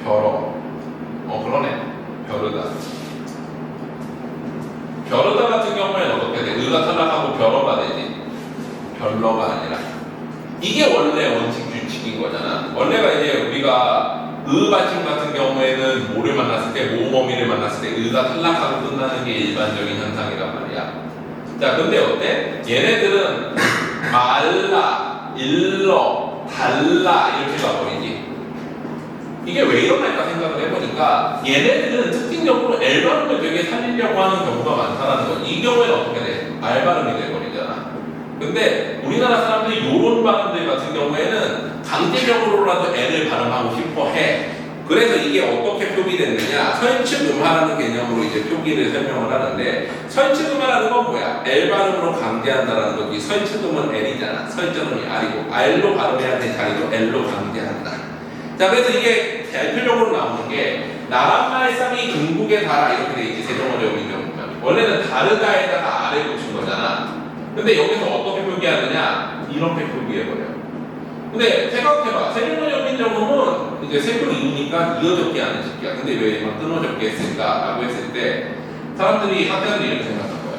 벼러. 그러네. 벼르다. 벼르다 같은 경우에는 어떻게 돼? 의가 탈락하고 벼러가 되지. 별러가 아니라. 이게 원래 원칙 규칙인 거잖아. 원래가 이제 우리가 받침 같은 경우에는 뭐를 만났을 때, 모음어미를 만났을 때 의가 탈락하고 끝나는 게 일반적인 현상이란 말이야. 자, 근데 어때? 얘네들은 말라, 일러, 달라 이렇게 가버리지. 이게 왜 이러나까 생각을 해보니까 얘네들은 특징적으로 L 발음을 되게 살리려고 하는 경우가 많다는 거. 이 경우에는 어떻게 돼? R 발음이 돼버리잖아. 근데 우리나라 사람들이 요런 발음들 같은 경우에는 강제적으로라도 L을 발음하고 싶어 해. 그래서 이게 어떻게 표기됐느냐? 설치음화라는 개념으로 이제 표기를 설명을 하는데, 설치음화라는 건 뭐야? L 발음으로 강제한다라는 거지. 설치음은 L이잖아. 설정음이 R이고, R로 발음해야 될 자리도 L로 강제한다. 자, 그래서 이게 대표적으로 나오는 게 나란 말씀이 중국에 달아 이렇게 돼 있지. 세종어제 어민경 보면 원래는 다르다에다가 R을 붙인 거잖아. 근데 여기서 어떻게 표기하느냐? 이렇게 표기해버려. 근데 생각해봐. 세종어제 어민정음은 이제 세종 이으니까 이어적기 안 해적기야. 근데 왜 끊어적기 했을까? 라고 했을 때 사람들이, 학자들이 이렇게 생각할 거야.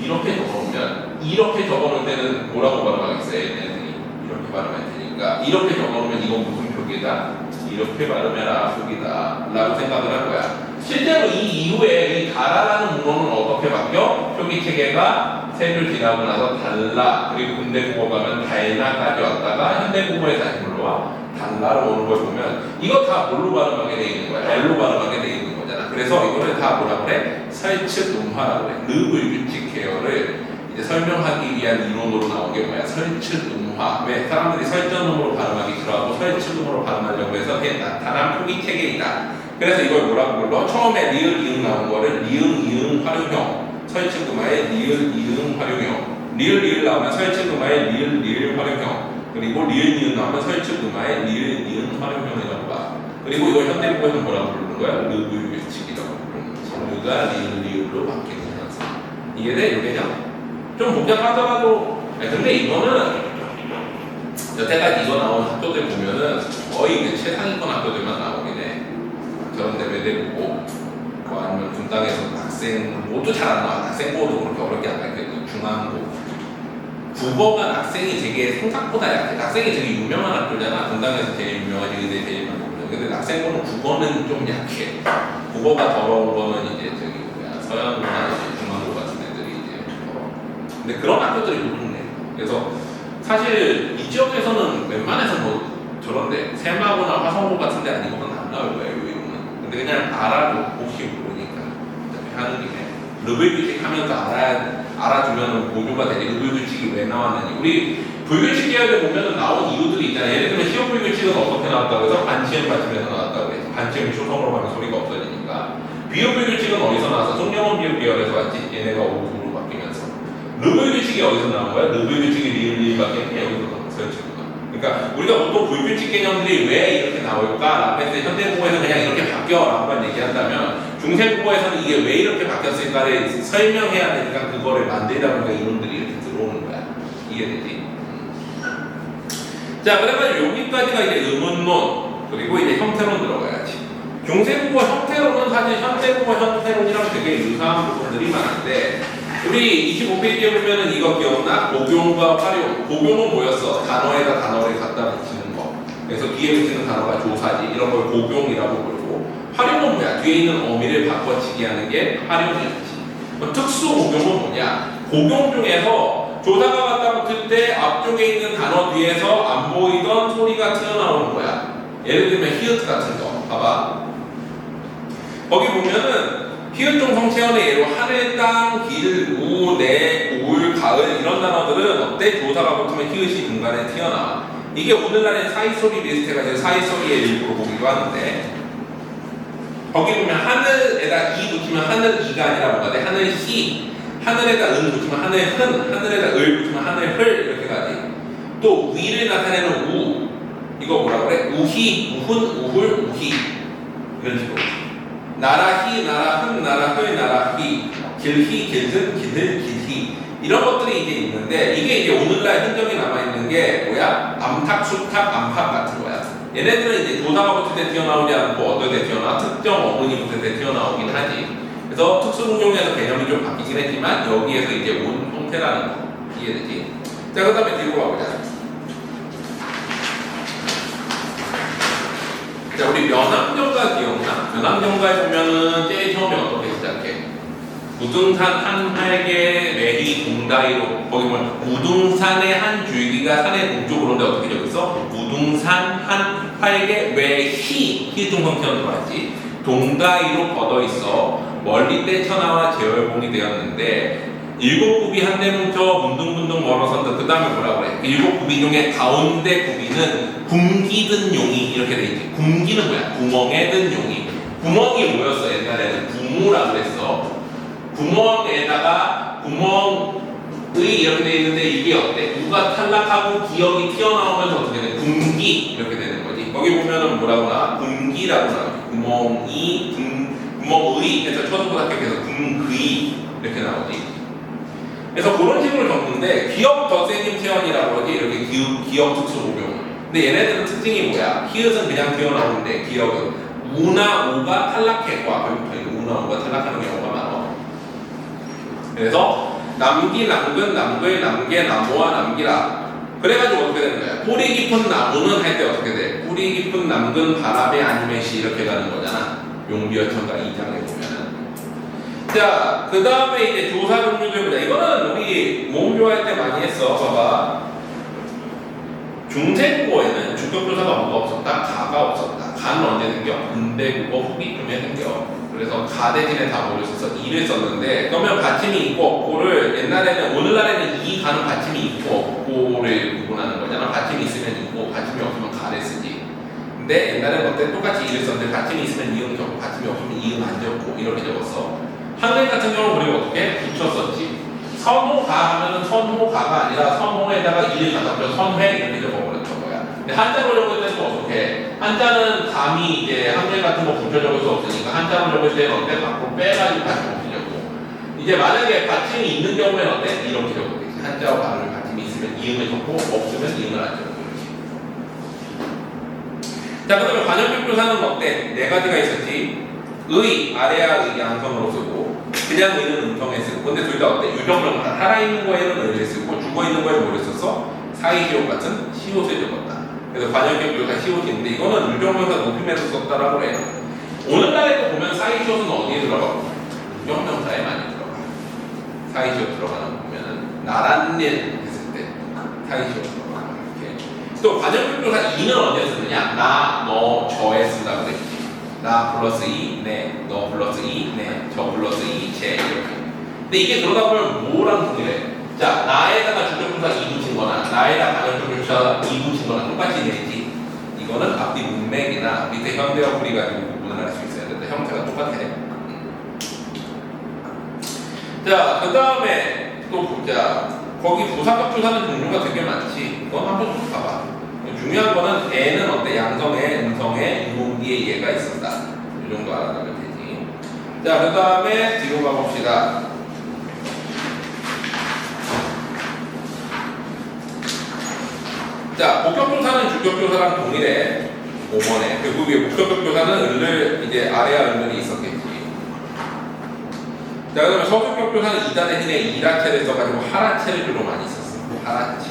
이렇게 적어놓으면, 이렇게 적어놓을 때는 뭐라고 발음하겠어? 얘네들이 이렇게 발음할 테니까 이렇게 적어놓으면 이건 무슨 표기다? 이렇게 발음해라 표기다 라고 생각을 할 거야. 실제로 이 이후에 이 다라라는 문호는 어떻게 바뀌어? 표기 체계가 세를 지나고 나서 달라, 그리고 근대국어 가면 달나까지 왔다가 현대국어에 다시 물러와 달라로 오는 걸 보면 이거 다 뭘로 발음하게 돼 있는 거야? L로 발음하게 돼 있는 거잖아. 그래서 이거를 다 뭐라 그래? 설치음화라고 그래. 르불규칙 계열을 이제 설명하기 위한 이론으로 나온 게 뭐야? 설치음화. 왜? 사람들이 설전음으로 발음하기 싫어하고 설치음으로 발음하려고 해서 나타난 표기 체계이다. 그래서 이걸 뭐라고 불러? 처음에 리을, 이응 나온 거를 리응, 이응 활용형, 설치음화의 리을, 이응 활용형, 리을, 리을 나오면 설치음화의 리을, 리을 활용형, 그리고 리을, 이응 나오면 설치음화의 리을, 이응 활용형이라고 봐. 그리고 이걸 현대국어에서 뭐라고 부르는 거야? 르불규칙이라고 부르는 거지. 르가 리을, 리을로 바뀌는 현상. 이게 돼? 이게 좀 복잡하더라도, 근데 이거는 여태까지 이거 나온 학교들 보면은 거의 그 최상위권 학교들만 나오긴 해. 저런 데 외대고고, 뭐 아니면 분당에서 학생, 뭐도 잘 안 나와. 학생고도 그렇게 어렵게 안 가르쳐요. 중앙고. 국어가 학생이 되게 생각보다 약해. 학생이 되게 유명한 학교잖아. 분당에서 제일 유명하지, 의대 제일 많고. 근데 학생고는 국어는 좀 약해. 국어가 더러운 거는 이제 저기 뭐야, 서양고나 중앙고 같은 애들이 이제 더러워. 근데 그런 학교들이 보통네. 그래서 사실 이 지역에서는 웬만해서 뭐 저런데 세마고나 화성고 같은 데 아니고는 안 나올 거예요, 이거는. 근데 그냥 알아도 혹시 모르니까 어차피 하는 김에 르블 규칙 하면서 알아두면 보조가 되지. 르블 규칙이 왜 나왔느니. 우리 불규칙 계열에 보면은 나온 이유들이 있잖아요. 예를 들면 시험 불규칙은 어떻게 나왔다고 해서 반치음 받침에서 나왔다고 해서 반치음이 초성으로 하면 소리가 없어지니까. 비읍 불규칙은 어디서 나와서 송영원 비읍 계열에서 왔지. 얘네가 오구로 바뀌면서. 르블 규칙이 어디서 나온 거야? 르블 규칙이 리을 바뀌는 게 여기서 나왔어요, 지금. 그러니까 우리가 보통 불규칙 개념들이 왜 이렇게 나올까? 라펜스 현대국어에서 그냥 이렇게 바뀌어라고만 얘기한다면 중세국어에서는 이게 왜 이렇게 바뀌었을까를 설명해야 되니까 그거를 만들다 보니까 이론들이 이렇게 들어오는 거야. 이해되지? 자, 그래가지고 여기까지가 이제 의문론 그리고 이제 형태론 들어가야지. 중세국어 형태론은 사실 현대국어 형태론이랑 되게 유사한 부분들이 많은데 우리 25페이지에 보면은 이거 기억나? 복용과 활용. 복용은 뭐였어? 단어에다 단어를 갖다 붙이는 거. 그래서 뒤에 붙이는 단어가 조사지. 이런 걸 복용이라고 부르고. 활용은 뭐야? 뒤에 있는 어미를 바꿔치기 하는 게 활용이었지. 특수 복용은 뭐냐? 복용 중에서 조사가 갖다 붙을 때 앞쪽에 있는 단어 뒤에서 안 보이던 소리가 튀어나오는 거야. 예를 들면 히읗 같은 거. 봐봐. 거기 보면은 히읗종 성체언의 예로 하늘, 땅, 길, 우, 내, 울, 가을 이런 단어들은 어때? 조사가 붙으면 히읗이 중간에 튀어나와. 이게 오늘날의 사이소리 비슷해가지고 사이소리의 일부로 보기도 하는데 거기 보면 하늘에다 이 붙이면 하늘이가 아니라 뭐가 돼? 하늘시. 하늘에다 은 붙이면 하늘흔. 하늘에다 을 붙이면 하늘흘 이렇게 가지. 또 위를 나타내는 우. 이거 뭐라 그래? 우희, 우훈, 우훌, 우희 이런 식으로. 나라히, 나라흠, 나라흘, 나라히, 길히, 길든, 기들, 길히 이런 것들이 이제 있는데 이게 이제 오늘날 흔적이 남아있는 게 뭐야? 암탉, 수탉, 암탉 같은 거야. 얘네들은 이제 조사가 붙을 때 튀어나오지 않고 어떨 때 튀어나와? 특정 어문이 붙을 때 튀어나오긴 하지. 그래서 특수응용에서 개념이 좀 바뀌긴 했지만 여기에서 이제 온 형태라는 거 이해되지? 자, 그 다음에 뒤로 가보자. 자, 우리 면함정가 기억나? 면함정가에 보면은 제일 처음에 어떻게 시작해? 무등산 한 활개 매희 동다이로 거기 보면 무등산의 한 줄기가 산의 동쪽으로 오는데 어떻게 적었어? 무등산 한 활개 매희 희중성체로 들어왔지. 동다이로 걷어 있어 멀리 떼쳐나와 재월봉이 되었는데 일곱 굽이 한데 뭉쳐 문둥문둥 멀어선다. 그 다음에 뭐라고 그래? 일곱 굽이 중에 가운데 굽이는 굶기 든 용이 이렇게 돼 있지. 굶기는 뭐야? 구멍에 든 용이. 구멍이 뭐였어? 옛날에는 구무라고 그랬어. 구멍에다가 구멍의 이렇게 돼 있는데 이게 어때? 우가 탈락하고 기역이 튀어나오면서 어떻게 돼? 굶기 이렇게 되는 거지. 거기 보면은 뭐라고 나와? 굶기라고 나와. 구멍이 구멍의 해서 초등고등학교에서 굶귀 이렇게 나오지. 그래서 그런 식으로 적는데 기역 덧세님 체언이라고 그러지. 이렇게 기역 특수 복용. 근데 얘네들은 특징이 뭐야? 히읗은 그냥 튀어나오는데 기역은 우나 우가 탈락했고 앞에 붙어있는 우나 우가 탈락하는 경우가 많아. 그래서 남기, 남근, 남글, 남계, 나무와 남기라. 그래가지고 어떻게 되는 거야? 뿌리 깊은 나무는 할 때 어떻게 돼? 뿌리 깊은 남근 바람에 아니면 시 이렇게 가는 거잖아. 용비어천가 2장에 보면은. 자, 그 다음에 이제 조사 종류들 보자. 이거는 우리 모음조화할 때 많이 했어. 봐봐. 중세국어에는 주격조사가 뭐가 없었다? 가가 없었다. 가는 언제 생겨? 근대국어 후기쯤에 생겨. 그래서 가 대신에 다 뭐를 써서 이를 썼는데 그러면 받침이 있고 없고를 옛날에는 오늘날에는 이 가는 받침이 있고 없고를 구분하는 거잖아. 받침이 있으면 있고 받침이 없으면 가를 쓰지. 근데 옛날에는 어때? 똑같이 이를 썼는데 받침이 있으면 이응 적고 받침이 없으면 이응 안 적고 이렇게 적었어. 한글 같은 경우는 우리가 어떻게? 붙였었지. 선호가 하면은 선호가가 아니라 선호에다가 이를 갖다 붙여 선회 이렇게 적어버렸던 거야. 근데 한자로 적을 때는 어떻게? 한자는 감히 이제 한글 같은 거 붙여 적을 수 없으니까 한자로 적을 때는 어때? 밖으로 빼가지고 받침 없이 적고. 이제 만약에 받침이 있는 경우에는 어때? 이렇게 적어야지. 한자와 가를 받침이 있으면 이응을 적고 없으면 이응을 안 적고. 자, 그다음에 관용격 조사는 어때? 네 가지가 있었지. 의, 아래야 의 양성으로 쓰고, 그냥 의는 음성에 쓰고. 근데 둘 다 어때? 유정명 살아있는 거에는 의를 쓰고, 죽어있는 거에는 뭐를 썼어? 사이시옷 같은 시옷을 적었다. 그래서 관용격 조사 시옷인데, 이거는 유정명사 높임에서 썼다라고 해요. 오늘날에도 보면 사이시옷은 어디에 들어가고? 유정명사에 많이 들어가. 사이시옷 들어가는 거 보면은, 나란 일 했을 때, 사이시옷 들어가. 이렇게. 또 관용격 조사 이는 어디에 쓰느냐? 나, 너, 저에 쓴다고 그랬지. 나 플러스 2, 네, 너 플러스 2, 네, 저 플러스 2, 제 이렇게. 근데 이게 그러다 보면 뭐랑 동일해? 자, 나에다가 주격조사 2 붙인 거나 나에다가 관용격조사 2 붙인 거나 똑같이 되지. 이거는 앞뒤 문맥이나 밑에 현대어 풀이 가지고 구분을 할 수 있어야 되는데 형태가 똑같아. 자, 그 다음에 또 보자. 거기 부사격조사는 종류가 되게 많지. 이건 한번 좀 봐봐. 중요한 거는 애는 어때? 양성에, 음성에, 유목디에 얘가 있었다. 이 정도 알아두면 되지. 자, 그 다음에 뒤로 가봅시다. 자, 목격조사는 주격조사랑 동일해. 5번에. 그리고 위에 목격조사는 을을 이제 아래야 을이 있었겠지. 자, 그 다음에 서술격조사는 이단의 hin에 이라체를 써가지고 하라체를 주로 많이 썼어. 하라체.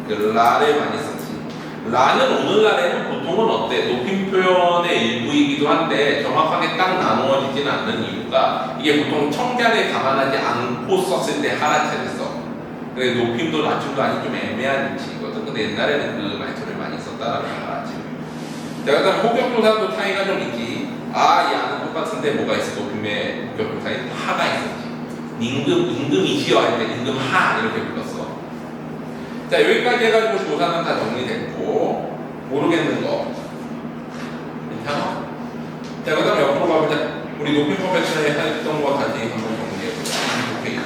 라를 많이 썼지. 라는 오늘날에는 보통은 어때? 높임 표현의 일부이기도 한데 정확하게 딱 나누어지진 않는 이유가 이게 보통 청자를 감안하지 않고 썼을 때 하라체를 써. 그래 높임도 낮춤도 아닌 좀 애매한 위치이거든. 근데 옛날에는 그 말투를 많이 썼다라는 하라체. 자, 그다음 호격조사도 차이가 좀 있지. 아, 야는 똑같은데 뭐가 있어? 높임의 호격조사에 하가 있었지. 임금이시여 할 때 임금하 이렇게 불렀어. 자, 여기까지 해가지고 조사는 다 정리됐고 모르겠는 거 괜찮아? 자, 그 다음 옆으로 가보자. 우리 높임 퍼펙션에 했던 거 다시 한번 정리해보자. 오케이.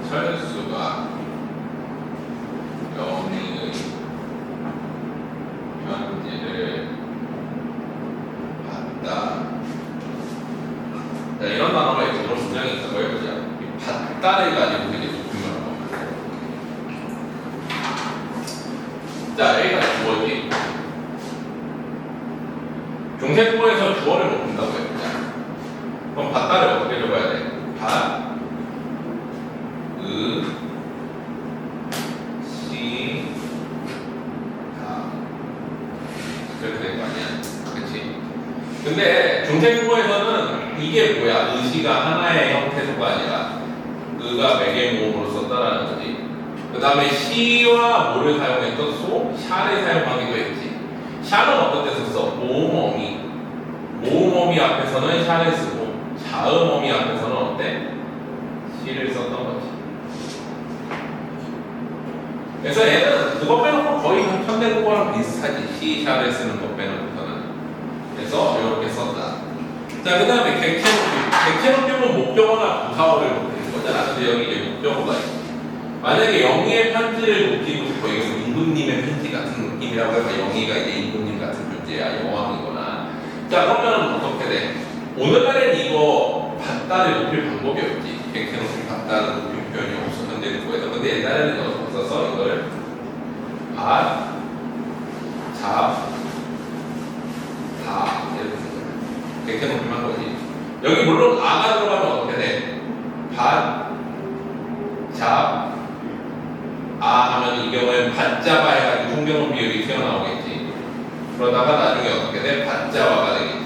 철수가 영희의 편지를 받다. 자, 이런 단어가 이렇게 그런 문장이 있다고 해보자. 받다를 가지고 되게 높임을 하고. 자, 여기가 주어지. 중세국어에서 주어를 높인다고 해보자. 그럼 받다를 어떻게 적어야 돼? 받 시, 다 그렇게 된 거 아니야? 그치? 근데 중세국어에서는 이게 뭐야? 의시가 하나의 형태소가 아니라 의가 매개모음으로 썼다라는 거지. 그 다음에 시와 뭐를 사용했던 소? 샤를 사용하기도 했지. 샤는 어떤 때 썼어? 모음어미. 모음어미 앞에서는 샤를 쓰고 자음어미 앞에서는 어때? 시를 썼던 거지. 그래서 얘는 그거 빼놓고 거의 현대국어랑 비슷하지. 시, 샤를 쓰는 것 빼놓고는. 그래서 이렇게 썼다. 자, 그 다음에 객체높임. 객체높임은 목적어나 부사어를 높이는 거잖아. 근데 여기 이제 목적어가 있어. 만약에 영희의 편지를 높이고 싶어. 이거 임금님의 편지 같은 느낌이라고 해서 영희가 이제 임금님 같은 존재야. 여왕이거나. 자, 그러면 어떻게 돼? 오늘날엔 이거 받다를 높일 방법이 없지. 객체높임 받다는 높임 표현이 없어. 현대국어에서. 근데 옛날에는 써서 이걸 받, 잡, 다 이렇게 쓰잖아. 객체 높임한 거지. 여기 물론 아가 들어가면 어떻게 돼? 받, 잡, 아 하면 이 경우에 받잡아 해가지고 풍경음 비율이 튀어나오겠지. 그러다가 나중에 어떻게 돼? 받잡아가 되겠지.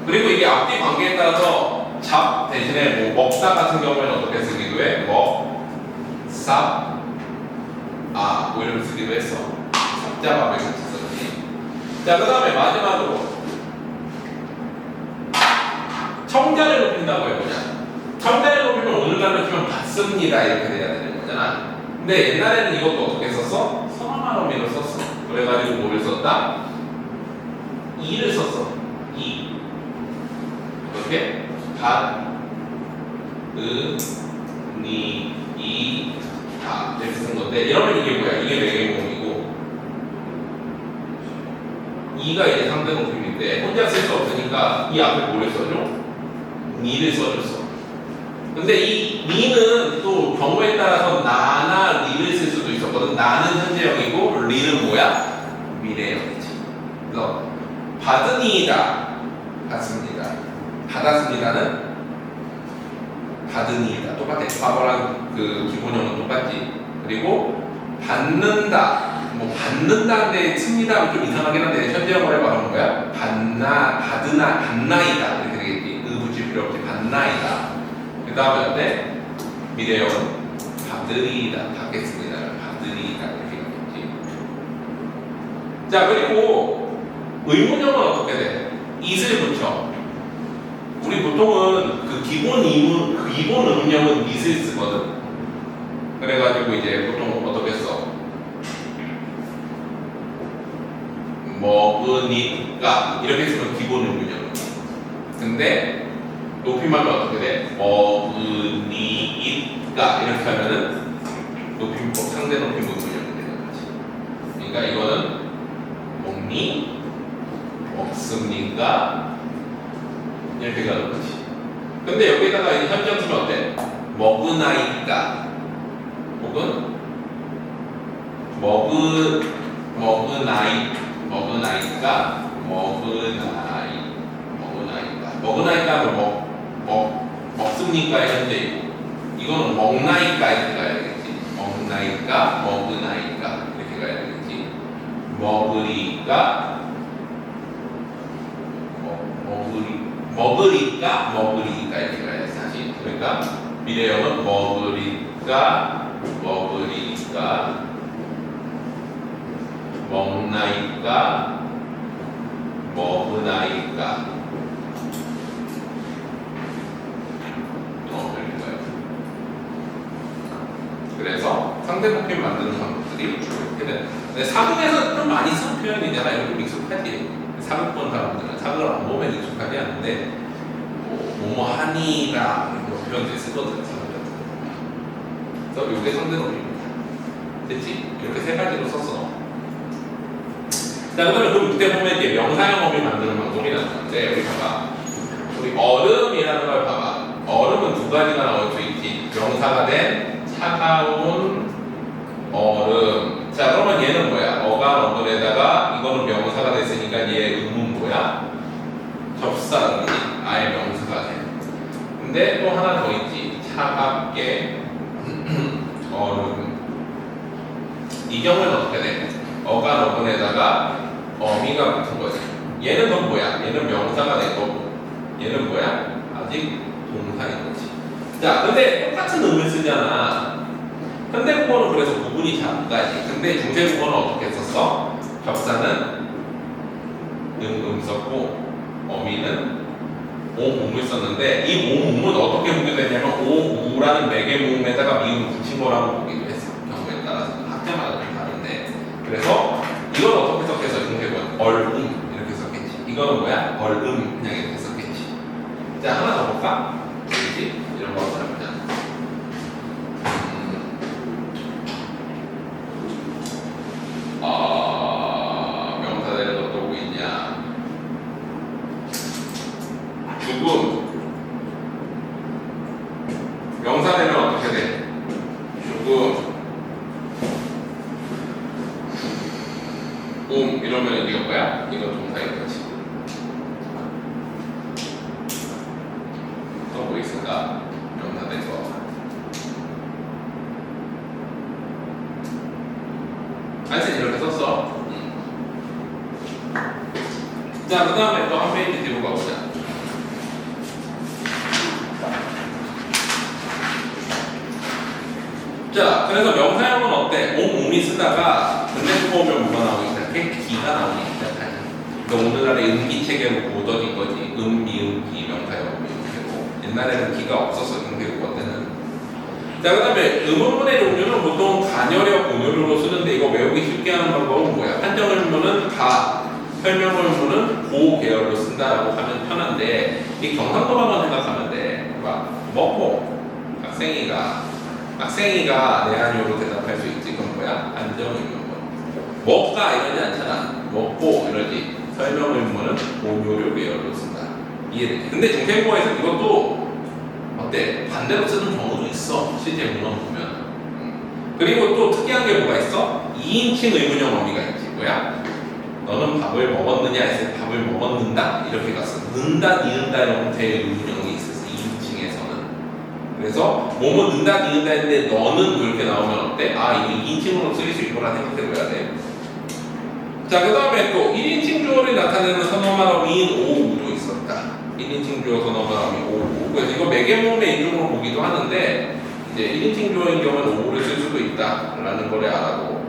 그리고 이게 앞뒤 관계에 따라서 잡 대신에 뭐 먹다 같은 경우에는 어떻게 쓰기도 해? 먹, 쌉, 아, 뭐 이렇게 쓰기도 했어. 삽잡아를 같이 썼지. 자, 그 다음에 마지막으로 청자를 높인다고 해보자. 청자를 높이면 오늘날로 치면 받습니다 이렇게 돼야 되는 거잖아. 근데 옛날에는 이것도 어떻게 썼어? 선언한 어미를 썼어. 그래가지고 뭐를 썼다? 이를 썼어. 이. 이렇게 갓, 니, 이, 다 이렇게 쓴 건데 이러면 이게 뭐야? 이게 매개모음이고 이가 이제 상대동품인데 혼자 쓸 수 없으니까 이 앞에 뭐를 써줘? 니를 써줬어. 근데 이 니는 또 경우에 따라서 나나 리를 쓸 수도 있었거든. 나는 현재형이고 리는 뭐야? 미래형이지. 그래서 받으니이다 받습니다. 받았습니다는 받으니이다 똑같아. 과거랑 그 기본형은 똑같지. 그리고 받는다 뭐 받는다인데 씁니다 좀 이상하긴 한데 현재형으로 해봐는 거야? 받으나 받나이다 이렇게 되겠지. 붙일 필요 없지. 받나이다. 그 다음에 어때? 미래형은 받으리이다 받겠습니다. 받으리이다 이렇게 되겠지. 자 그리고 의문형은 어떻게 돼? it을 붙여. 우리 보통은 그 기본 의문형은 it을 쓰거든. 그래가지고 이제 보통 어떻게 써? 먹으니까 이렇게 쓰면 기본 의문형. 근데 높임하면 어떻게 돼? 먹으니까 이렇게 하면은 높임법 상대 높임 의문형이 되는 거지. 그러니까 이거는 먹니? 먹습니까? 이렇게 가는 거지. 근데 여기다가 이제 현재형 쓰면 어때? 먹으나이까 혹은 먹으나이까 먹습니까의 현재이고 이거는 먹나이까 이렇게 가야 되겠지. 먹나이까 먹으나이까 이렇게 가야 되겠지. 먹으리까 이렇게 가야지 사실. 그러니까 미래형은 먹으리까 먹나이까 먹으나이까 이렇게 가요. 그래서 상대 목표 만드는 방법들이 이렇게 되는. 근데 사극에서 좀 많이 쓴 표현이잖아. 이렇게 익숙하지. 사극 본 사람들은 사극을 안 보면 익숙하지 않은데 뭐뭐 하니라 이런 표현들 쓰거든. 그래서 이게 상대 목표입니다. 됐지? 이렇게 세 가지로 썼어. 자, 그러면 그 밑에 보면 이제 명사형 어미 만드는 방법이라는 건데, 우리 봐봐. 우리 얼음이라는 걸 봐봐. 얼음은 두 가지가 나올 수 있지. 명사가 된 차가운 얼음. 자, 그러면 얘는 뭐야? 어가 어근에다가 이거는 명사가 됐으니까 얘 음은 뭐야? 접사음이지. 아예 명사가 돼. 근데 또 하나 더 있지. 차갑게 얼음. 이 경우는 어떻게 돼? 어가 어근에다가 어미가 붙은 거지. 얘는 또 뭐야? 얘는 명사가 된 거고. 얘는 뭐야? 아직 동사인 거지. 자, 근데 똑같은 음을 쓰잖아. 현대국어는 그래서 구분이 잘 안 가지. 근데 중세국어는 어떻게 썼어? 접사는 썼고 어미는 오음을 썼는데 이 오음은 어떻게 보게 되냐면 오우라는 매개모음에다가 미음을 붙인 거라고 보기도 했어. 경우에 따라서 학자마다 좀 다른데. 그래서 이건 어떻게 썼겠어? 중세국어는 얼음 이렇게 썼겠지. 이거는 뭐야? 얼음 그냥 이렇게 썼겠지. 자, 하나 더 볼까? 뭐지? 이런 거 한번 해보자. 명사 되는 것도 뭐 있냐? 죽음. 명사 되면 어떻게 돼? 죽음. 이러면 이게 뭐야? 이건 동사인 거지. 또 뭐 있을까? 명사 된 거. 하여튼 이렇게 썼어. 자, 그 다음에 또 한 페이지 뒤로 가보자. 자, 그래서 명사형은 어때? 옴이 쓰다가 근대국어 오면 뭐가 나오기 시작해? 기가 나오기 시작하냐. 그러니까 오늘날의 음기 체계로 굳어진 거지. 미음, 기, 명사형, 미음이고. 옛날에는 기가 없었어, 근대국어 때는. 자, 그 다음에 음원문의 종류는 보통 설명 의무는 고 계열로 쓴다라고 하면 편한데 이 경상도만 생각하면 돼. 막 먹고 학생이가 네 아니오로 대답할 수 있지. 그건 뭐야? 안정 의무. 먹가 이러지 않잖아. 먹고 이러지. 설명 의무는 고교류 계열로 쓴다. 이해되지? 근데 중생고에서 이것도 어때? 반대로 쓰는 경우도 있어. 실제 문헌 보면. 그리고 또 특이한 게 뭐가 있어? 2인칭 의문형 어미가 있지. 뭐야? 너는 밥을 먹었느냐 했을 때 밥을 먹었는다? 이렇게 갔어. 는다, 니은다 이런 형태의 의문형이 있었어. 2인칭에서는. 그래서 뭐뭐 는다, 니은다 했는데 너는 이렇게 나오면 어때? 아, 이거 2인칭으로 쓰일 수 있구나 생각해봐야 돼. 자, 그 다음에 또 1인칭 주어를 나타내는 선어말 어미인 오우도 있었다. 1인칭 주어 선어말 어미 오우. 그래서 이거 매개모음의 인종으로 보기도 하는데 이제 1인칭 주어인 경우는 오우를 쓸 수도 있다라는 거를 알아고.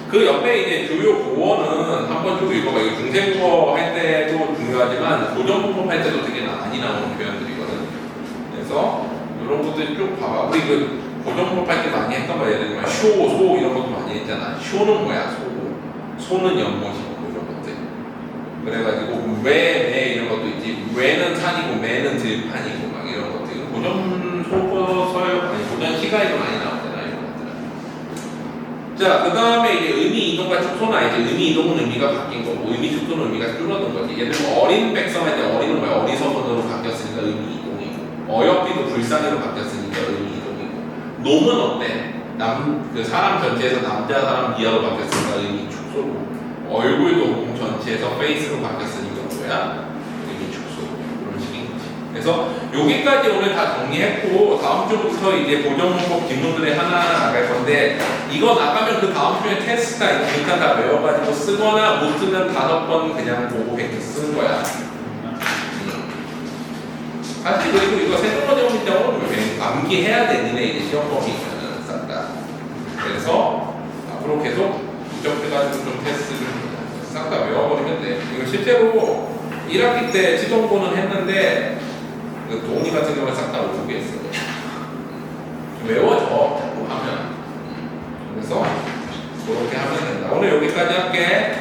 그 옆에 이제 주요 보어는 한번 쭉 읽어봐. 이거 중생국어 할 때도 중요하지만 고전문법 할 때도 되게 많이 나오는 표현들이거든. 그래서 이런 것들 쭉 봐봐. 우리 그 고전문법 할 때 많이 했던 거 예를 들면 쇼, 소 이런 것도 많이 했잖아. 쇼는 뭐야? 소는 연못이고 이런 것들. 그래가지고 매 이런 것도 있지. 왜는 산이고 매는 들판이고 막 이런 것들. 고전 소설 아니 고전 시가에도 많이 나오잖아 이런 것들은. 자, 그 다음에 이제 의미 이동과 축소나 이제 의미 이동은 의미가 바뀐 거고 의미 축소는 의미가 줄어든 거지. 예를 들면 어린 백성 할 때 어린은 뭐야? 어리석은으로 바뀌었으니까 의미 이동이고 어여삐도 불쌍히로 바뀌었으니까 의미 이동이고 놈은 어때? 그 사람 전체에서 남자 사람 이하로 바뀌었으니까 의미 축소고 얼굴도 전체에서 페이스로 바뀌었으니까 뭐야? 의미 축소. 그런 식인 거지. 그래서 여기까지 오늘 다 정리했고 다음 주부터 이제 고전문법 기문들의 하나하나 나갈 건데 이거 나가면 그 다음 주에 테스트가 일단 다 외워가지고 쓰거나 못 쓰면 5번 그냥 보고 이렇게 쓰는 거야. 사실 그리고 이거 세종어제목 경우는 암기해야 돼. 니네 이제 시험 범위는 싹 다. 그래서 앞으로 계속 이적해가지고 좀 테스트를 싹 다 외워버리면 돼. 이거 실제로 1학기 때 지정고는 했는데 그 동의 같은 경우는 싹 다 외우게 했어. 좀 외워져. 자꾸 하면. 그래서 그렇게 하면 된다. 오늘 여기까지 할게.